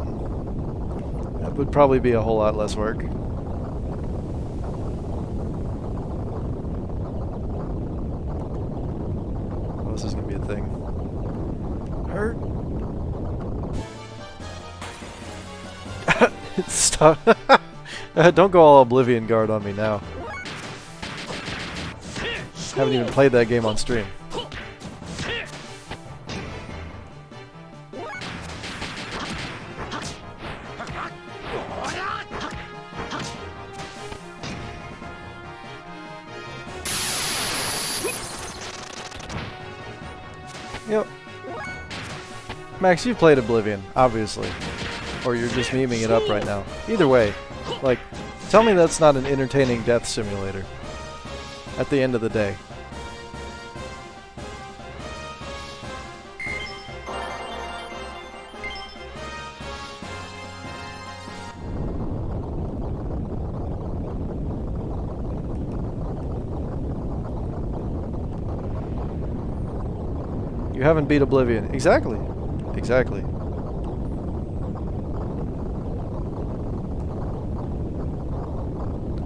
That would probably be a whole lot less work. Oh, this is gonna be a thing. Hurt. It's stuck. Don't go all Oblivion Guard on me now. Haven't even played that game on stream. Yep. Max, you've played Oblivion, obviously. Or you're just memeing it up right now. Either way, like, tell me that's not an entertaining death simulator. At the end of the day. You haven't beat Oblivion. Exactly. Exactly.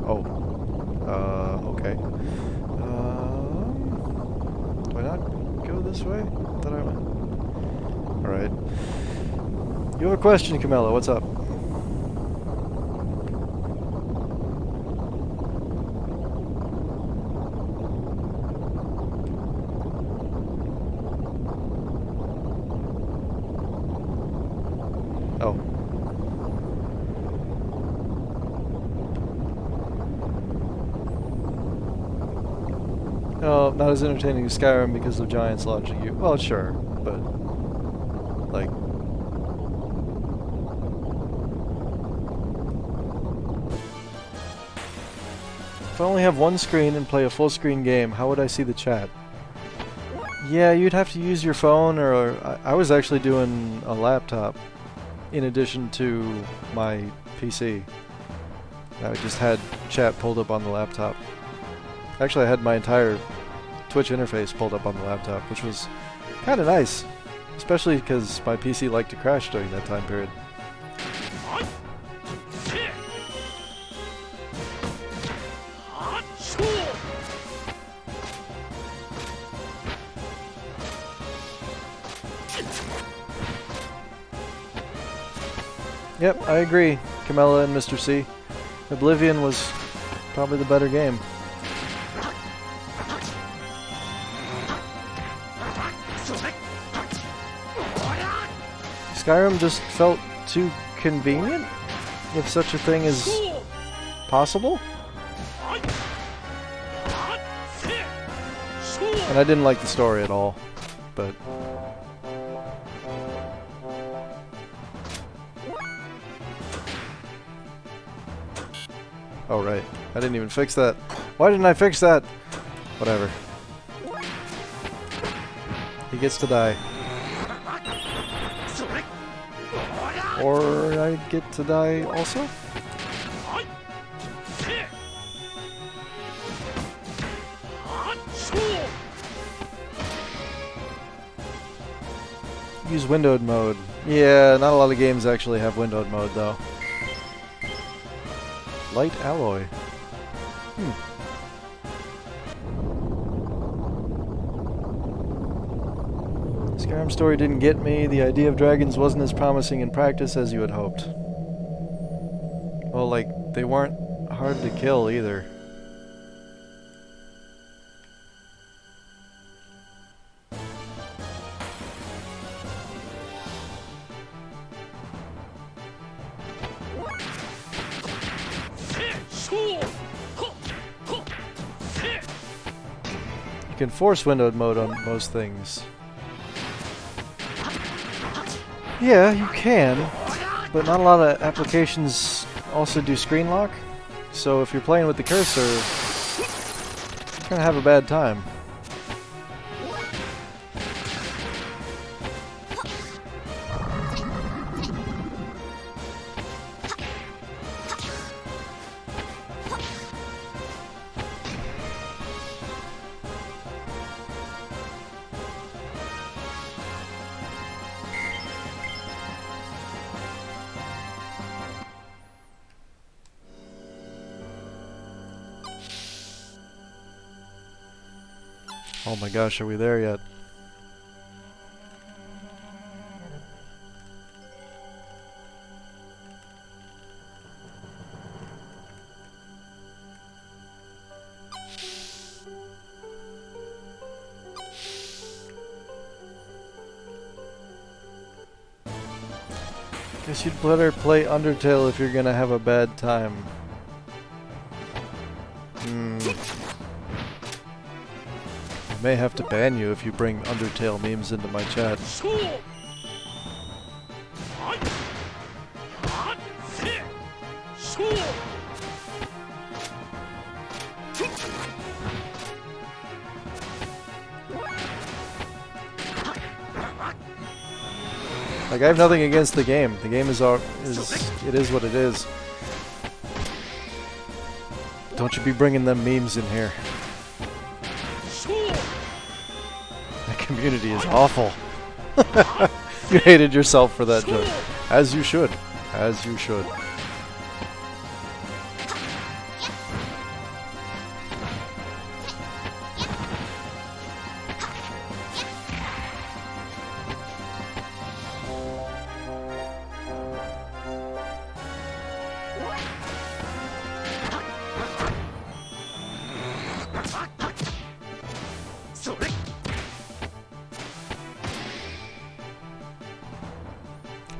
Oh. Okay. Do I not go this way? I thought I went. Alright. You have a question, Camilla. What's up? Oh. Oh, not as entertaining as Skyrim because of giants launching you. Well, sure, but like, if I only have one screen and play a full screen game, how would I see the chat? Yeah, you'd have to use your phone, or I was actually doing a laptop in addition to my PC. I just had chat pulled up on the laptop. Actually, I had my entire Twitch interface pulled up on the laptop, which was kind of nice. Especially because my PC liked to crash during that time period. Yep, I agree, Camilla and Mr. C. Oblivion was probably the better game. Skyrim just felt too convenient, if such a thing is possible. And I didn't like the story at all, but... Oh, right. I didn't even fix that. Why didn't I fix that? Whatever. He gets to die. Or I get to die also? Use windowed mode. Yeah, not a lot of games actually have windowed mode though. Light alloy. Skyrim story didn't get me. The idea of dragons wasn't as promising in practice as you had hoped. Well, like, they weren't hard to kill either. You can force windowed mode on most things. Yeah, you can, but not a lot of applications also do screen lock. So if you're playing with the cursor, you're gonna have a bad time. Oh my gosh, are we there yet? Guess you'd better play Undertale if you're gonna have a bad time. I may have to ban you if you bring Undertale memes into my chat. Like, I have nothing against the game. The game is it is what it is. Don't you be bringing them memes in here. The community is awful. You hated yourself for that joke. As you should. As you should.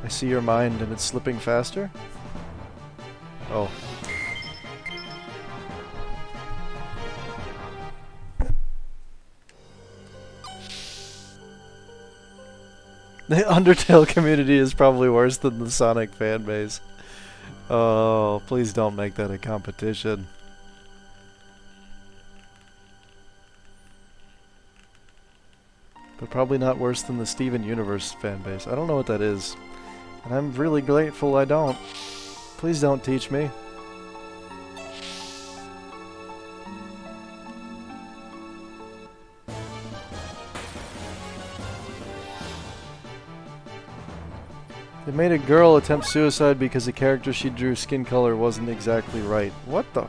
I see your mind and it's slipping faster? Oh. The Undertale community is probably worse than the Sonic fanbase. Oh, please don't make that a competition. But probably not worse than the Steven Universe fanbase. I don't know what that is. And I'm really grateful I don't. Please don't teach me. They made a girl attempt suicide because the character she drew skin color wasn't exactly right. What the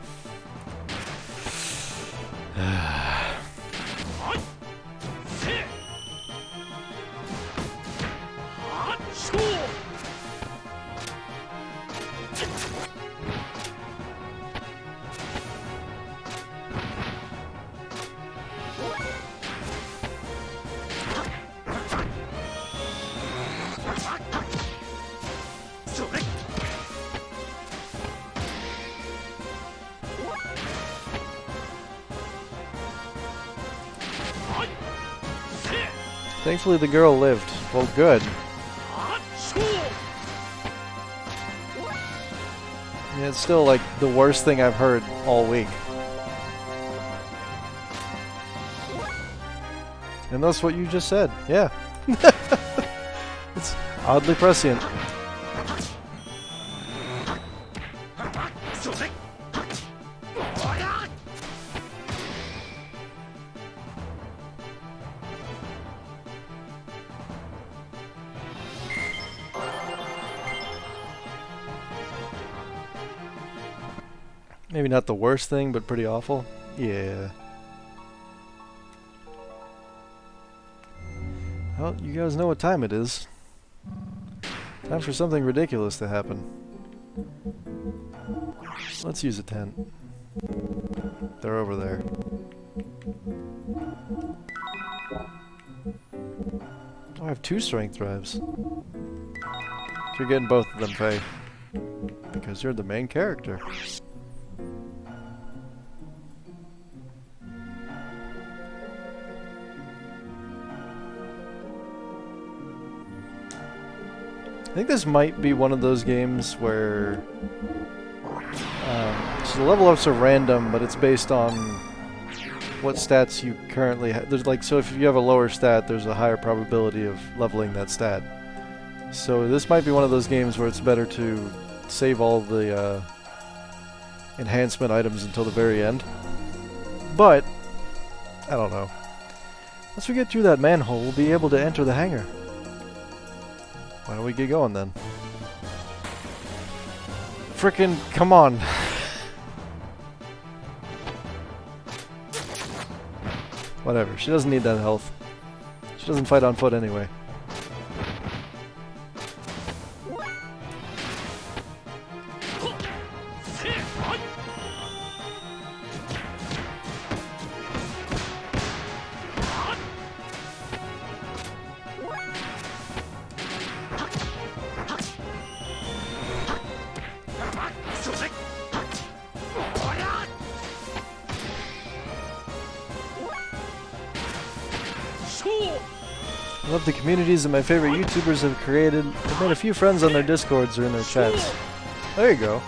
Thankfully the girl lived. Well, good. Yeah, it's still like the worst thing I've heard all week. And that's what you just said. Yeah. It's oddly prescient. Maybe not the worst thing, but pretty awful. Yeah. Well, you guys know what time it is. Time for something ridiculous to happen. Let's use a tent. They're over there. Oh, I have 2 strength drives. So you're getting both of them, Faye. Because you're the main character. I think this might be one of those games where so the level ups are random, but it's based on what stats you currently have. There's like, so if you have a lower stat, there's a higher probability of leveling that stat. So this might be one of those games where it's better to save all the enhancement items until the very end. But I don't know. Once we get through that manhole, we'll be able to enter the hangar. Why don't we get going then? Frickin' come on. Whatever, she doesn't need that health. She doesn't fight on foot anyway. I love the communities that my favorite YouTubers have created. I've made a few friends on their Discords or in their chats. There you go.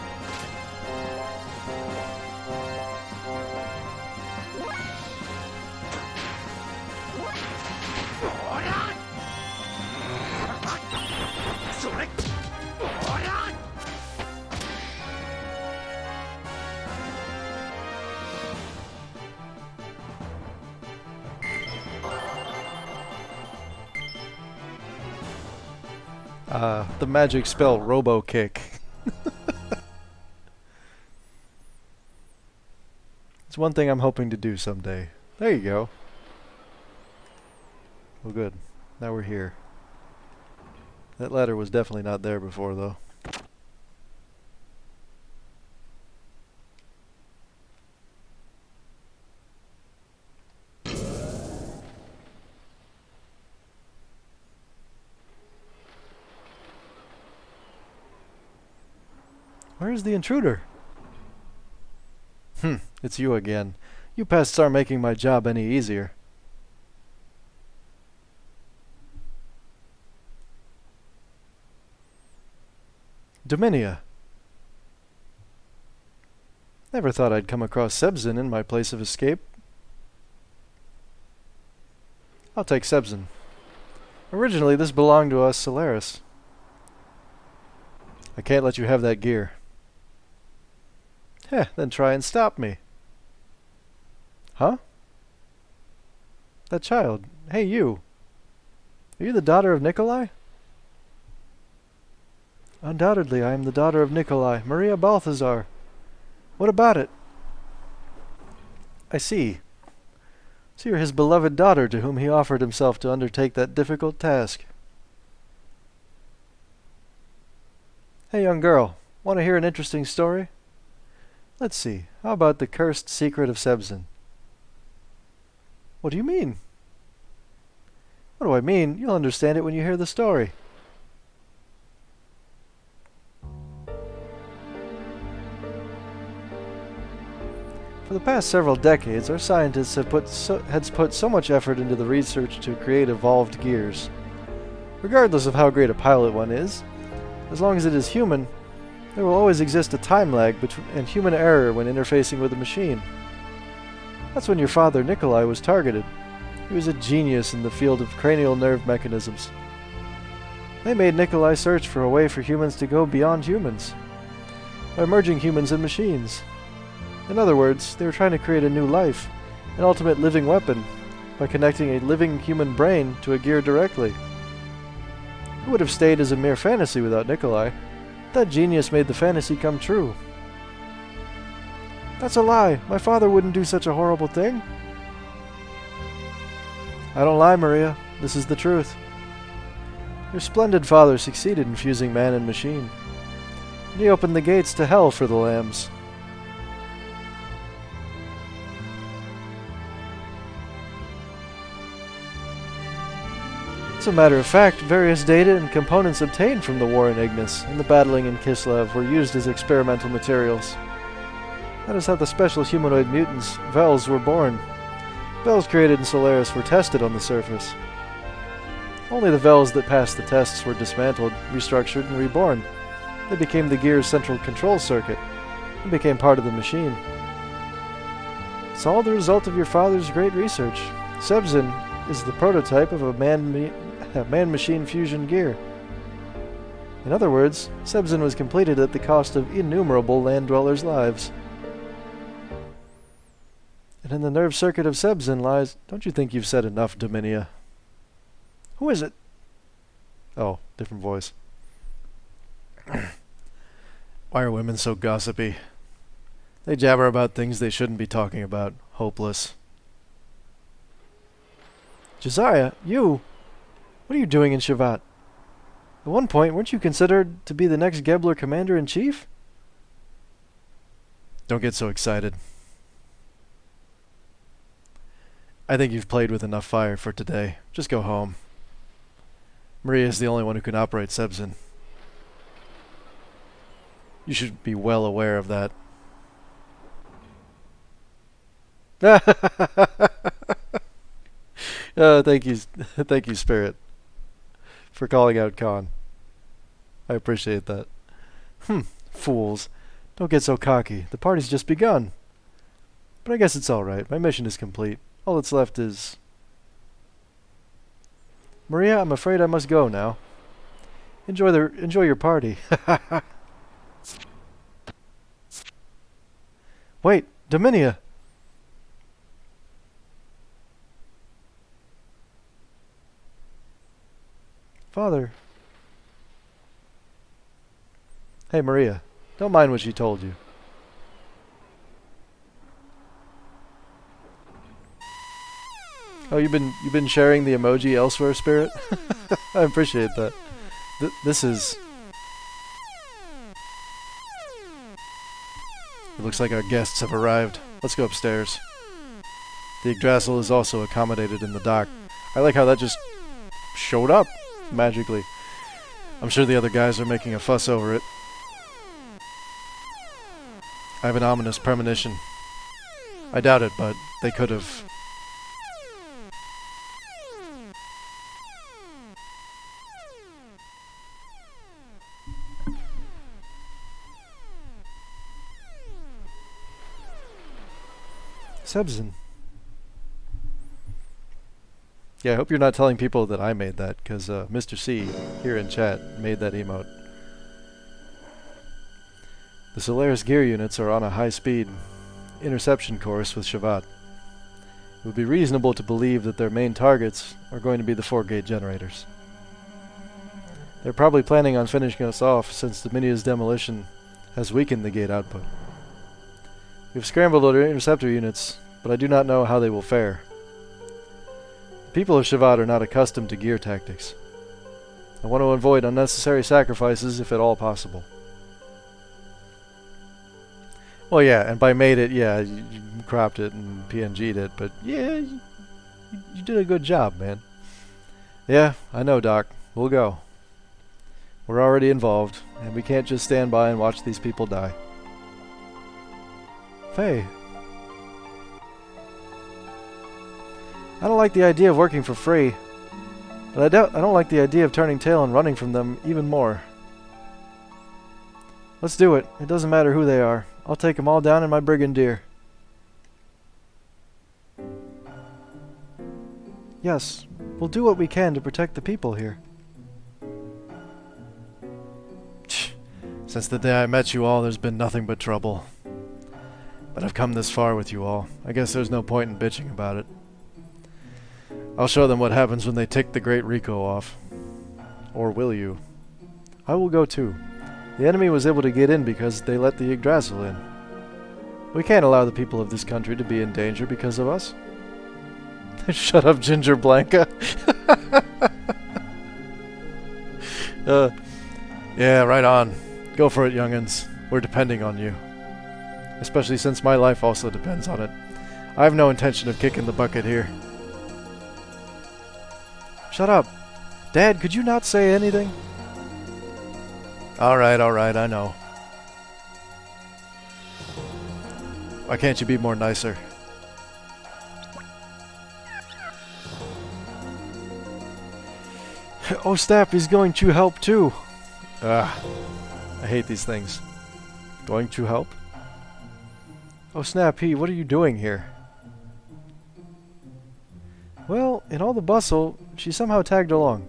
The magic spell Robo Kick. It's one thing I'm hoping to do someday. There you go. Well, good. Now we're here. That ladder was definitely not there before, though. Where's the intruder? It's you again. You pests aren't making my job any easier. Dominia. Never thought I'd come across Sebzin in my place of escape. I'll take Sebzin. Originally, this belonged to us Solaris. I can't let you have that gear. Heh, then try and stop me. Huh? That child. Hey, you. Are you the daughter of Nikolai? Undoubtedly, I am the daughter of Nikolai, Maria Balthazar. What about it? I see. So you're his beloved daughter to whom he offered himself to undertake that difficult task. Hey, young girl. Want to hear an interesting story? Let's see. How about the cursed secret of Sebzin? What do you mean? What do I mean? You'll understand it when you hear the story. For the past several decades, our scientists have put so much effort into the research to create evolved gears. Regardless of how great a pilot one is, as long as it is human, there will always exist a time lag and human error when interfacing with a machine. That's when your father, Nikolai, was targeted. He was a genius in the field of cranial nerve mechanisms. They made Nikolai search for a way for humans to go beyond humans, by merging humans and machines. In other words, they were trying to create a new life, an ultimate living weapon, by connecting a living human brain to a gear directly. It would have stayed as a mere fantasy without Nikolai. That genius made the fantasy come true. That's a lie. My father wouldn't do such a horrible thing. I don't lie, Maria. This is the truth. Your splendid father succeeded in fusing man and machine. And he opened the gates to hell for the lambs. As a matter of fact, various data and components obtained from the war in Ignis and the battling in Kislev were used as experimental materials. That is how the special humanoid mutants, Vels, were born. Vels created in Solaris were tested on the surface. Only the Vels that passed the tests were dismantled, restructured, and reborn. They became the Gear's central control circuit and became part of the machine. It's all the result of your father's great research. Sebzen is the prototype of a man-machine fusion gear. In other words, Sebzen was completed at the cost of innumerable land dwellers' lives. And in the nerve circuit of Sebzen lies... Don't you think you've said enough, Dominia? Who is it? Oh, different voice. Why are women so gossipy? They jabber about things they shouldn't be talking about. Hopeless. Josiah, you? What are you doing in Shavat? At one point, weren't you considered to be the next Gebler Commander-in-Chief? Don't get so excited. I think you've played with enough fire for today. Just go home. Maria is the only one who can operate Sebzen. You should be well aware of that. Thank you, Spirit, for calling out Khan. I appreciate that. Fools. Don't get so cocky. The party's just begun. But I guess it's alright. My mission is complete. All that's left is... Maria, I'm afraid I must go now. Enjoy your party. Wait, Dominia! Father. Hey, Maria. Don't mind what she told you. Oh, you've been sharing the emoji elsewhere, Spirit? I appreciate that. This is... It looks like our guests have arrived. Let's go upstairs. The Yggdrasil is also accommodated in the dock. I like how that just showed up magically. I'm sure the other guys are making a fuss over it. I have an ominous premonition. I doubt it, but they could have... Sebzen. Yeah, I hope you're not telling people that I made that, because Mr. C here in chat made that emote. The Solaris gear units are on a high-speed interception course with Shavat. It would be reasonable to believe that their main targets are going to be the 4-gate generators. They're probably planning on finishing us off since Dominia's demolition has weakened the gate output. We've scrambled our interceptor units, but I do not know how they will fare. The people of Shavat are not accustomed to gear tactics. I want to avoid unnecessary sacrifices if at all possible. Well, yeah, and by made it, yeah, you cropped it and PNG'd it, but yeah, you did a good job, man. Yeah, I know, Doc. We'll go. We're already involved, and we can't just stand by and watch these people die. Faye. I don't like the idea of working for free, but I don't like the idea of turning tail and running from them even more. Let's do it. It doesn't matter who they are. I'll take them all down in my Brigadier. Yes, we'll do what we can to protect the people here. Since the day I met you all, there's been nothing but trouble. But I've come this far with you all. I guess there's no point in bitching about it. I'll show them what happens when they tick the Great Rico off. Or will you? I will go too. The enemy was able to get in because they let the Yggdrasil in. We can't allow the people of this country to be in danger because of us. Shut up, Ginger Blanca. Yeah, right on. Go for it, young'uns. We're depending on you. Especially since my life also depends on it. I have no intention of kicking the bucket here. Shut up. Dad, could you not say anything? Alright, I know. Why can't you be more nicer? Oh snap, he's going to help too. Ah, I hate these things. Going to help? Oh snap, what are you doing here? Well, in all the bustle, she somehow tagged along.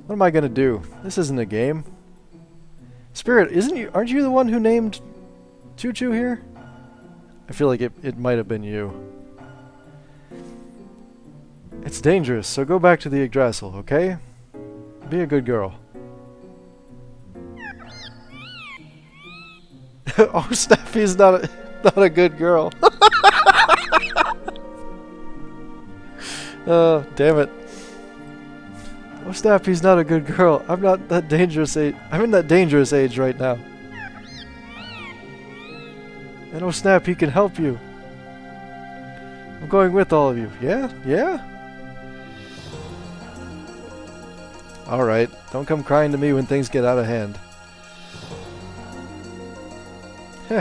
What am I gonna do? This isn't a game. Spirit, aren't you the one who named Choo Choo here? I feel like it might have been you. It's dangerous, so go back to the Yggdrasil, okay? Be a good girl. Oh, Snappy's not a good girl. Oh, damn it. Oh, Snappy's not a good girl. I'm not that dangerous age. I'm in that dangerous age right now. And oh, Snap, he can help you. I'm going with all of you. Yeah? Yeah? Alright, don't come crying to me when things get out of hand. Heh.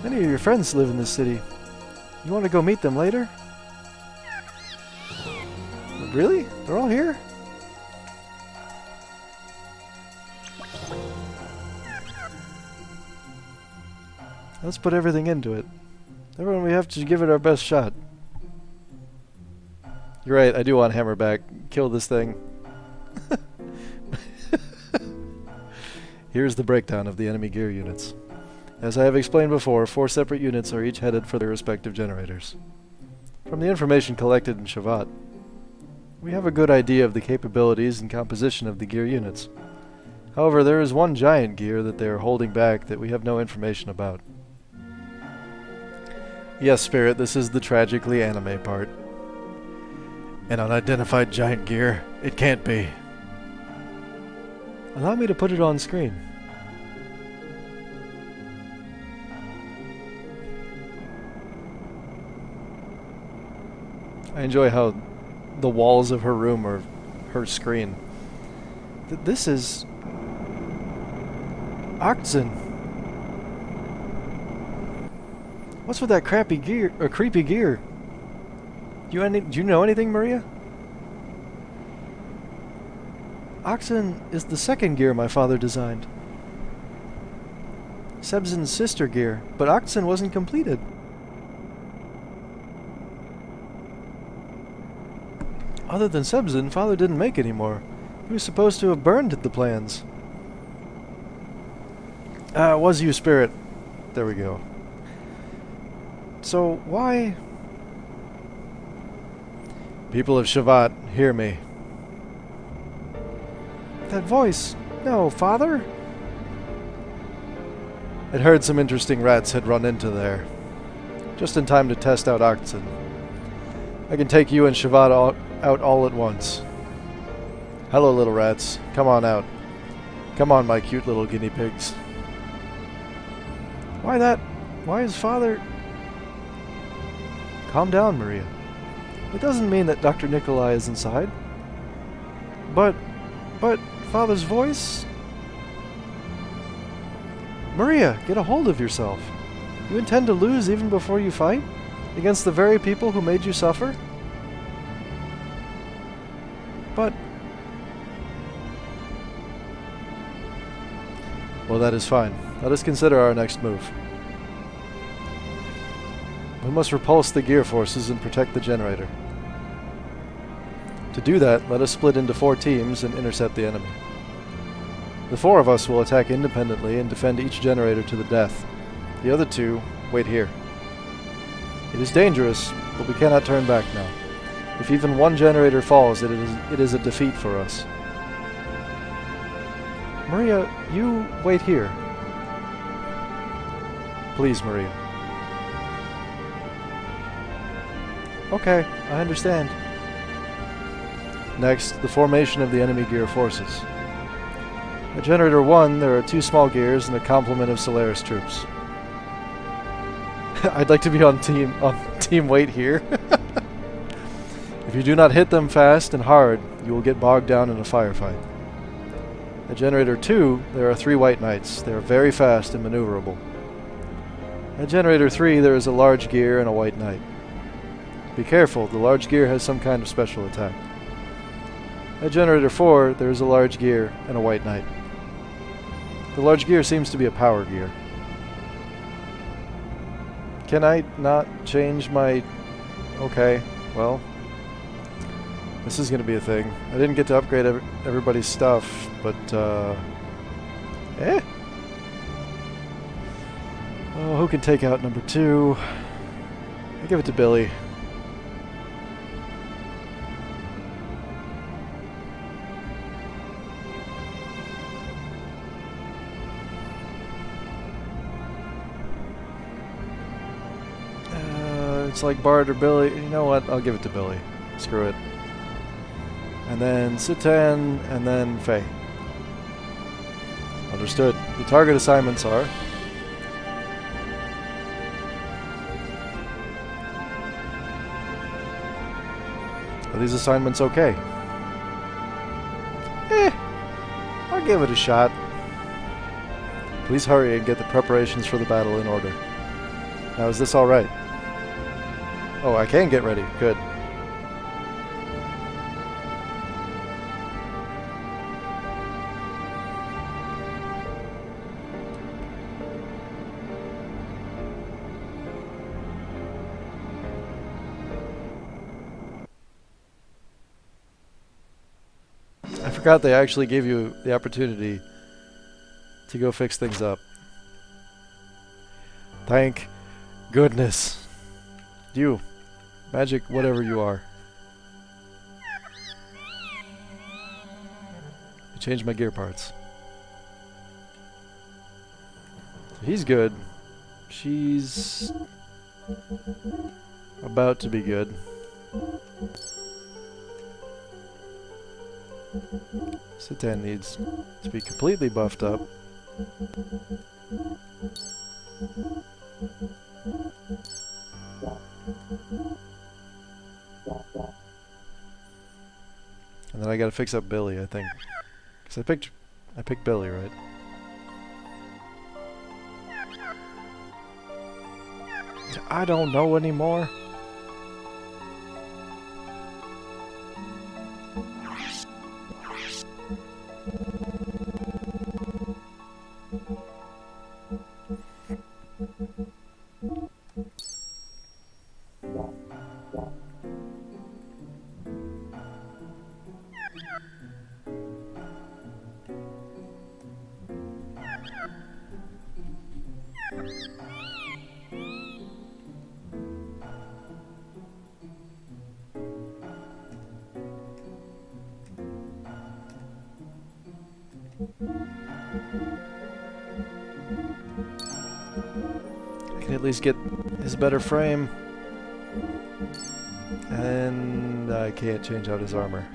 Many of your friends live in this city. You want to go meet them later? Really? They're all here? Let's put everything into it. Everyone, we have to give it our best shot. You're right, I do want Hammer back. Kill this thing. Here's the breakdown of the enemy gear units. As I have explained before, 4 separate units are each headed for their respective generators. From the information collected in Shavat, we have a good idea of the capabilities and composition of the gear units. However, there is one giant gear that they are holding back that we have no information about. Yes, Spirit, this is the tragically anime part. An unidentified giant gear? It can't be. Allow me to put it on screen. I enjoy how the walls of her room are her screen. This is... Oxen. What's with that crappy gear, or creepy gear? Do you know anything, Maria? Oxen is the second gear my father designed. Sebzen's sister gear, but Oxen wasn't completed. Other than Sebzen, father didn't make any more. He was supposed to have burned the plans. Ah, it was you, Spirit. There we go. So, why... People of Shavat, hear me. That voice. No, father? I'd heard some interesting rats had run into there. Just in time to test out Oxen. I can take you and Shavat out all at once. Hello, little rats. Come on out. Come on, my cute little guinea pigs. Why is father... Calm down, Maria. It doesn't mean that Dr. Nikolai is inside. But father's voice... Maria, get a hold of yourself. You intend to lose even before you fight? Against the very people who made you suffer? But... Well, that is fine. Let us consider our next move. We must repulse the gear forces and protect the generator. To do that, let us split into 4 teams and intercept the enemy. The 4 of us will attack independently and defend each generator to the death. The other 2 wait here. It is dangerous, but we cannot turn back now. If even one generator falls, it is a defeat for us. Maria, you wait here. Please, Maria. Okay, I understand. Next, the formation of the enemy gear forces. At Generator 1, there are 2 small gears and a complement of Solaris troops. I'd like to be on team wait here. If you do not hit them fast and hard, you will get bogged down in a firefight. At Generator 2, there are 3 White Knights. They are very fast and maneuverable. At Generator 3, there is a large gear and a White Knight. Be careful, the large gear has some kind of special attack. At Generator 4, there is a large gear and a white knight. The large gear seems to be a power gear. Can I not change my... Okay, well... This is going to be a thing. I didn't get to upgrade everybody's stuff, but, eh? Oh, who can take out number 2? I give it to Billy. It's like Bart or Billy. You know what? I'll give it to Billy. Screw it. And then Citan, and then Faye. Understood. The target assignments are... Are these assignments okay? I'll give it a shot. Please hurry and get the preparations for the battle in order. Now, is this alright? Oh, I can get ready. Good. I forgot they actually gave you the opportunity to go fix things up. Thank goodness. You. Magic, whatever you are. I changed my gear parts. He's good. She's about to be good. Citan needs to be completely buffed up. And then I gotta fix up Billy, I think. Because I picked Billy, right? I don't know anymore. I can at least get his better frame. And I can't change out his armor.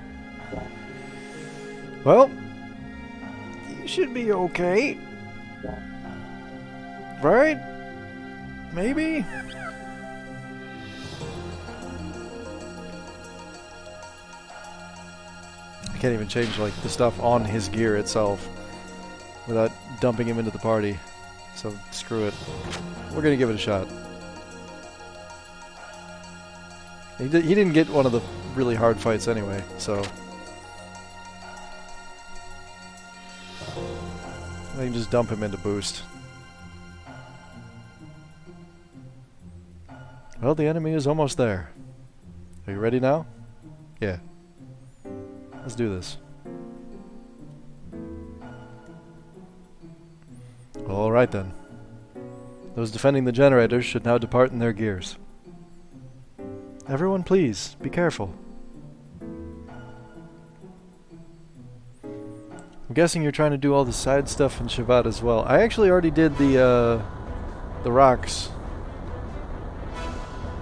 Well, you should be okay. Right? Maybe? I can't even change like the stuff on his gear itself without dumping him into the party. So screw it. We're gonna give it a shot. He didn't get one of the really hard fights anyway, so I can just dump him into boost. Well, the enemy is almost there. Are you ready now? Yeah. Let's do this. Alright then. Those defending the generators should now depart in their gears. Everyone please, be careful. I'm guessing you're trying to do all the side stuff in Shevat as well. I actually already did the rocks.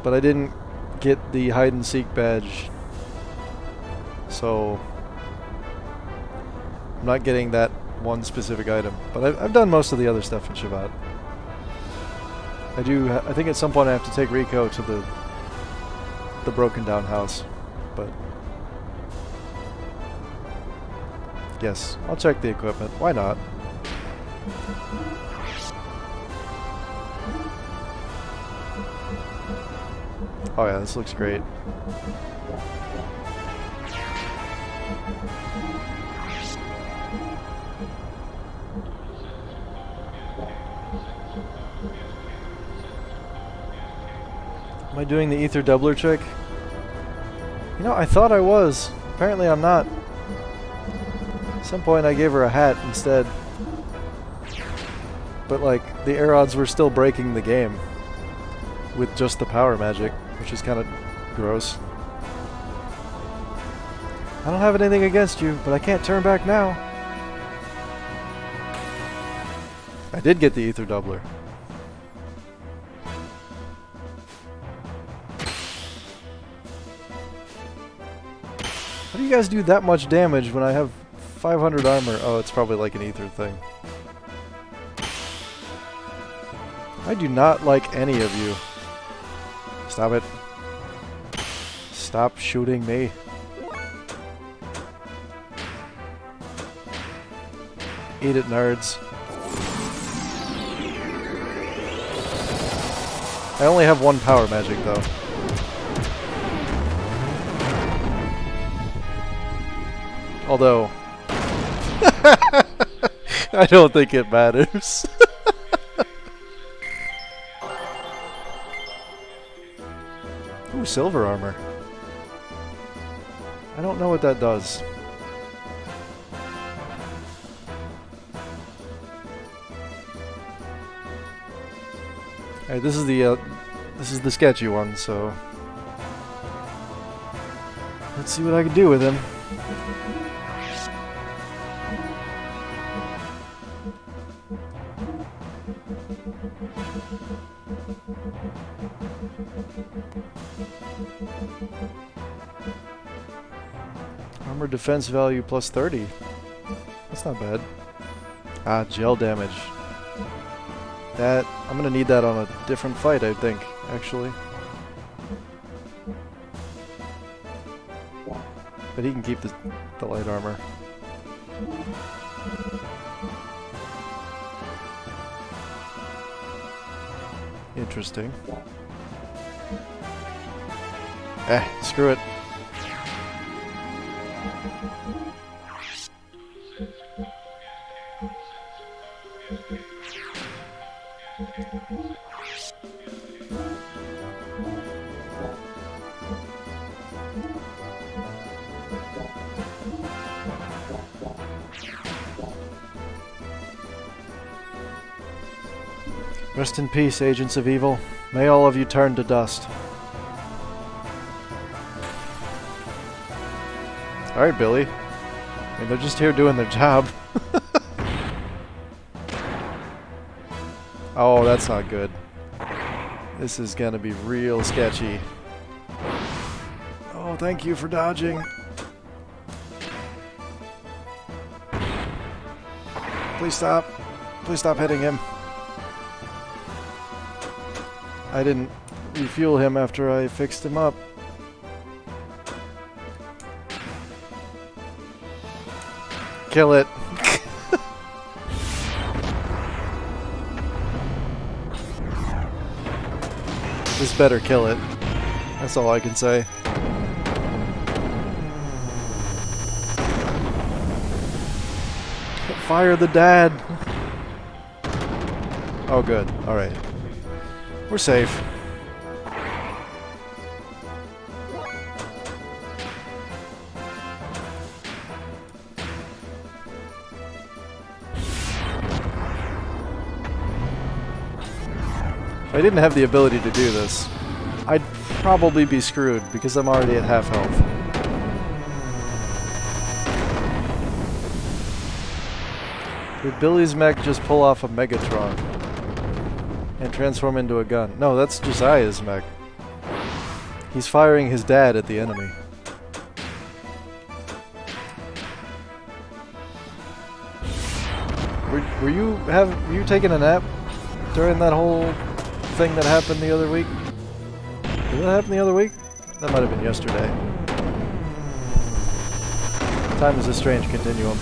But I didn't get the hide and seek badge. So I'm not getting that one specific item. But I've done most of the other stuff in Shevat. I think at some point I have to take Rico to the broken down house, but yes, I'll check the equipment. Why not? Oh yeah, this looks great. Am I doing the ether doubler trick? You know, I thought I was. Apparently I'm not. At some point I gave her a hat instead. But like, the air odds were still breaking the game with just the power magic, which is kind of gross. I don't have anything against you, but I can't turn back now. I did get the ether doubler. How do you guys do that much damage when I have 500 armor? Oh, it's probably like an ether thing. I do not like any of you. Stop it. Stop shooting me. Eat it, nerds. I only have one power magic, though. Although... I don't think it matters. Ooh, silver armor. I don't know what that does. Alright, this is the sketchy one, so let's see what I can do with him. Armor defense value plus 30. That's not bad. Ah, gel damage. That, I'm gonna need that on a different fight, I think, actually. But he can keep the light armor. Interesting. Screw it. Rest in peace, agents of evil. May all of you turn to dust. Alright, Billy. I mean, they're just here doing their job. Oh, that's not good. This is gonna be real sketchy. Oh, thank you for dodging. Please stop. Please stop hitting him. I didn't refuel him after I fixed him up. Kill it. This better kill it. That's all I can say. Fire the dad. Oh, good. All right. We're safe. If I didn't have the ability to do this, I'd probably be screwed because I'm already at half health. Did Billy's mech just pull off a Megatron and transform into a gun? No, that's Josiah's mech. He's firing his dad at the enemy. Were you taking a nap during that whole thing that happened the other week? Did that happen the other week? That might have been yesterday. Time is a strange continuum.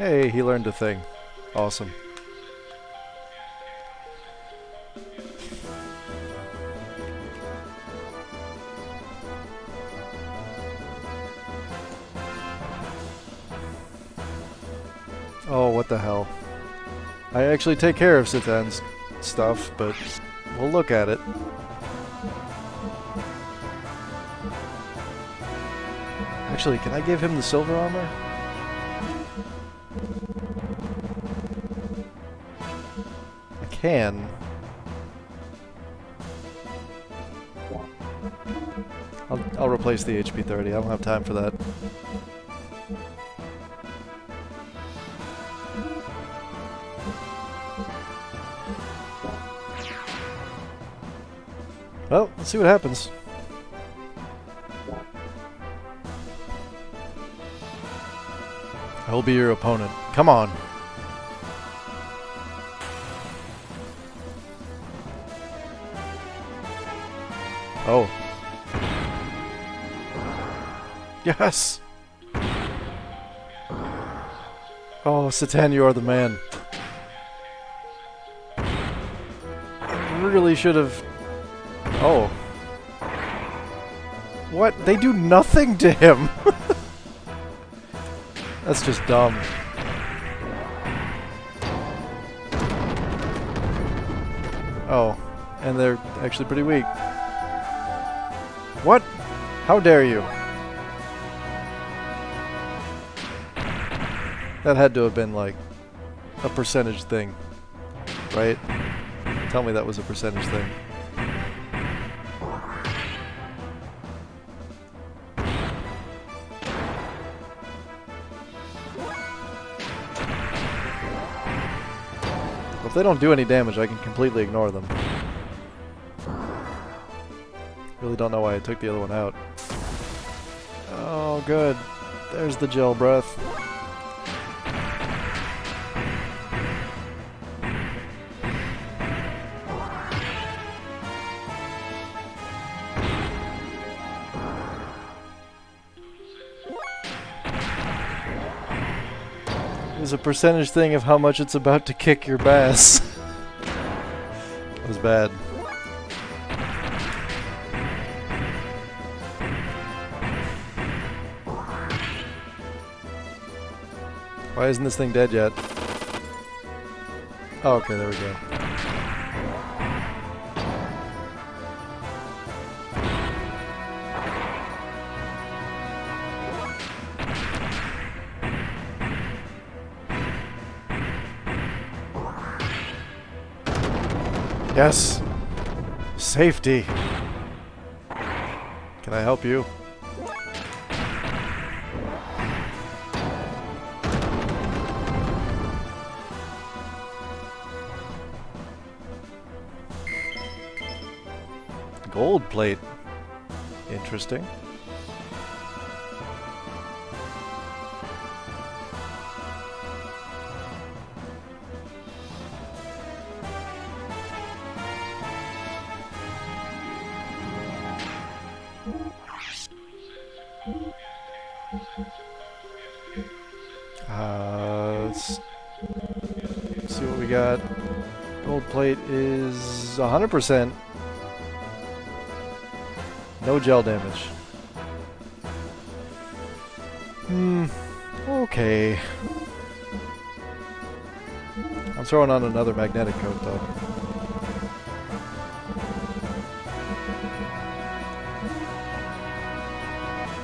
Hey, he learned a thing. Awesome. Oh, what the hell. I actually take care of Citan's stuff, but we'll look at it. Actually, can I give him the silver armor? I can. I'll replace the HP 30. I don't have time for that. Well, let's see what happens. I will be your opponent. Come on. Oh. Yes! Oh, Citan, you are the man. Really should have... Oh. What? They do nothing to him! That's just dumb. Oh. And they're actually pretty weak. What? How dare you? That had to have been like a percentage thing, right? Tell me that was a percentage thing. If they don't do any damage, I can completely ignore them. Really don't know why I took the other one out. Oh, good. There's the gel breath. There's a percentage thing of how much it's about to kick your bass. It was bad. Why isn't this thing dead yet? Oh, okay, there we go. Yes! Safety! Can I help you? Gold plate. Interesting. Let's see what we got. Gold plate is 100%. No gel damage. Okay. I'm throwing on another magnetic coat though.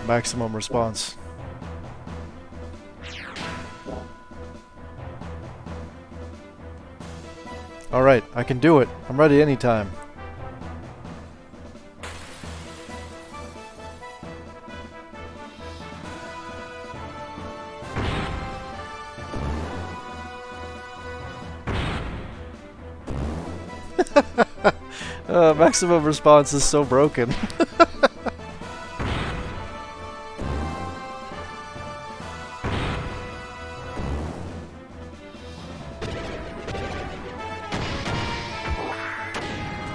Maximum response. Alright, I can do it. I'm ready anytime. Maximum response is so broken.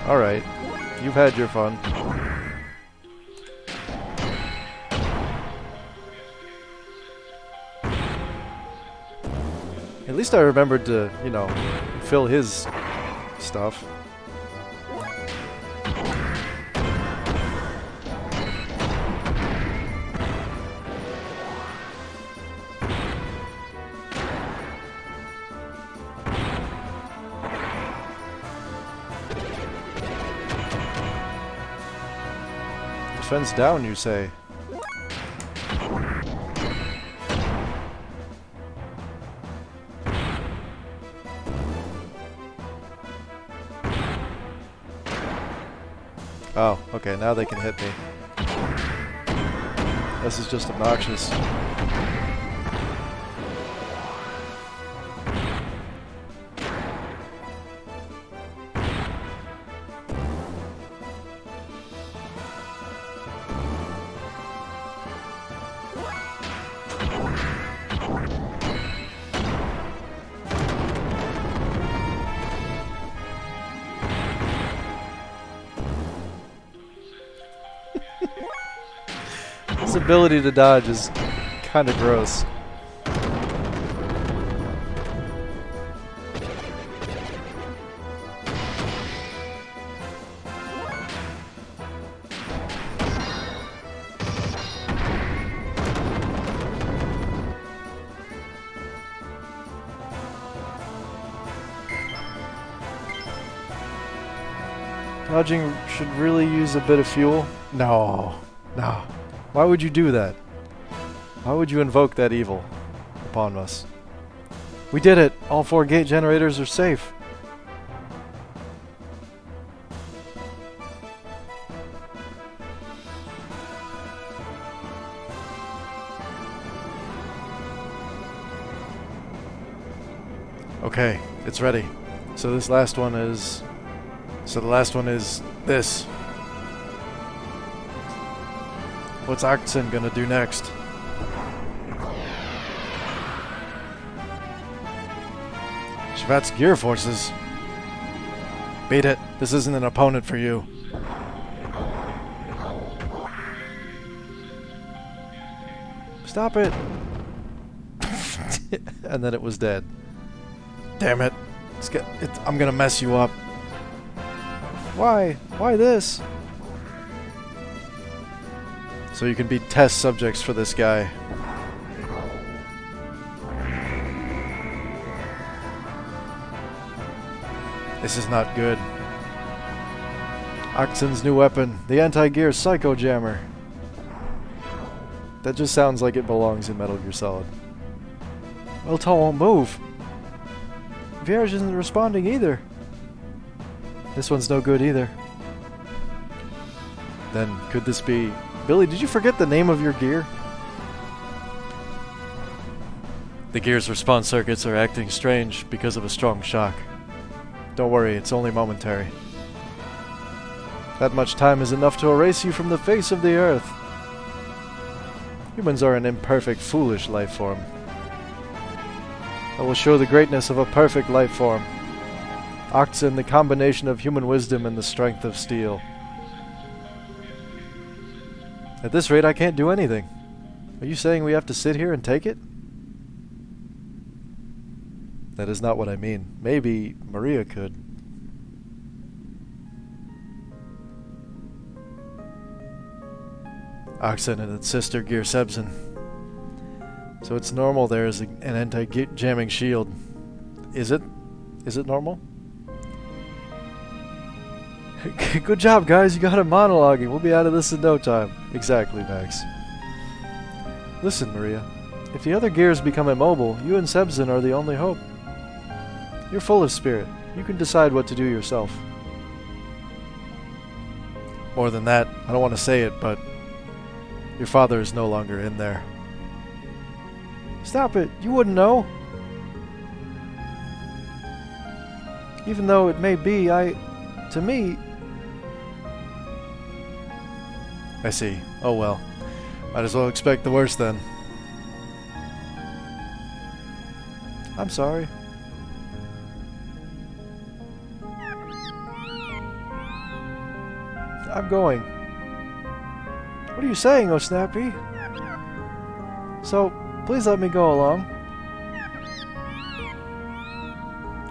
Alright, you've had your fun. At least I remembered to, you know, fill his stuff. Defense down, you say? Oh, okay, now they can hit me. This is just obnoxious. His ability to dodge is kind of gross. Dodging should really use a bit of fuel. No. No. Why would you do that? Why would you invoke that evil upon us? We did it! All 4 gate generators are safe. Okay, it's ready. So this last one is... So the last one is this. What's Oxen gonna do next? Shvat's gear forces. Beat it. This isn't an opponent for you. Stop it. And then it was dead. Damn it. I'm gonna mess you up. Why? Why this? So you can be test subjects for this guy. This is not good. Oxen's new weapon, the anti-gear Psycho Jammer. That just sounds like it belongs in Metal Gear Solid. Weltall won't move. Vierge isn't responding either. This one's no good either. Then could this be... Billy, did you forget the name of your gear? The gear's response circuits are acting strange because of a strong shock. Don't worry, it's only momentary. That much time is enough to erase you from the face of the earth. Humans are an imperfect, foolish life form. I will show the greatness of a perfect life form. Oxen, the combination of human wisdom and the strength of steel. At this rate, I can't do anything. Are you saying we have to sit here and take it? That is not what I mean. Maybe Maria could. Oxen and its sister Gear Sebsen. So it's normal there is an anti-jamming shield. Is it? Is it normal? Good job, guys. You got him monologuing. We'll be out of this in no time. Exactly, Max. Listen, Maria. If the other gears become immobile, you and Sebsen are the only hope. You're full of spirit. You can decide what to do yourself. More than that, I don't want to say it, but your father is no longer in there. Stop it. You wouldn't know. Even though it may be, to me... I see. Oh well. Might as well expect the worst then. I'm sorry. I'm going. What are you saying, oh Snappy? So, please let me go along.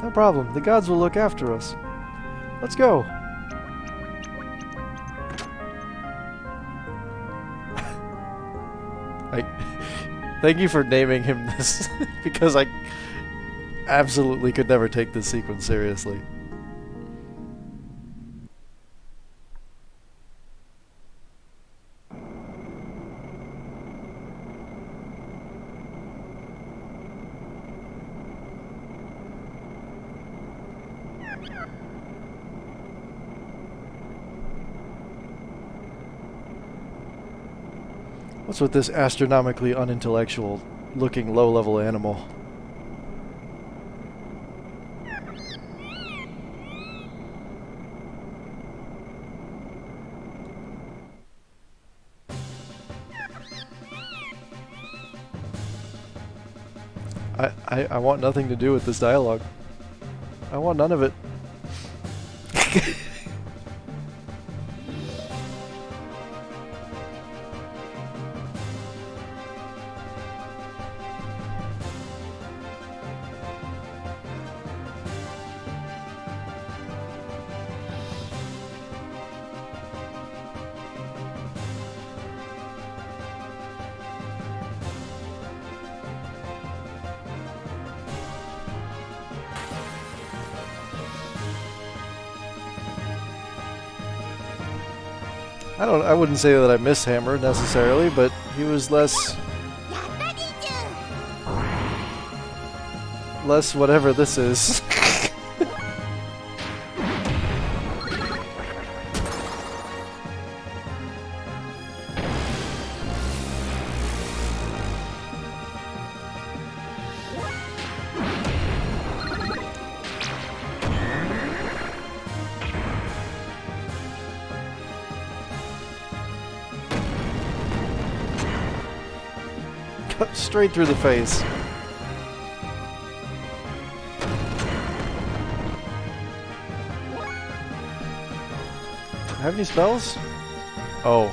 No problem. The gods will look after us. Let's go. Thank you for naming him this, because I absolutely could never take this sequence seriously. What's with this astronomically unintellectual looking low-level animal? I want nothing to do with this dialogue. I want none of it. I wouldn't say that I miss Hammer necessarily, but he was less whatever this is. Straight through the face. Have any spells? Oh.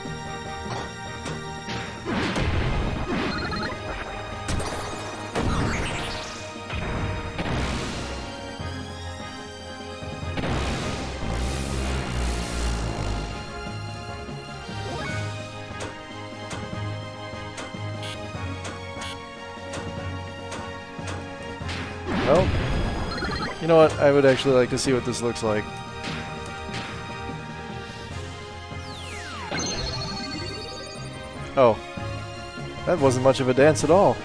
Well, you know what? I would actually like to see what this looks like. Oh. That wasn't much of a dance at all.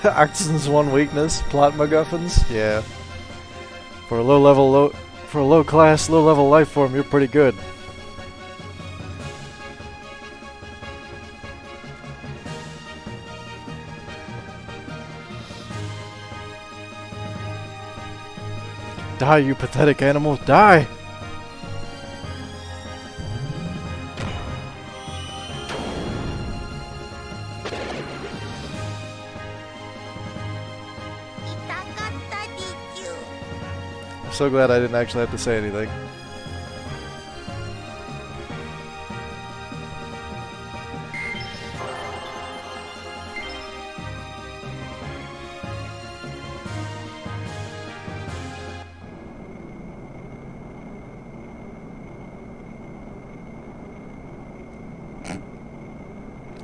Artisan's one weakness, plot MacGuffins. Yeah. For a low class, low level life form, you're pretty good. Die, you pathetic animal, die! I'm so glad I didn't actually have to say anything.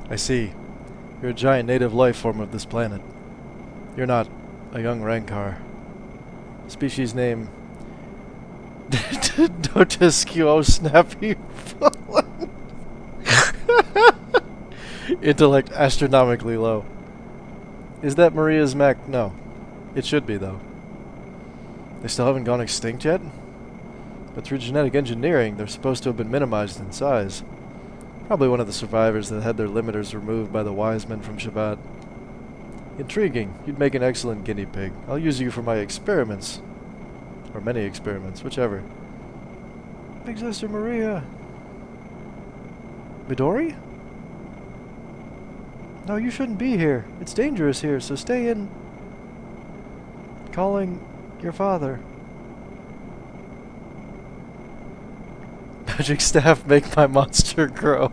I see. You're a giant native life form of this planet. You're not a young Rancor. Species name Dotiscuo Snappy Fallen. Intellect astronomically low. Is that Maria's mech? No. It should be, though. They still haven't gone extinct yet? But through genetic engineering, they're supposed to have been minimized in size. Probably one of the survivors that had their limiters removed by the wise men from Shabbat. Intriguing. You'd make an excellent guinea pig. I'll use you for my experiments. Or many experiments, whichever. Big Sister Maria. Midori? No, you shouldn't be here. It's dangerous here, so stay in. Calling your father. Magic staff make my monster grow.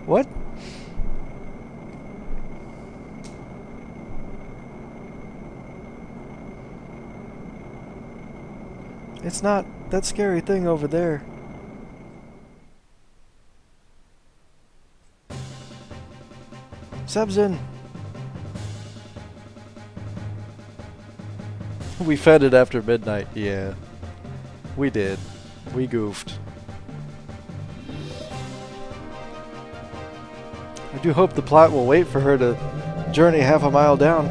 What? It's not that scary thing over there. Sebzen! We fed it after midnight, yeah. We did. We goofed. I do hope the plot will wait for her to journey half a mile down.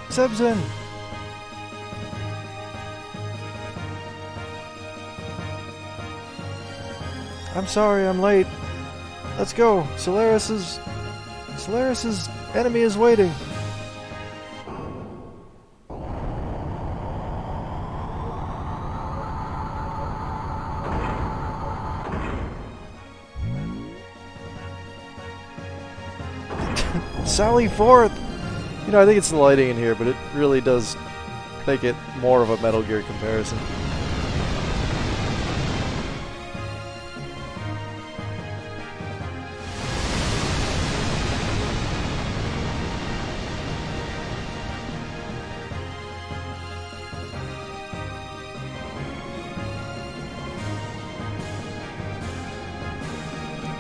Sebzen! I'm sorry, I'm late. Let's go. Solaris's enemy is waiting. Sally forth! You know, I think it's the lighting in here, but it really does make it more of a Metal Gear comparison.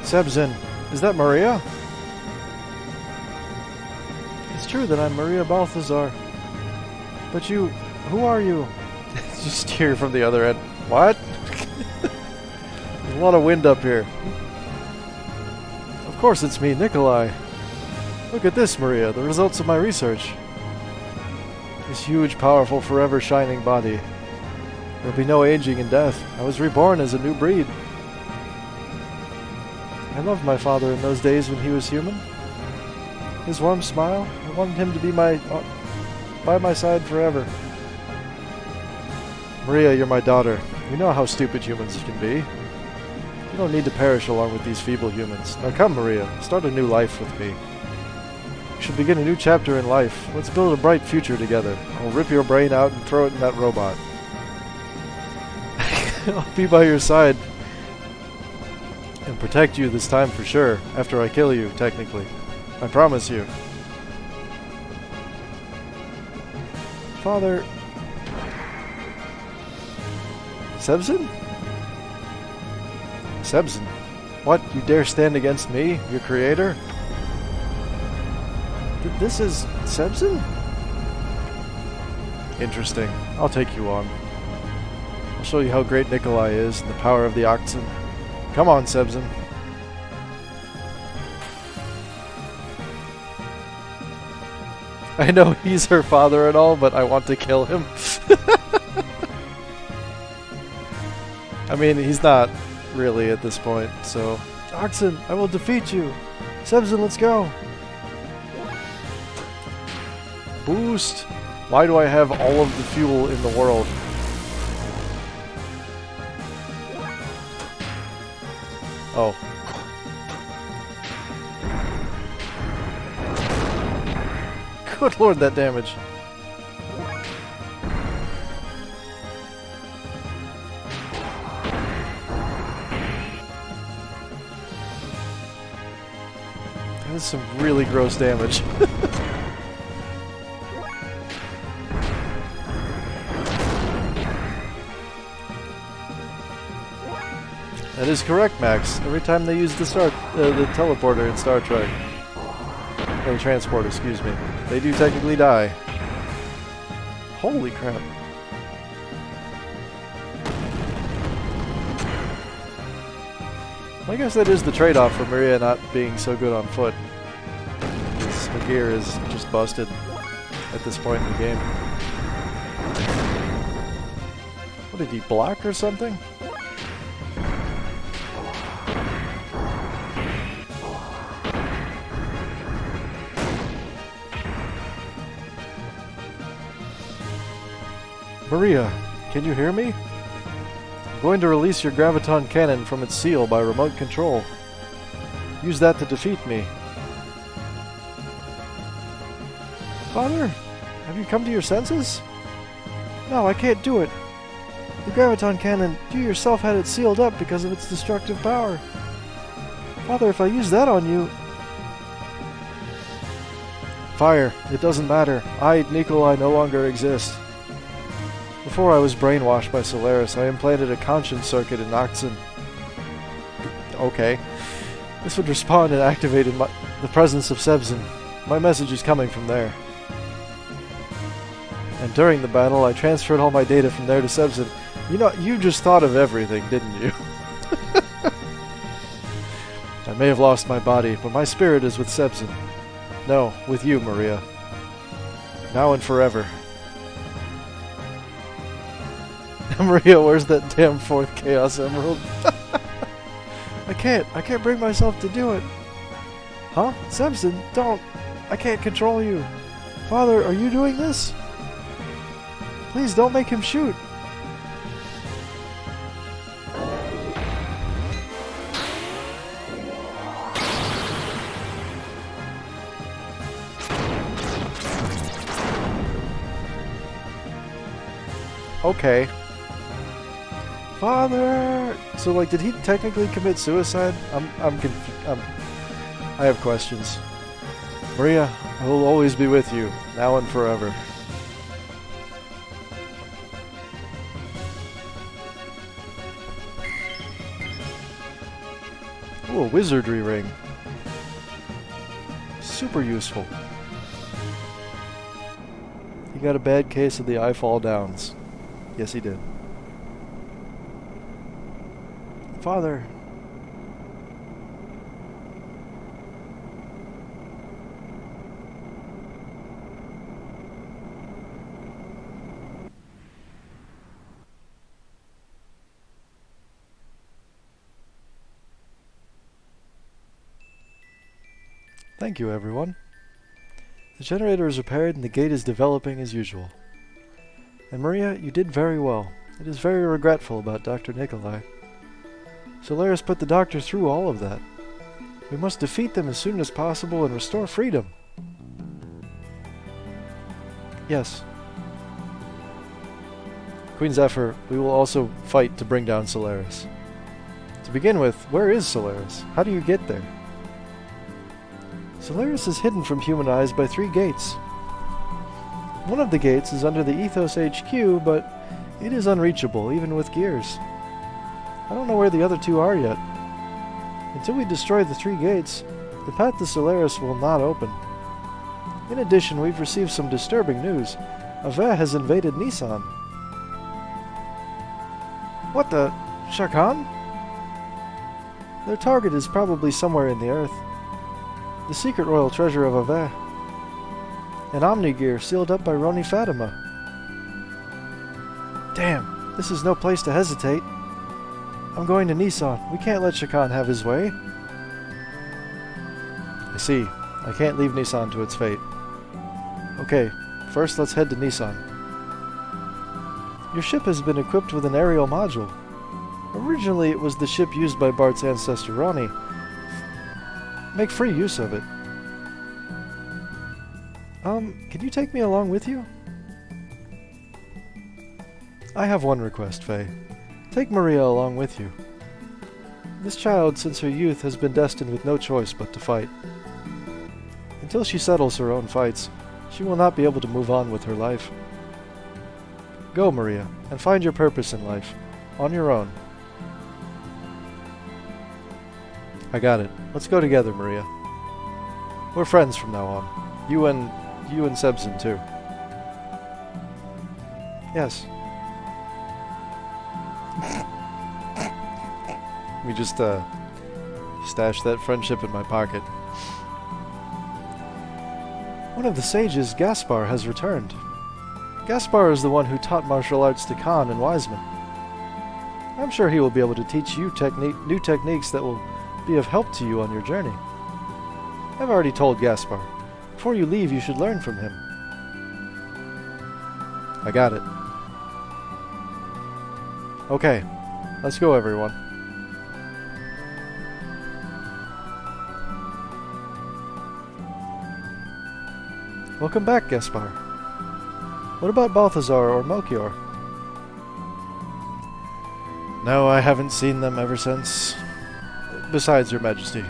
Sebzen, is that Maria? It's true that I'm Maria Balthazar. But you, who are you? Just hear from the other end. What? There's a lot of wind up here. Of course it's me, Nikolai. Look at this, Maria, the results of my research. This huge, powerful, forever shining body. There'll be no aging and death. I was reborn as a new breed. I loved my father in those days when he was human. His warm smile, I wanted him to be by my side forever. Maria, you're my daughter. We know how stupid humans can be. You don't need to perish along with these feeble humans. Now come, Maria, start a new life with me. We should begin a new chapter in life. Let's build a bright future together. I'll rip your brain out and throw it in that robot. I'll be by your side. And protect you this time for sure, after I kill you, technically. I promise you. Father... Sebzen? Sebzen? What? You dare stand against me, your creator? This is Sebzen? Interesting. I'll take you on. I'll show you how great Nikolai is and the power of the oxen. Come on, Sebzen. I know he's her father and all, but I want to kill him. I mean, he's not really at this point, so... Oxen, I will defeat you! Sebzen, let's go! Boost! Why do I have all of the fuel in the world? Oh. Good lord, that damage. That is some really gross damage. That is correct, Max. Every time they use the teleporter in Star Trek, or the transporter, excuse me, they do technically die. Holy crap! I guess that is the trade-off for Maria not being so good on foot. Her gear is just busted at this point in the game. What did he block or something? Maria, can you hear me? I'm going to release your graviton cannon from its seal by remote control. Use that to defeat me. Father, have you come to your senses? No, I can't do it. The graviton cannon, you yourself had it sealed up because of its destructive power. Father, if I use that on you... Fire, it doesn't matter. I, Nikolai, no longer exist. Before I was brainwashed by Solaris, I implanted a conscience circuit in Oxen. Okay. This would respond and activate in the presence of Sebzen. My message is coming from there. And during the battle, I transferred all my data from there to Sebzen. You know, you just thought of everything, didn't you? I may have lost my body, but my spirit is with Sebzen. No, with you, Maria. Now and forever. Maria, where's that damn fourth Chaos Emerald? I can't bring myself to do it. Huh? Sebzen, don't. I can't control you. Father, are you doing this? Please don't make him shoot. Okay. Father! So, like, did he technically commit suicide? I'm confused. I have questions. Maria, I will always be with you, now and forever. Ooh, a wizardry ring. Super useful. He got a bad case of the eye fall downs. Yes, he did. Father. Thank you, everyone. The generator is repaired and the gate is developing as usual. And Maria, you did very well. It is very regretful about Dr. Nikolai. Solaris put the doctor through all of that. We must defeat them as soon as possible and restore freedom. Yes. Queen Zephyr, we will also fight to bring down Solaris. To begin with, where is Solaris? How do you get there? Solaris is hidden from human eyes by 3 gates. One of the gates is under the Ethos HQ, but it is unreachable, even with gears. I don't know where the other 2 are yet. Until we destroy the 3 gates, the path to Solaris will not open. In addition, we've received some disturbing news. Ave has invaded Nissan. What the? Shakan? Their target is probably somewhere in the Earth. The secret royal treasure of Ave. An Omnigear sealed up by Roni Fatima. Damn, this is no place to hesitate. I'm going to Nissan. We can't let Shakan have his way. I see. I can't leave Nissan to its fate. Okay, first let's head to Nissan. Your ship has been equipped with an aerial module. Originally it was the ship used by Bart's ancestor Roni. Make free use of it. Can you take me along with you? I have one request, Faye. Take Maria along with you. This child, since her youth, has been destined with no choice but to fight. Until she settles her own fights, she will not be able to move on with her life. Go, Maria, and find your purpose in life, on your own. I got it. Let's go together, Maria. We're friends from now on. You and Sebzen, too. Yes. We just, stashed that friendship in my pocket. One of the sages, Gaspar, has returned. Gaspar is the one who taught martial arts to Khan and Wiseman. I'm sure he will be able to teach you new techniques that will be of help to you on your journey. I've already told Gaspar. Before you leave, you should learn from him. I got it. Okay, let's go, everyone. Welcome back, Gaspar. What about Balthazar or Melchior? No, I haven't seen them ever since. Besides, Your Majesty,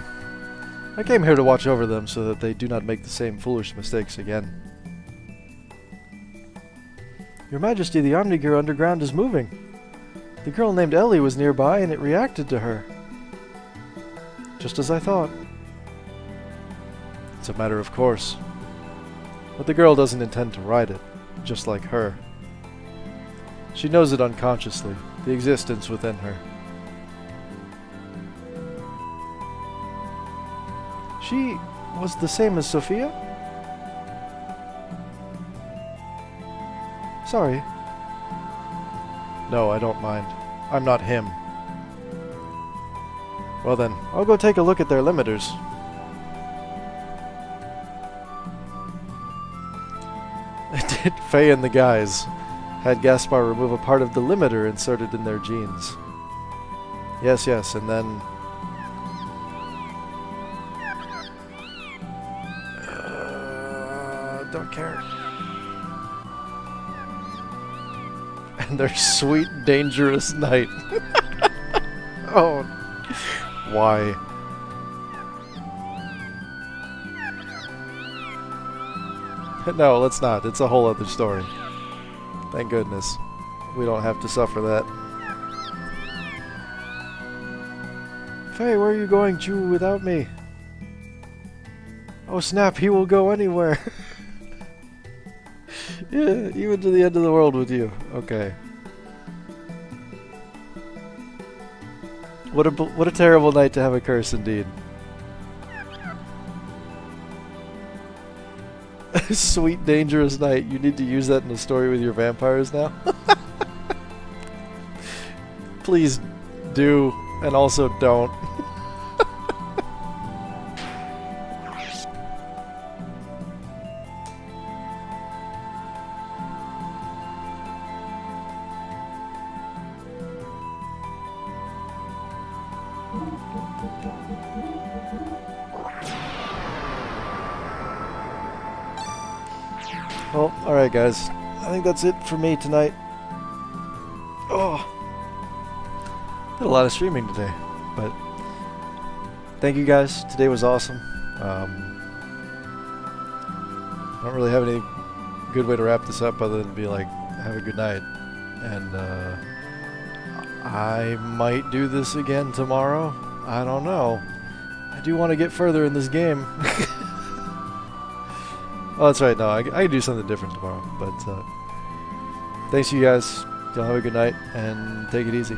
I came here to watch over them so that they do not make the same foolish mistakes again. Your Majesty, the Omnigear underground is moving. The girl named Ellie was nearby and it reacted to her. Just as I thought. It's a matter of course. But the girl doesn't intend to ride it, just like her. She knows it unconsciously, the existence within her. She was the same as Sophia? Sorry. No, I don't mind. I'm not him. Well then, I'll go take a look at their limiters. Did Faye and the guys had Gaspar remove a part of the limiter inserted in their genes. Yes, and then... don't care. And their sweet, dangerous night. Oh, why? No, let's not. It's a whole other story. Thank goodness. We don't have to suffer that. Faye, where are you going, Chew, without me? Oh snap, he will go anywhere. Yeah, even to the end of the world with you. Okay. What a terrible night to have a curse indeed. Sweet, dangerous night. You need to use that in a story with your vampires now? Please do, and also don't. Well, alright guys, I think that's it for me tonight. Oh, did a lot of streaming today, but thank you guys, today was awesome. I don't really have any good way to wrap this up other than be like, have a good night, and I might do this again tomorrow, I don't know. I do want to get further in this game. Oh, that's right. No, I can do something different tomorrow. But thanks, you guys. Y'all have a good night and take it easy.